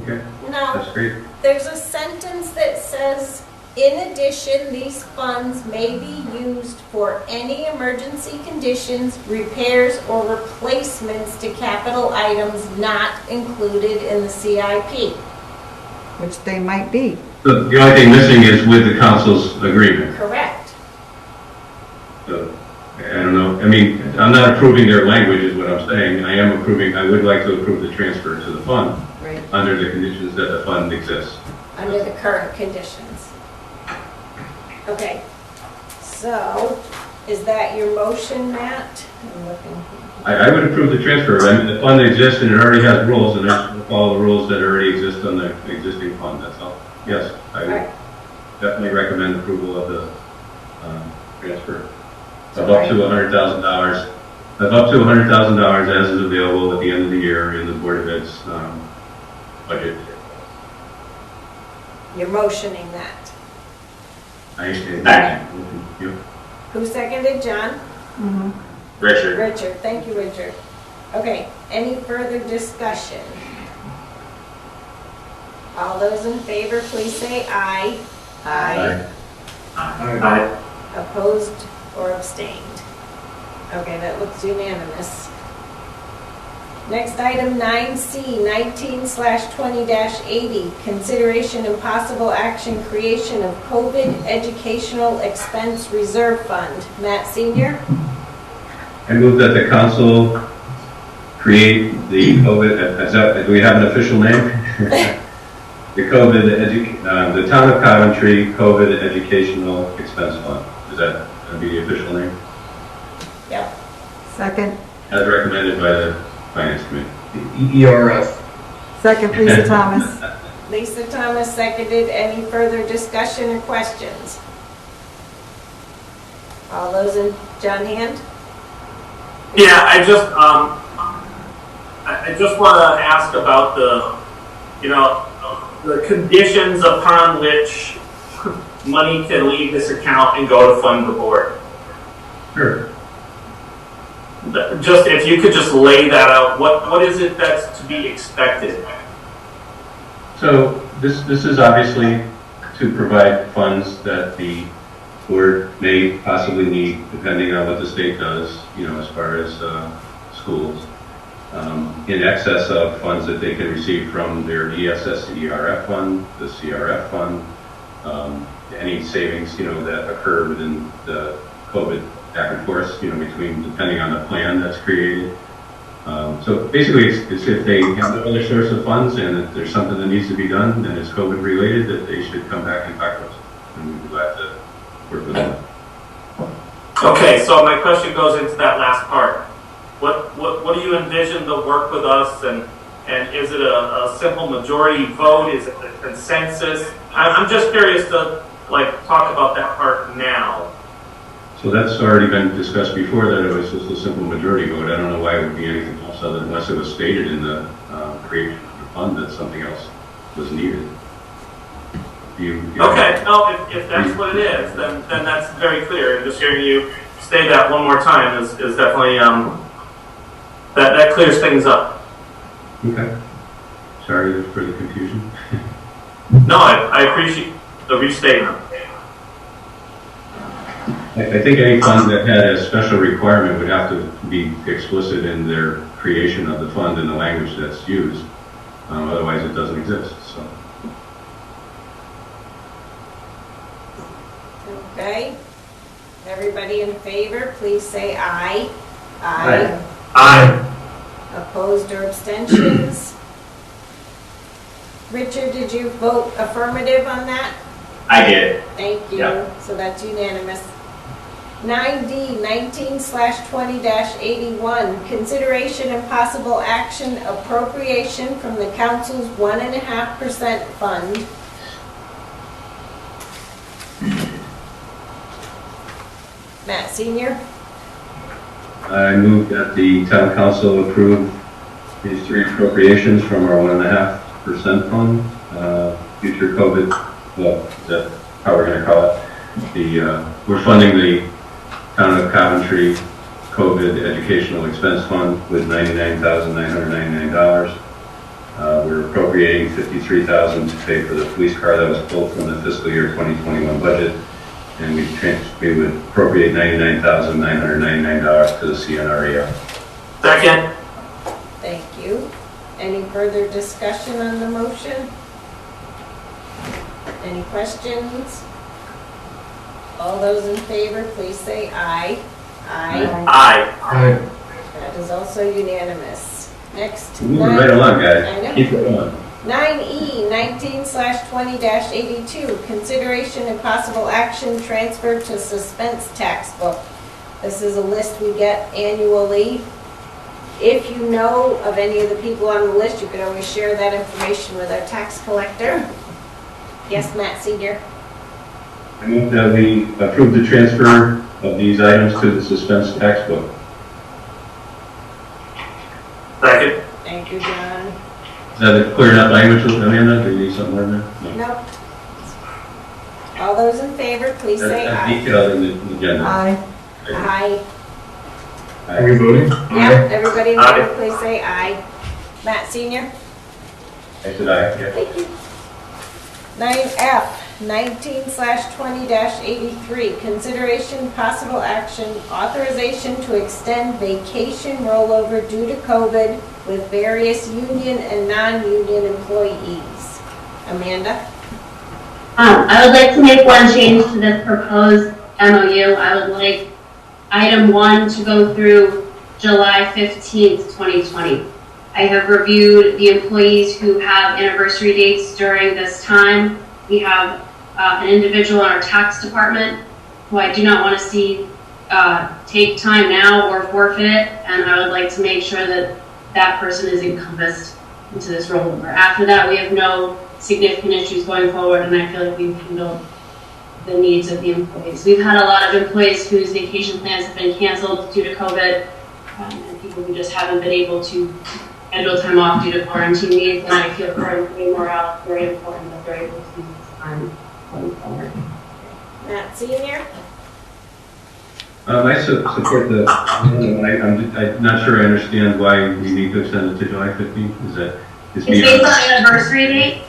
Okay, No, that's great. there's a sentence that says, in addition, these funds may be used for any emergency conditions, repairs, or replacements to capital items not included in the CIP. Which they might be. The only thing missing is with the council's agreement. Correct. So, I don't know, I mean, I'm not approving their language is what I'm saying. I would like to approve the transfer to the fund Right. under the conditions that the fund exists. Under the current conditions. Okay, so is that your motion, Matt? I'm looking. I would approve the transfer. I mean, the fund exists and it already has rules, and I should follow the rules that already exist on the existing fund, that's all. Yes, I would Right. definitely recommend approval of the transfer. Of up to $100,000, of up to $100,000 as is available at the end of the year in the Board of Ed's budget. You're motioning that. You. Who seconded, John? Richard. Richard, thank you, Richard. Okay, any further discussion? All those in favor, please say aye. Aye. Opposed or abstained? Okay, that looks unanimous. Next item, 9C, 19/20-80, consideration and possible action creation of COVID Educational Expense Reserve Fund. Matt Senior? I move that the council create the COVID, do we have an official name? The the Town of Coventry COVID Educational Expense Fund. Is that going to be the official name? Yep. Second. As recommended by the Finance Committee. ERF. Second, Lisa Thomas. Lisa Thomas seconded. Any further discussion or questions? All those in, John Hand? Yeah, I just want to ask about the conditions upon which money can leave this account and go to fund the board. Sure. Just if you could just lay that out, what is it that's to be expected? So this is obviously to provide funds that the board may possibly need, depending on what the state does, as far as schools, in excess of funds that they can receive from their ESS ERF fund, the CRF fund, any savings, that occur within the COVID back and forth, between, depending on the plan that's created. So basically, it's if they have no other source of funds and if there's something that needs to be done and it's COVID related, that they should come back and talk to us. And we'd be glad to work with them. Okay, so my question goes into that last part. What do you envision the work with us, and is it a simple majority vote? Is it a consensus? I'm just curious to talk about that part now. So that's already been discussed before, that it was just a simple majority vote. I don't know why it would be anything else other unless it was stated in the creation of the fund that something else was needed. Okay, no, if that's what it is, then that's very clear. And just hearing you say that one more time is definitely, that clears things up. Okay. Sorry for the confusion. No, I appreciate the restatement. I think any fund that had a special requirement would have to be explicit in their creation of the fund in the language that's used. Otherwise, it doesn't exist. So. Okay. Everybody in favor, please say aye. Aye. Aye. Opposed or abstentions? Richard, did you vote affirmative on that? I did. Thank you. Yep. So that's unanimous. 9D, 19/20-81, consideration and possible action appropriation from the council's 1.5% fund. Matt Senior? I move that the town council approve these three appropriations from our 1.5% fund, future COVID, well, is that how we're going to call it? We're funding the Town of Coventry COVID Educational Expense Fund with $99,999. We're appropriating $53,000 to pay for the police car that was pulled from the fiscal year 2021 budget. And we would appropriate $99,999 to the CNREO. Second. Thank you. Any further discussion on the motion? Any questions? All those in favor, please say aye. Aye. Aye. That is also unanimous. Next. Moving right along, guys. I know. Keep it going. 9E, 19/20-82, consideration and possible action transfer to suspense tax book. This is a list we get annually. If you know of any of the people on the list, you can always share that information with our tax collector. Yes, Matt Senior. I move that we approve the transfer of these items to the suspense tax book. Second. Thank you, John. Is that clear enough language, Amanda? Do you need something more than that? Nope. All those in favor, please say That's aye. detailed in the agenda. Aye. Aye. Are we voting? Yep, everybody in Aye. favor, please say aye. Matt Senior? I said aye, yeah. Thank you. 9F, 19/20-83, consideration, possible action, authorization to extend vacation rollover due to COVID with various union and non-union employees. Amanda? I would like to make one change to this proposed MOU. I would like item 1 to go through July 15th, 2020. I have reviewed the employees who have anniversary dates during this time. We have an individual in our tax department who I do not want to see take time now or forfeit it, and I would like to make sure that that person is encompassed into this rollover. After that, we have no significant issues going forward, and I feel like we've handled the needs of the employees. We've had a lot of employees whose vacation plans have been canceled due to COVID, and people who just haven't been able to schedule time off due to quarantine needs, and I feel for employee morale, it's very important that they're able to use this time going forward. Matt Senior? I support the, I'm not sure I understand why we need to extend it to July 15th. Is that? It's based on anniversary date.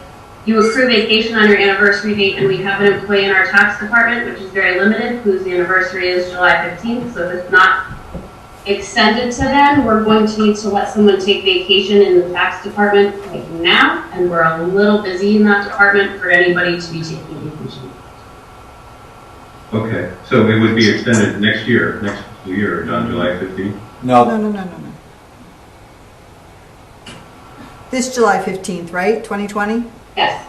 You accrue vacation on your anniversary date, and we have an employee in our tax department, which is very limited, whose anniversary is July 15th, so if it's not extended to then, we're going to need to let someone take vacation in the tax department like now, and we're a little busy in that department for anybody to be taking vacation. Okay, so it would be extended next year, next year, on July 15th? No. This July 15th, right? 2020? Yes.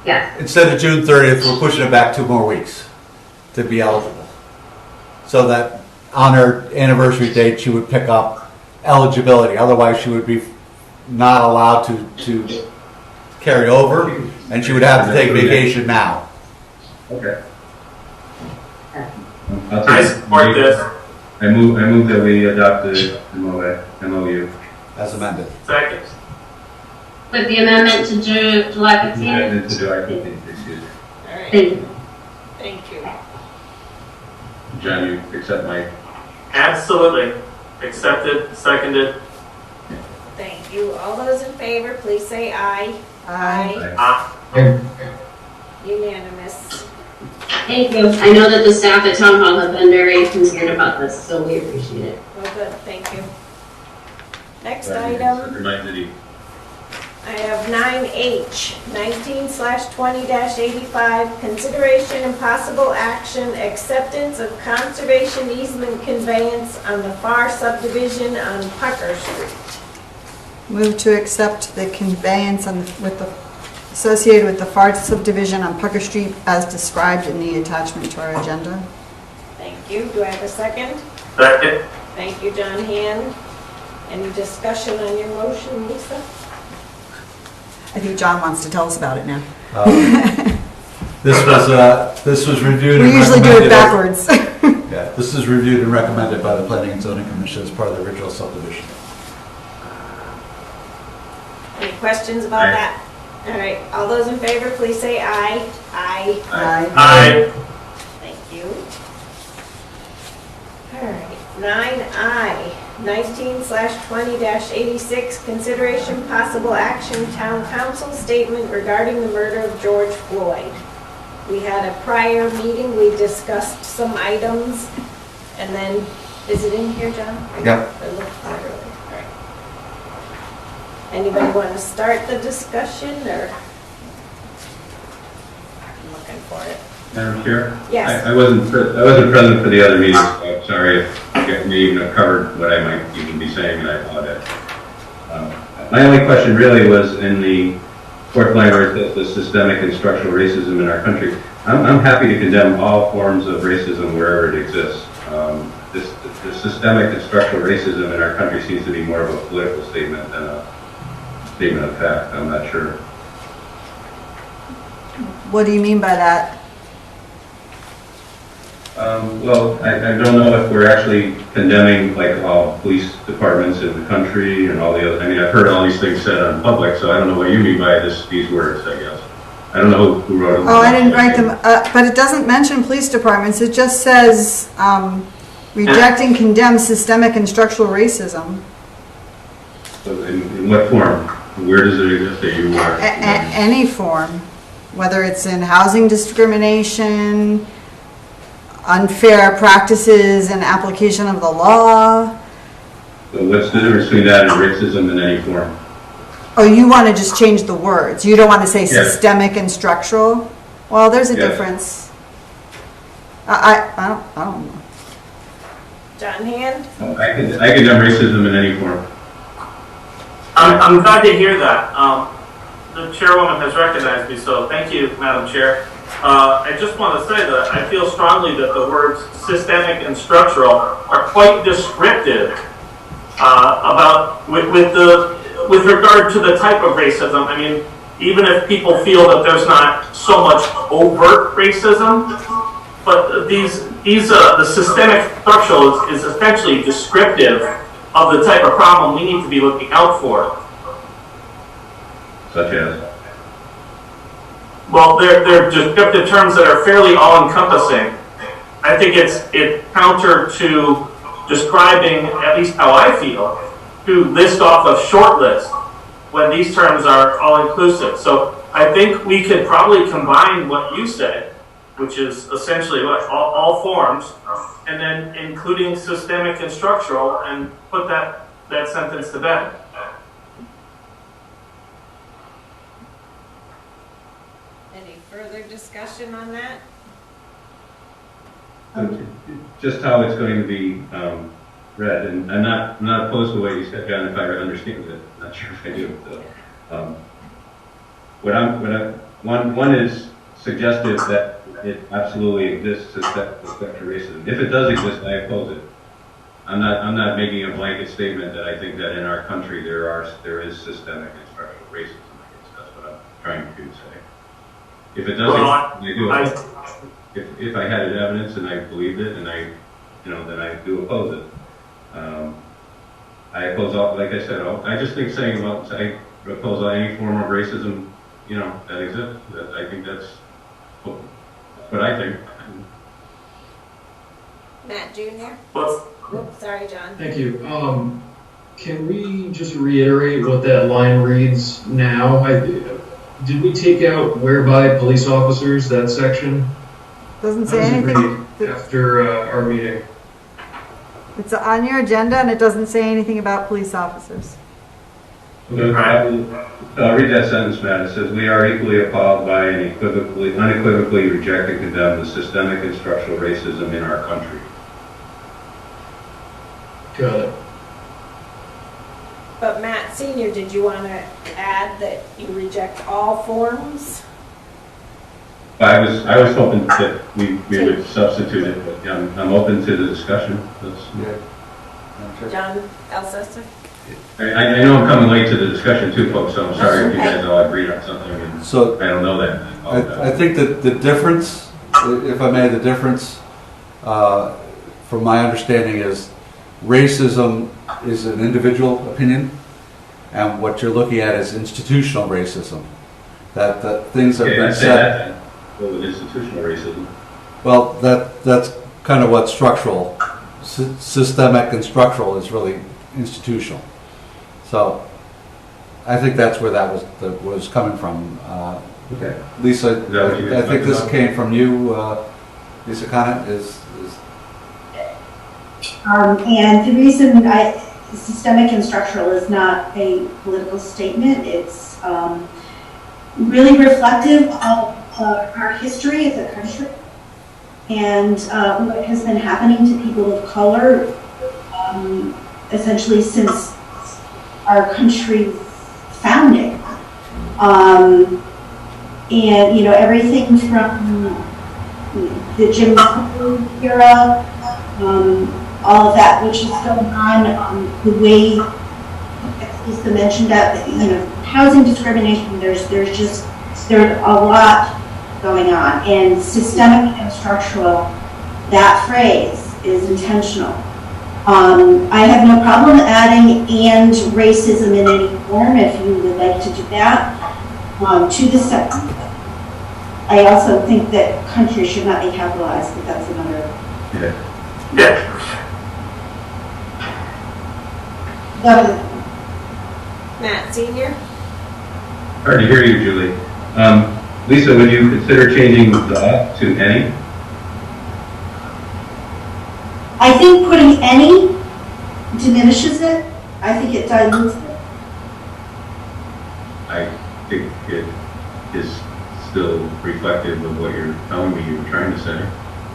Yes. Instead of June 30th, we're pushing it back 2 more weeks to be eligible. So that on her anniversary date, she would pick up eligibility. Otherwise, she would be not allowed to carry over, and she would have to take vacation now. Okay. I support this. I move that we adopt the MOU. As amended. Second. With the amendment to July 15th? Amendment to July 15th, excuse me. All right. Thank you. Thank you. John, you accept my... Absolutely. Accepted, seconded. Thank you. All those in favor, please say aye. Aye. Unanimous. Thank you. I know that the staff at Town Hall have been very concerned about this, so we appreciate it. Well, good, thank you. Next Sorry, item, reminded you. I have 9H, 19/20-85, consideration and possible action, acceptance of conservation easement conveyance on the FAR subdivision on Pucker Street. Move to accept the conveyance associated with the FAR subdivision on Pucker Street as described in the attachment to our agenda. Thank you. Do I have a second? Second. Thank you, John Hand. Any discussion on your motion, Lisa? I think John wants to tell us about it now. This was reviewed. We and usually do it recommended. backwards. Yeah, this is reviewed and recommended by the Planning and Zoning Commission as part of the original subdivision. Any questions about that? All right, all those in favor, please say aye. Aye. Aye. Thank you. All right, 9I, I, 19/20-86, consideration possible action, town council statement regarding the murder of George Floyd. We had a prior meeting, we discussed some items, and then, is it in here, John? Yeah. It looked fine earlier. All right. Anybody want to start the discussion, or? I'm looking for it. Madam Chair? Yes. I wasn't present for the other meetings, so I'm sorry if you may even have covered what I might even be saying, and I apologize. My only question really was in the fourth line where it says the systemic and structural racism in our country. I'm happy to condemn all forms of racism wherever it exists. The systemic and structural racism in our country seems to be more of a political statement than a statement of fact. I'm not sure. What do you mean by that? Well, I don't know if we're actually condemning like all police departments in the country and all the other. I mean, I've heard all these things said on public, so I don't know what you mean by these words. I guess I don't know who wrote them. Oh, I didn't write them, but it doesn't mention police departments. It just says reject and condemn systemic and structural racism. So in what form? Where does it exist that you are? Any form, whether it's in housing discrimination, unfair practices and application of the law. So what's the difference between that and racism in any form? Oh, you want to just change the words. You don't want to say Yes. systemic and structural? Well, there's a Yes. difference. I don't know. John Hand? I condemn racism in any form. I'm glad to hear that. The chairwoman has recognized me, so thank you, Madam Chair. I just want to say that I feel strongly that the words systemic and structural are quite descriptive with regard to the type of racism. I mean, even if people feel that there's not so much overt racism, but the systemic structural is essentially descriptive of the type of problem we need to be looking out for. Such as? Well, they're descriptive terms that are fairly all-encompassing. I think it's counter to describing, at least how I feel, to list off a short list when these terms are all-inclusive. So I think we could probably combine what you said, which is essentially what all forms, and then including systemic and structural, and put that sentence to bed. Any further discussion on that? Just how it's going to be read, and I'm not opposed to what you said, John. If I understand it, I'm not sure if I do. So, one is suggestive that it absolutely exists as spectral racism. If it does exist, I oppose it. I'm not making a blanket statement that I think that in our country there is systemic and structural racism. I guess that's what I'm trying to say. If it doesn't, I do. If I had evidence and I believed it, and then I do oppose it. I oppose all, like I said, I just think saying about I oppose any form of racism, that exists. I think that's what I think. Matt Jr.? Whoops, sorry, John. Thank you. Can we just reiterate what that line reads now? Did we take out whereby police officers, that section? Doesn't say How does it anything. read after our meeting? It's on your agenda and it doesn't say anything about police officers. Okay. I'll read that sentence, Matt. It says, "We are equally appalled by and unequivocally reject and condemn the systemic and structural racism in our country." Got it. But Matt Senior, did you want to add that you reject all forms? I was hoping that we would substitute it, but I'm open to the discussion. John Alcester? I know I'm coming late to the discussion too, folks, so I'm sorry if you guys all agreed on something and So I don't know that. I think that the difference, if I may, the difference from my understanding is racism is an individual opinion, and what you're looking at is institutional racism. That things have been said. With institutional racism. Well, that's kind of what structural systemic and structural is really institutional. So I think that's where that was coming from. Okay. Lisa, Is that what you I think this talked came from you, Lisa Conant, And the reason systemic and structural is not a political statement. It's really reflective of our history as a country and what has been happening to people of color essentially since our country's founding. And, you know, everything from the Jim Crow era, all of that which is going on, the way Lisa mentioned that, you know, housing discrimination, there's a lot going on, and systemic and structural, that phrase is intentional. I have no problem adding "and racism in any form" if you would like to do that to the sentence. I also think that country should not be capitalized, but that's another. Yeah. Matt Senior? Hard to hear you, Julie. Lisa, would you consider changing the to any? I think putting any diminishes it. I think it dilutes it. I think it is still reflective of what you're telling me you were trying to say.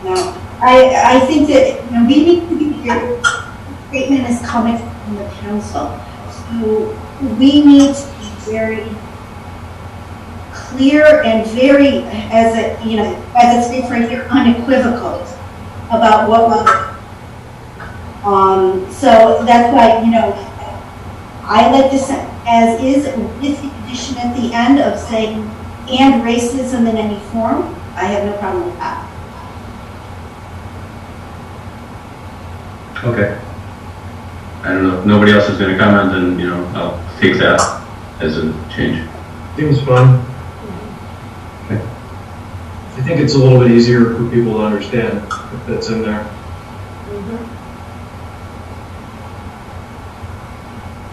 No, I think that, you know, we need to be clear. The statement is coming from the council, so we need to be very clear and very, as it states right here, unequivocal about what we're. So that's why, you know, I like this as is with the addition at the end of saying "and racism in any form." I have no problem with that. Okay. I don't know. If nobody else is going to comment, then, you know, I'll take that as a change. Seems fun. I think it's a little bit easier for people to understand if that's in there.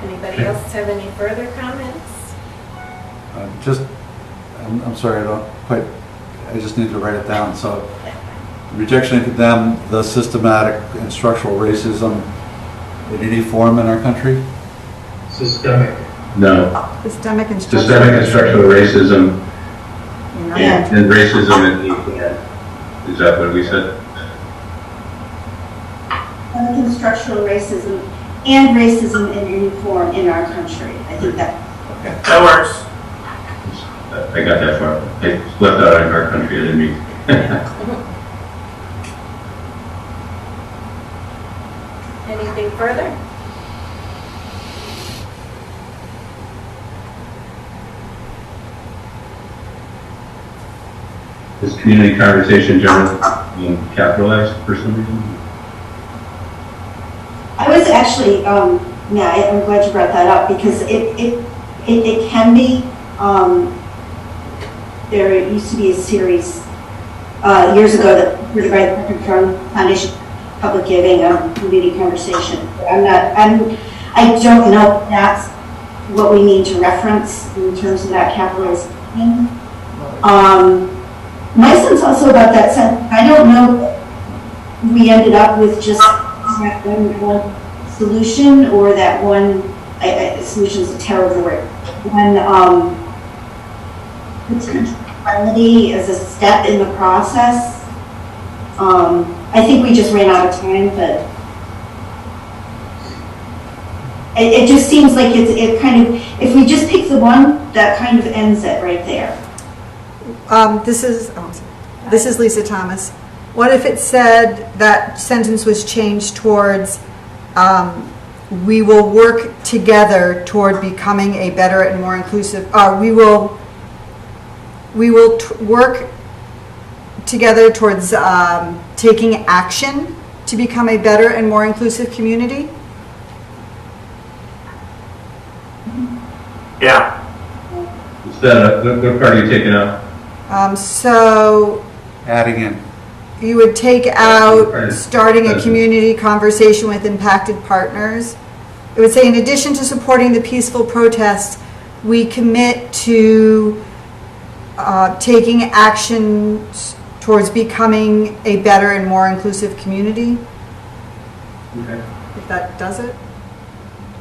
Anybody else have any further comments? I'm sorry, I just need to write it down. So, rejection and condemn the systematic and structural racism in any form in our country? Systemic. No. Systemic and structural. Systemic and structural racism Yeah. and racism in the Is that what we said? And structural racism and racism in any form in our country. I think that. Okay. That works. I got that far. I left out in our country, I didn't mean. Anything further? Is community conversation generally capitalized for some reason? I was actually, yeah, I'm glad you brought that up because it can be. There used to be a series years ago that by the Coventry Foundation Public Giving community conversation. I don't know if that's what we need to reference in terms of that capitalization. My sense also about that sentence, I don't know if we ended up with just that one solution or that one, solution is a terrible word, one potential remedy as a step in the process. I think we just ran out of time, but it just seems like it kind of, if we just pick the one, that kind of ends it right there. This is Lisa Thomas. What if it said that sentence was changed towards we will work together toward becoming a better and more inclusive, we will work together towards taking action to become a better and more inclusive community? Yeah. What part are you taking out? So Adding in. you would take out starting a community conversation with impacted partners. It would say, in addition to supporting the peaceful protests, we commit to taking actions towards becoming a better and more inclusive community. Okay. If that does it.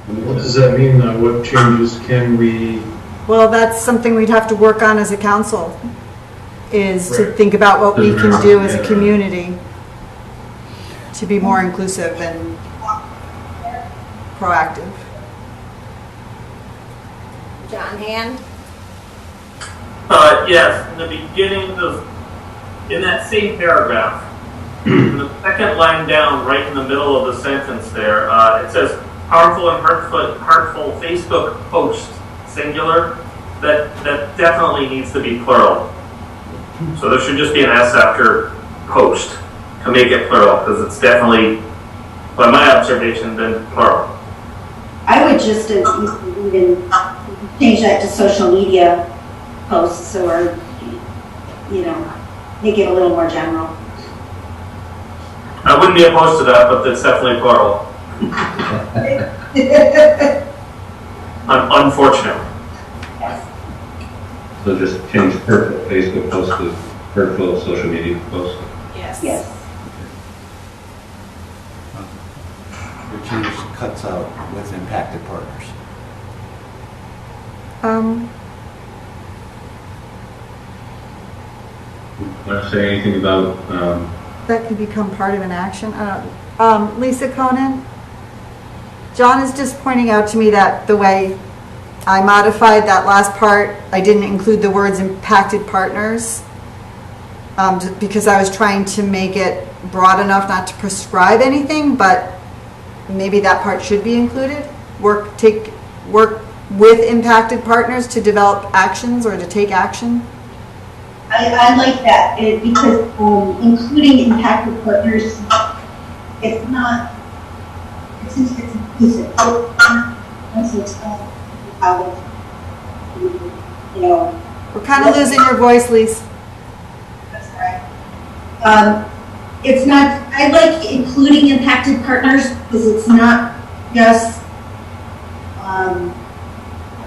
What does that mean, though? What changes can we? Well, that's something we'd have to work on as a council, is to Right. think about what we can do as a Yeah. community to be more inclusive and proactive. John Hand? Yes, in the beginning of, in that same paragraph, in the second line down, right in the middle of the sentence there, it says harmful and hurtful Facebook posts, singular. That definitely needs to be plural. So there should just be an S after post to make it plural, because it's definitely, by my observation, been plural. I would just even change that to social media posts, or, make it a little more general. I wouldn't be opposed to that, but it's definitely plural. Unfortunately. So just change hurtful Facebook post to hurtful social media post. Yes. Yes. Your change cuts out with impacted partners. Want to say anything about, That could become part of an action. Lisa Conan, John is just pointing out to me that the way I modified that last part, I didn't include the words impacted partners, because I was trying to make it broad enough not to prescribe anything, but maybe that part should be included. Work with impacted partners to develop actions or to take action. I like that, because including impacted partners, it's not, it's inclusive. We're kind of losing your voice, Lise. That's right. It's not, I like including impacted partners, because it's not just,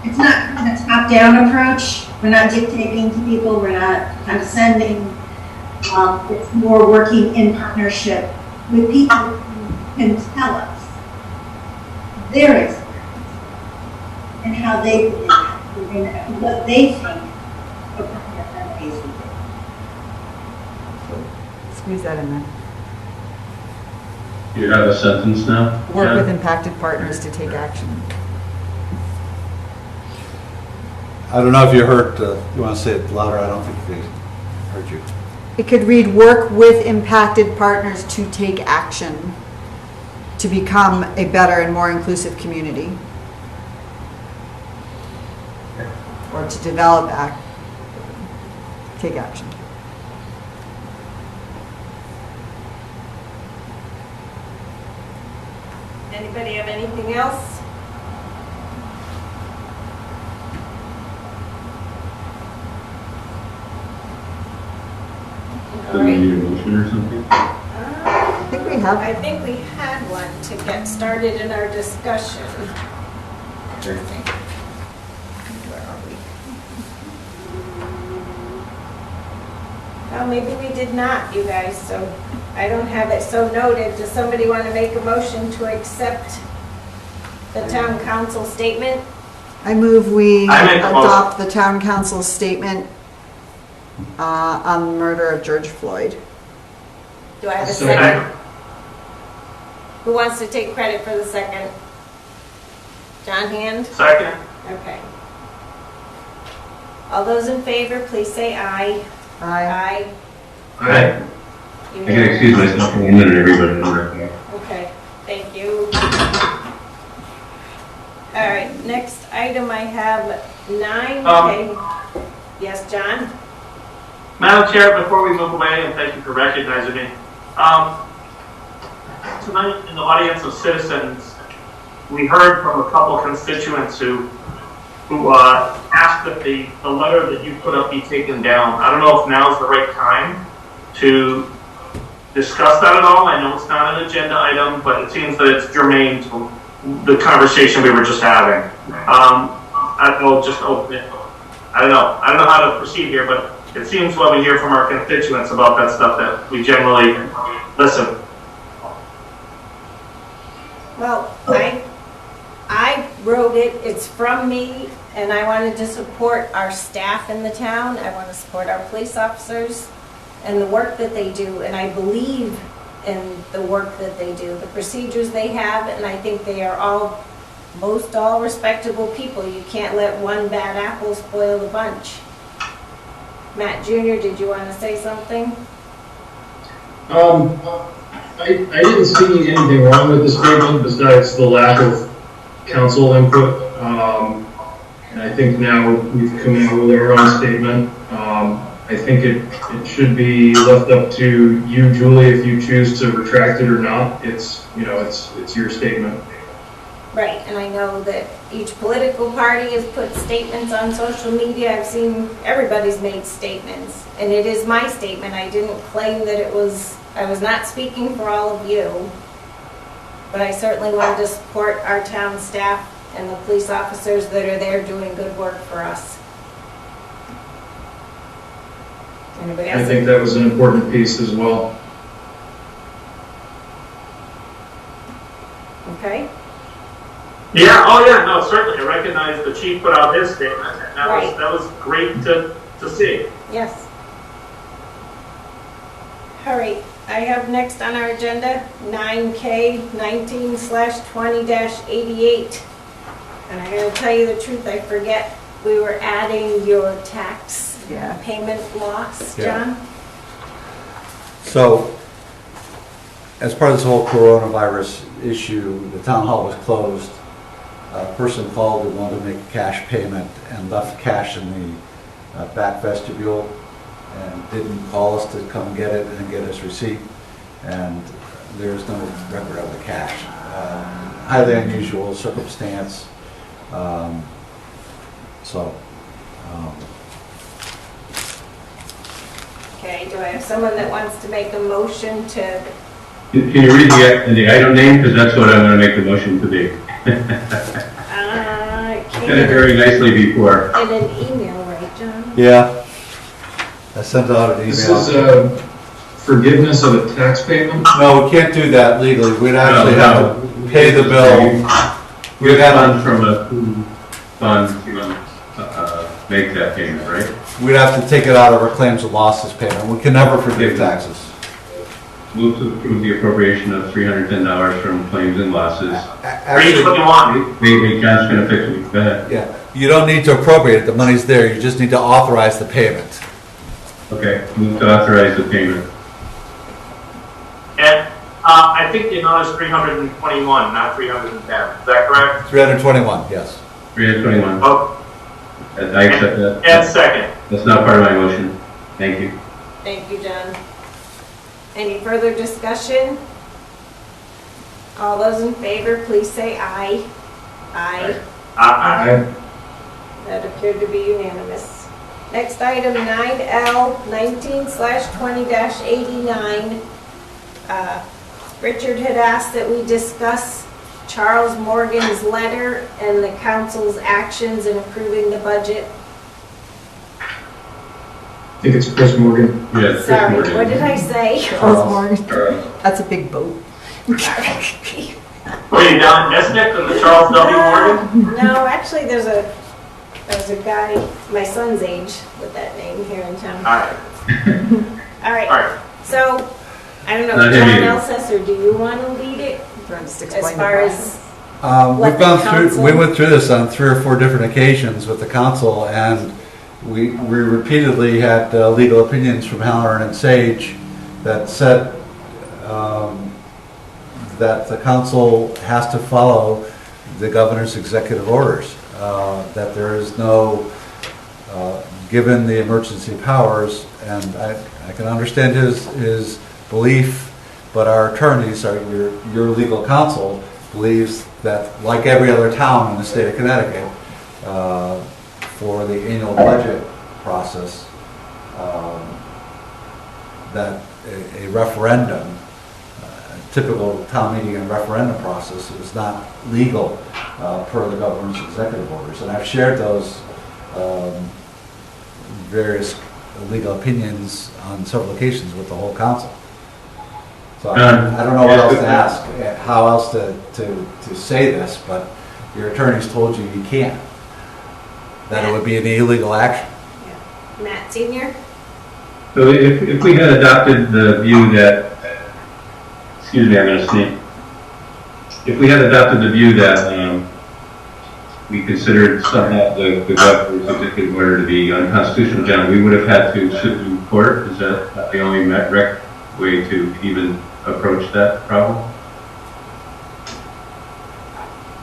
it's not kind of top-down approach. We're not dictating to people, we're not condescending. It's more working in partnership with people who can tell us their experience and how they believe it, and what they think appropriate remedies would be. Squeeze that in there. you have a sentence now? Work Jen? with impacted partners to take action. I don't know if you heard, you want to say it louder? I don't think they heard you. It could read, work with impacted partners to take action to become a better and more inclusive community. Or to develop, take action. Anybody have anything else? Do we need a motion or something? I think we have. I think we had one to get started in our discussion. Okay. Where are we? Well, maybe we did not, you guys, so I don't have it so noted. Does somebody want to make a motion to accept the town council statement? I move we I make a motion. adopt the town council's statement on the murder of George Floyd. Do I have a Second. second? Who wants to take credit for the second? John Hand? Second? Okay. All those in favor, please say aye. Aye. All right. I You can know. excuse myself for 1 minute, everybody. Okay, thank you. All right, next item I have 9. Okay. Yes, John? Madam Chair, before we move away, and thank you for recognizing me, tonight in the audience of citizens, we heard from a couple constituents who asked that the letter that you put up be taken down. I don't know if now's the right time to discussed that at all. I know it's not an agenda item, but it seems that it's germane to the conversation we were just having. I'll just open it. I don't know how to proceed here, but it seems when we hear from our constituents about that stuff that we generally listen. Well, I wrote it, it's from me, and I wanted to support our staff in the town. I want to support our police officers and the work that they do, and I believe in the work that they do, the procedures they have, and I think they are most all respectable people. You can't let one bad apple spoil the bunch. Matt Jr., did you want to say something? I didn't see anything wrong with the statement besides the lack of council input. And I think now we've come in with our own statement. I think it should be left up to you, Julie, if you choose to retract it or not. It's your statement. Right, and I know that each political party has put statements on social media. I've seen everybody's made statements, and it is my statement. I didn't claim that I was not speaking for all of you, but I certainly wanted to support our town staff and the police officers that are there doing good work for us. Anybody else? I think that was an important piece as well. Okay. Yeah, oh yeah, no, certainly. I recognize the chief put out his statement, and that was great to see. Yes. All right, I have next on our agenda 9K 19/20-88. And I gotta tell you the truth, I forget, we were adding your tax payment loss, John? So, as part of this whole coronavirus issue, the town hall was closed. A person called and wanted to make a cash payment and left cash in the back vestibule and didn't call us to come get it and get his receipt. And there's no record of the cash. Highly unusual circumstance. Okay, do I have someone that wants to make a motion to? Can you read the item name? Because that's what I'm going to make the motion to be. Said it very nicely before. In an email, right, John? Yeah. I sent out an email. This is forgiveness of a tax payment? No, we can't do that legally. We'd actually have to pay the bill. We'd have funds from a fund to make that payment, right? We'd have to take it out of our claims and losses payment. We can never forgive taxes. Move to approve the appropriation of $310 from claims and losses. Read what you want. Maybe John's going to fix it. Go ahead. Yeah, you don't need to appropriate it. The money's there. You just need to authorize the payment. Okay, move to authorize the payment. And I think the amount is 321, not 310. Is that correct? 321, yes. 321. Oh. I accept that. And second. That's not part of my motion. Thank you. Thank you, John. Any further discussion? All those in favor, please say aye. Aye. Aye. That appeared to be unanimous. Next item, 9L 19/20-89. Richard had asked that we discuss Charles Morgan's letter and the council's actions in approving the budget. I think it's Chris Morgan. Yeah, Chris Sorry, Morgan. what did I say? Charles Morgan. That's a big boat. Were you down in Mystic and the Charles W. Morgan? No, actually, there's a guy my son's age with that name here in town. All right. So, I don't know, Not John him either. Elsesser, do you want to lead it? Just As explain far the as, We've gone through. We went through this on 3 or 4 different occasions with the council, and we repeatedly had legal opinions from Halloran and Sage that said that the council has to follow the governor's executive orders. That there is no, given the emergency powers, and I can understand his belief, but our attorneys, your legal counsel, believes that, like every other town in the state of Connecticut, for the annual budget process, that a referendum, typical town meeting and referendum process. It was not legal per the governor's executive orders. And I've shared those various legal opinions on several occasions with the whole council. So I don't know what else to ask, how else to say this, but your attorneys told you you can't, that it would be an illegal action. Yeah. Matt Senior? So if we had adopted the view that, excuse me, I'm going to sneak. If we had adopted the view that we considered somehow the governor's executive order to be unconstitutional, John, we would have had to sue in court. Is that the only way to even approach that problem?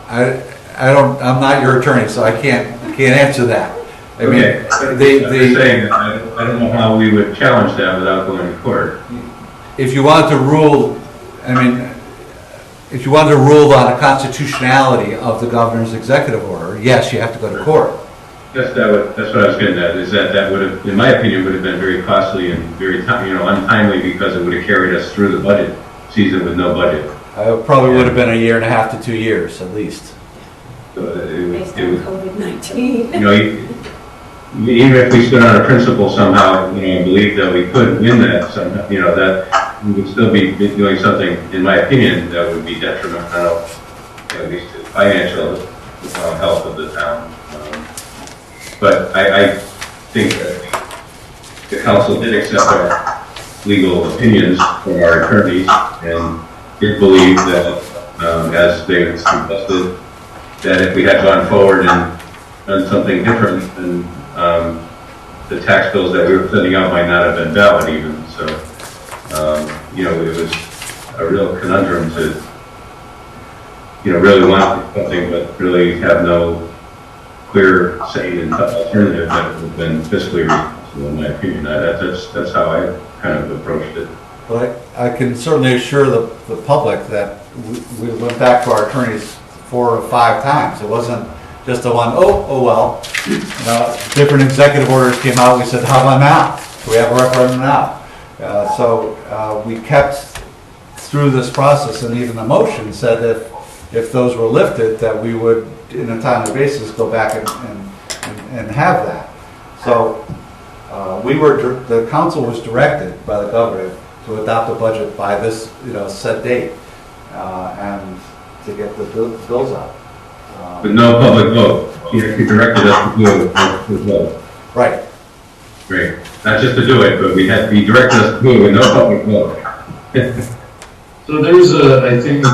I'm not your attorney, so I can't answer that. I mean, I'm saying I don't know how we would challenge that without going to court. If you wanted to rule, if you wanted to rule on a constitutionality of the governor's executive order, yes, you have to go to court. Yes, that's what I was getting at. Is that would have, in my opinion, would have been very costly and very untimely, because it would have carried us through the budget season with no budget. It probably would have been 1.5 to 2 years at least. So Based on COVID-19. Even if we stood on a principle somehow, and believed that we could win that somehow, that we would still be doing something, in my opinion, that would be detrimental, at least to the financial health of the town. But I think that the council did accept our legal opinions from our attorneys and did believe that, as they suggested, that if we had gone forward and done something different, then the tax bills that we were sending out might not have been valid even. So, it was a real conundrum to, really want something but really have no clear, sane alternative that would have been fiscally responsible, in my opinion. That's how I kind of approached it. But I can certainly assure the public that we went back to our attorneys 4 or 5 times. It wasn't just the one, oh well. Different executive orders came out. We said, how about now? We have a referendum now. So we kept through this process, and even the motion said if those were lifted, that we would, in a timely basis, go back and have that. So the council was directed by the governor to adopt a budget by this set date, and to get the bills out. With no public vote. He actually directed us to do it with vote. Right. Great. Not just to do it, but he directed us to do it with no public vote. So there's I think,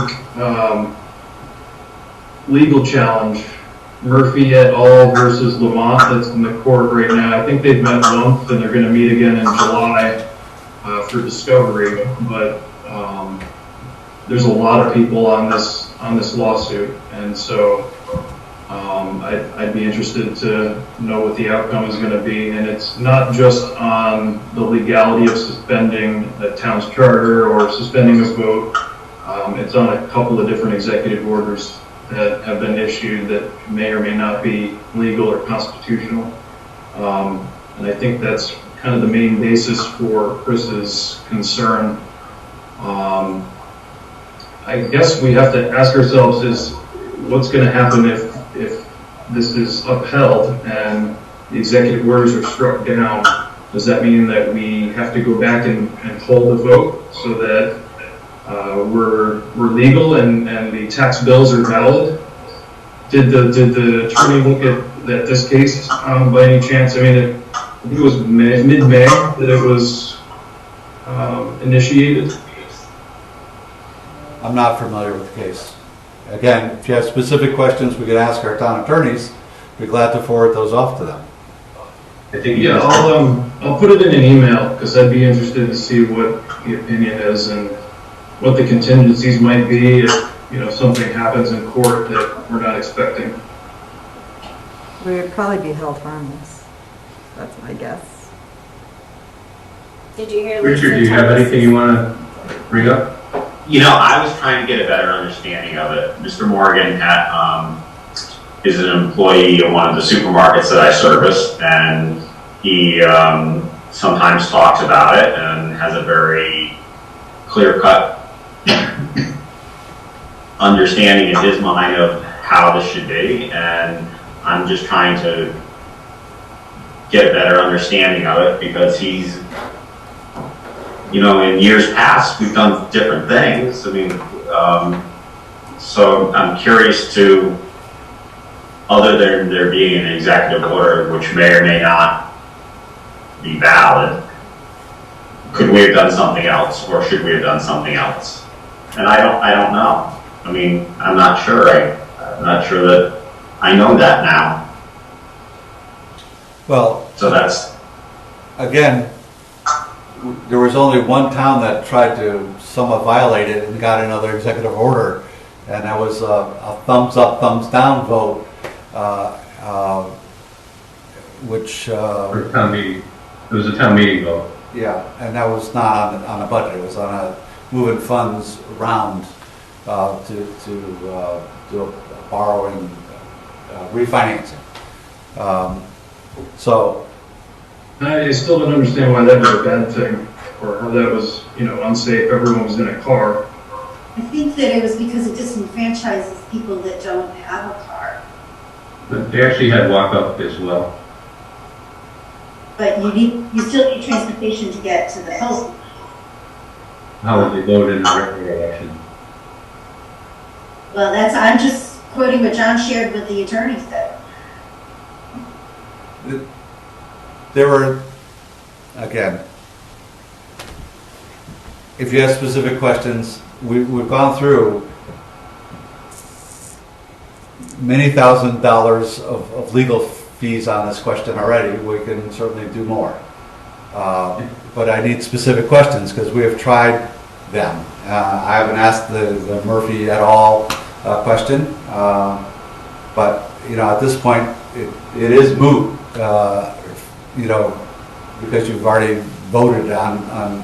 legal challenge, Murphy et al. Versus Lamont, that's in the court right now. I think they've met once, and they're going to meet again in July for discovery. But there's a lot of people on this lawsuit, and so I'd be interested to know what the outcome is going to be. And it's not just on the legality of suspending a town's charter or suspending a vote. It's on a couple of different executive orders that have been issued that may or may not be legal or constitutional. And I think that's kind of the main basis for Chris's concern. I guess we have to ask ourselves is what's going to happen if this is upheld and the executive orders are struck down. Does that mean that we have to go back and hold a vote so that we're legal and the tax bills are valid? Did the attorney look at this case by any chance? I mean, I think it was mid-May that it was initiated. I'm not familiar with the case. Again, if you have specific questions, we could ask our town attorneys. We'd be glad to forward those off to them. I think I'll put it in an email because I'd be interested to see what the opinion is and what the contingencies might be if something happens in court that we're not expecting. We would probably be held harmless. That's my guess. Did you hear Richard, do you have anything you want to bring up? I was trying to get a better understanding of it. Mr. Morgan is an employee of one of the supermarkets that I service, and he sometimes talks about it and has a very clear-cut understanding in his mind of how this should be, and I'm just trying to get a better understanding of it because he's, you know, in years past, we've done different things. I mean, so I'm curious to, other than there being an executive order, which may or may not be valid, could we have done something else, or should we have done something else? And I don't know. I mean, I'm not sure. I'm not sure that I know that now. Well, So that's, again, there was only one town that tried to somewhat violate it and got another executive order, and that was a thumbs up, thumbs down vote, which... For town meeting. It was a town meeting vote. Yeah, and that was not on a budget, it was on a moving funds around to do a borrowing, refinancing. So I still don't understand why that was a bad thing, or how that was, unsafe. Everyone was in a car. I think that it was because it disenfranchises people that don't have a car. But they actually had walk-up as well. But you still need transportation to get to the post. How would they vote in the regular election? Well, I'm just quoting what John shared with the attorney said. there were, again, if you have specific questions, we've gone through many $1,000s of legal fees on this question already. We can certainly do more. But I need specific questions because we have tried them. I haven't asked the Murphy et al. Question, but at this point it is moot. Because you've already voted on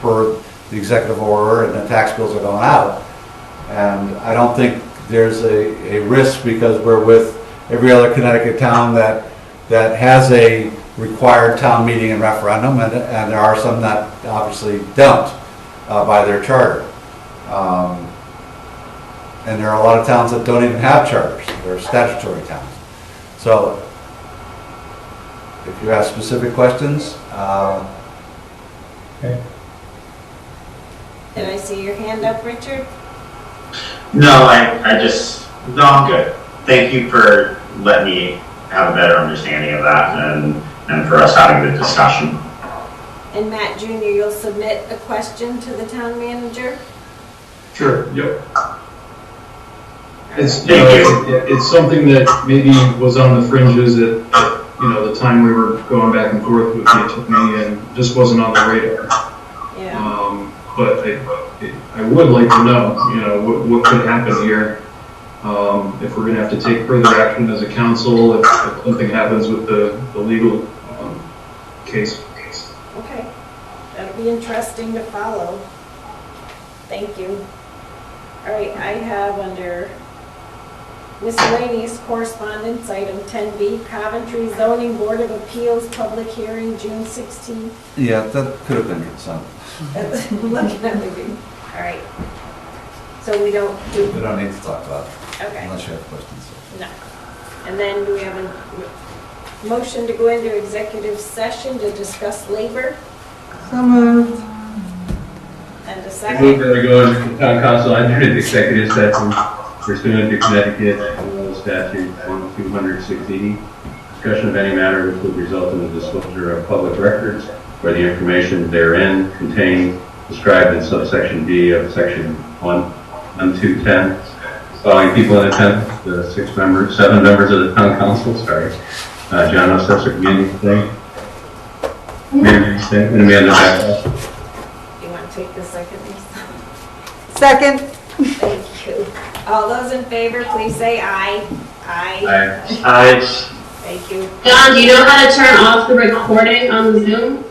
per the executive order and the tax bills are going out, and I don't think there's a risk because we're with every other Connecticut town that has a required town meeting and referendum, and there are some that obviously don't by their charter. And there are a lot of towns that don't even have charters. They're statutory towns. So if you ask specific questions. Okay. Did I see your hand up, Richard? No, no, I'm good. Thank you for letting me have a better understanding of that and for us having the discussion. And Matt Jr., you'll submit a question to the town manager? Sure, yep. It's something that maybe was on the fringes at the time we were going back and forth with the attorney and just wasn't on the radar. Yeah. But I would like to know, what could happen here if we're going to have to take further action as a council if something happens with the legal case. Okay. That'll be interesting to follow. Thank you. All right, I have under miscellaneous correspondence, item 10B, Coventry Zoning Board of Appeals, public hearing, June 16th. Yeah, that could have been some. Looking at me. All right. So we don't need to talk about it. Okay. Unless you have questions. No. And then do we have a motion to go into executive session to discuss labor? So moved. And a I move second? that we go into town council under the executive session pursuant to Connecticut statute 126E. Discussion of any matter which would result in the disclosure of public records where the information therein contained described in subsection B of section 1-2-10. Following people in attendance, the 7 members of the town council, John Osseser, community thing. Mary Sting, and Amanda Backlash. You want to take the second, Lisa? Second. Thank you. All those in favor, please say aye. Aye. Aye. Aye. Thank you. John, do you know how to turn off the recording on Zoom?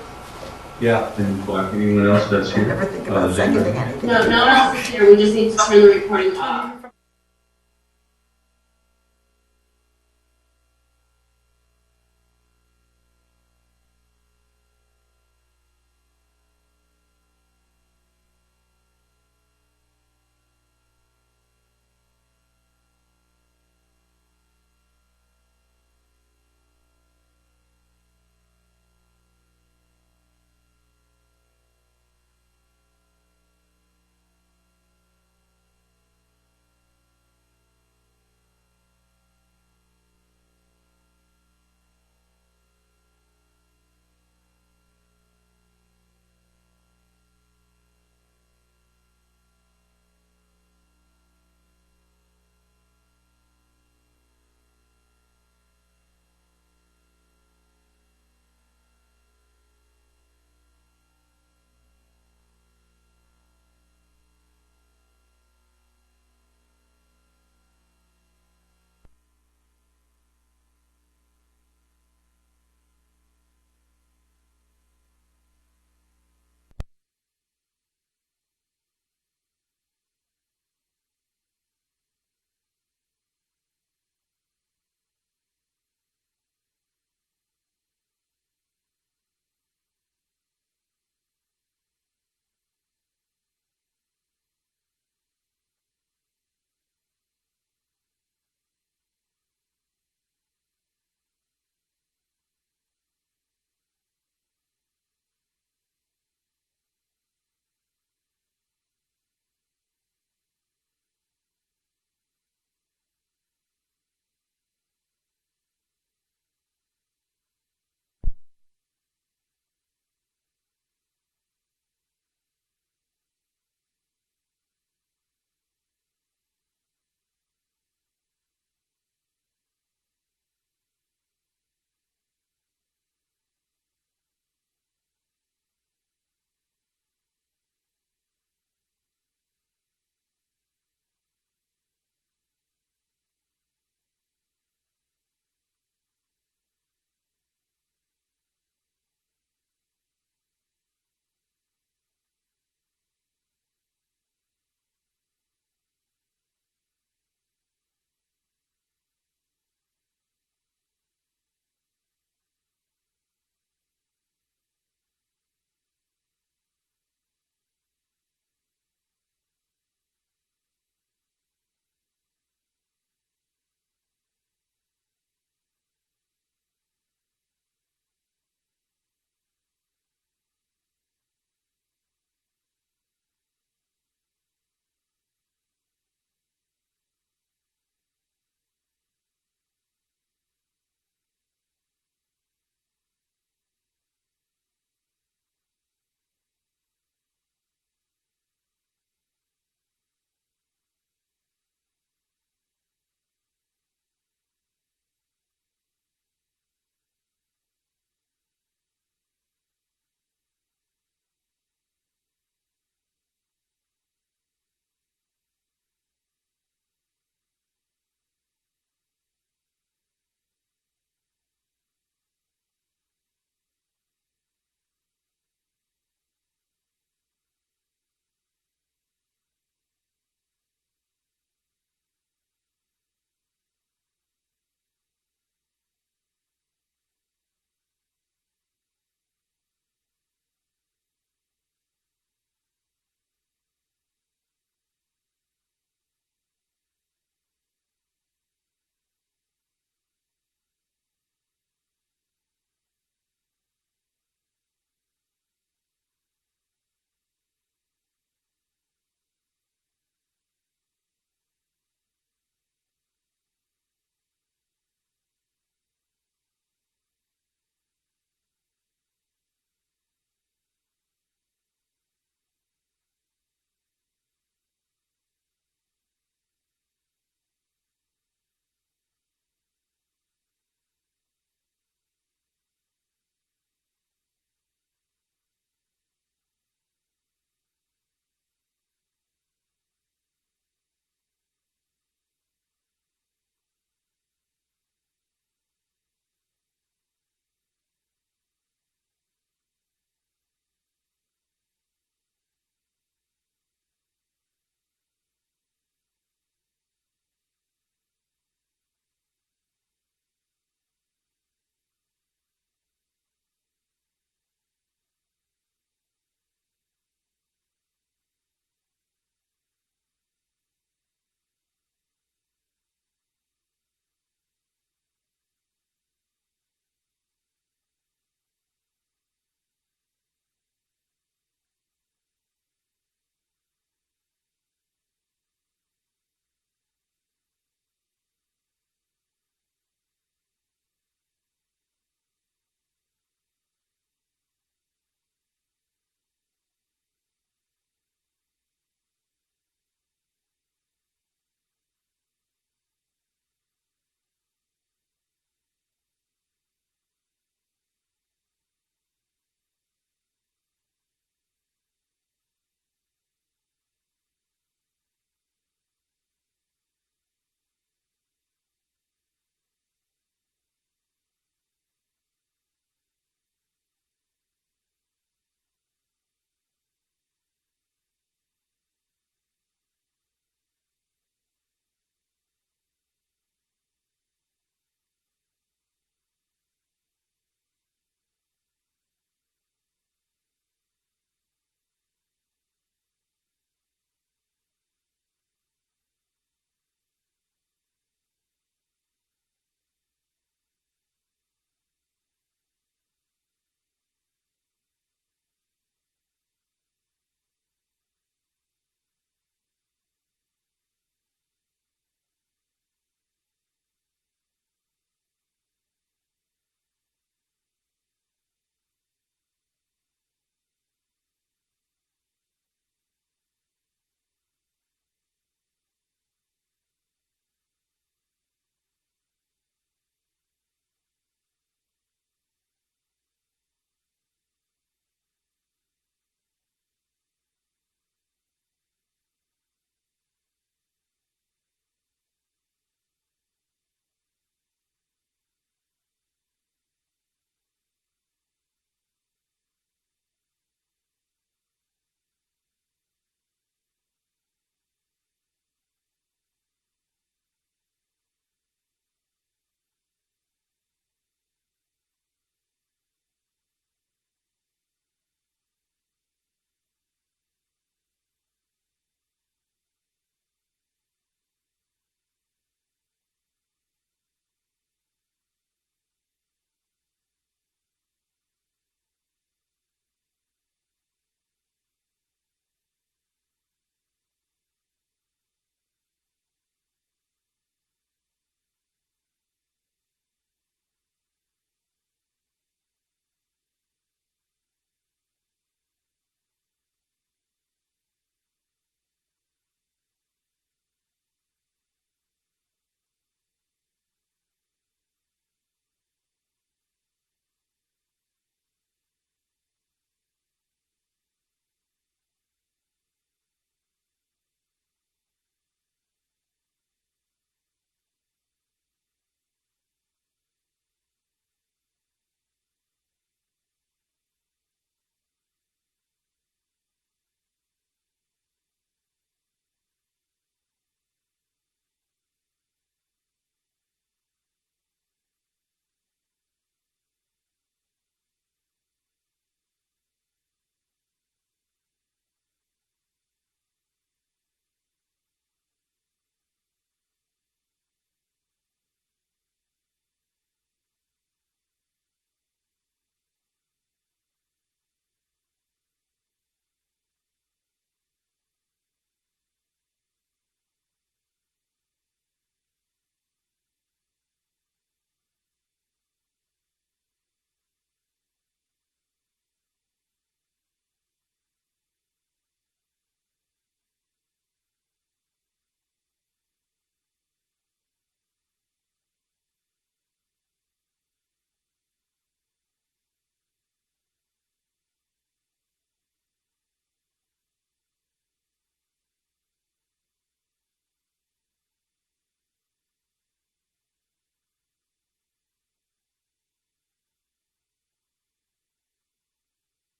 Yeah. And anyone else that's here? Never think about seconding anything. No one else is here. We just need to turn the recording off.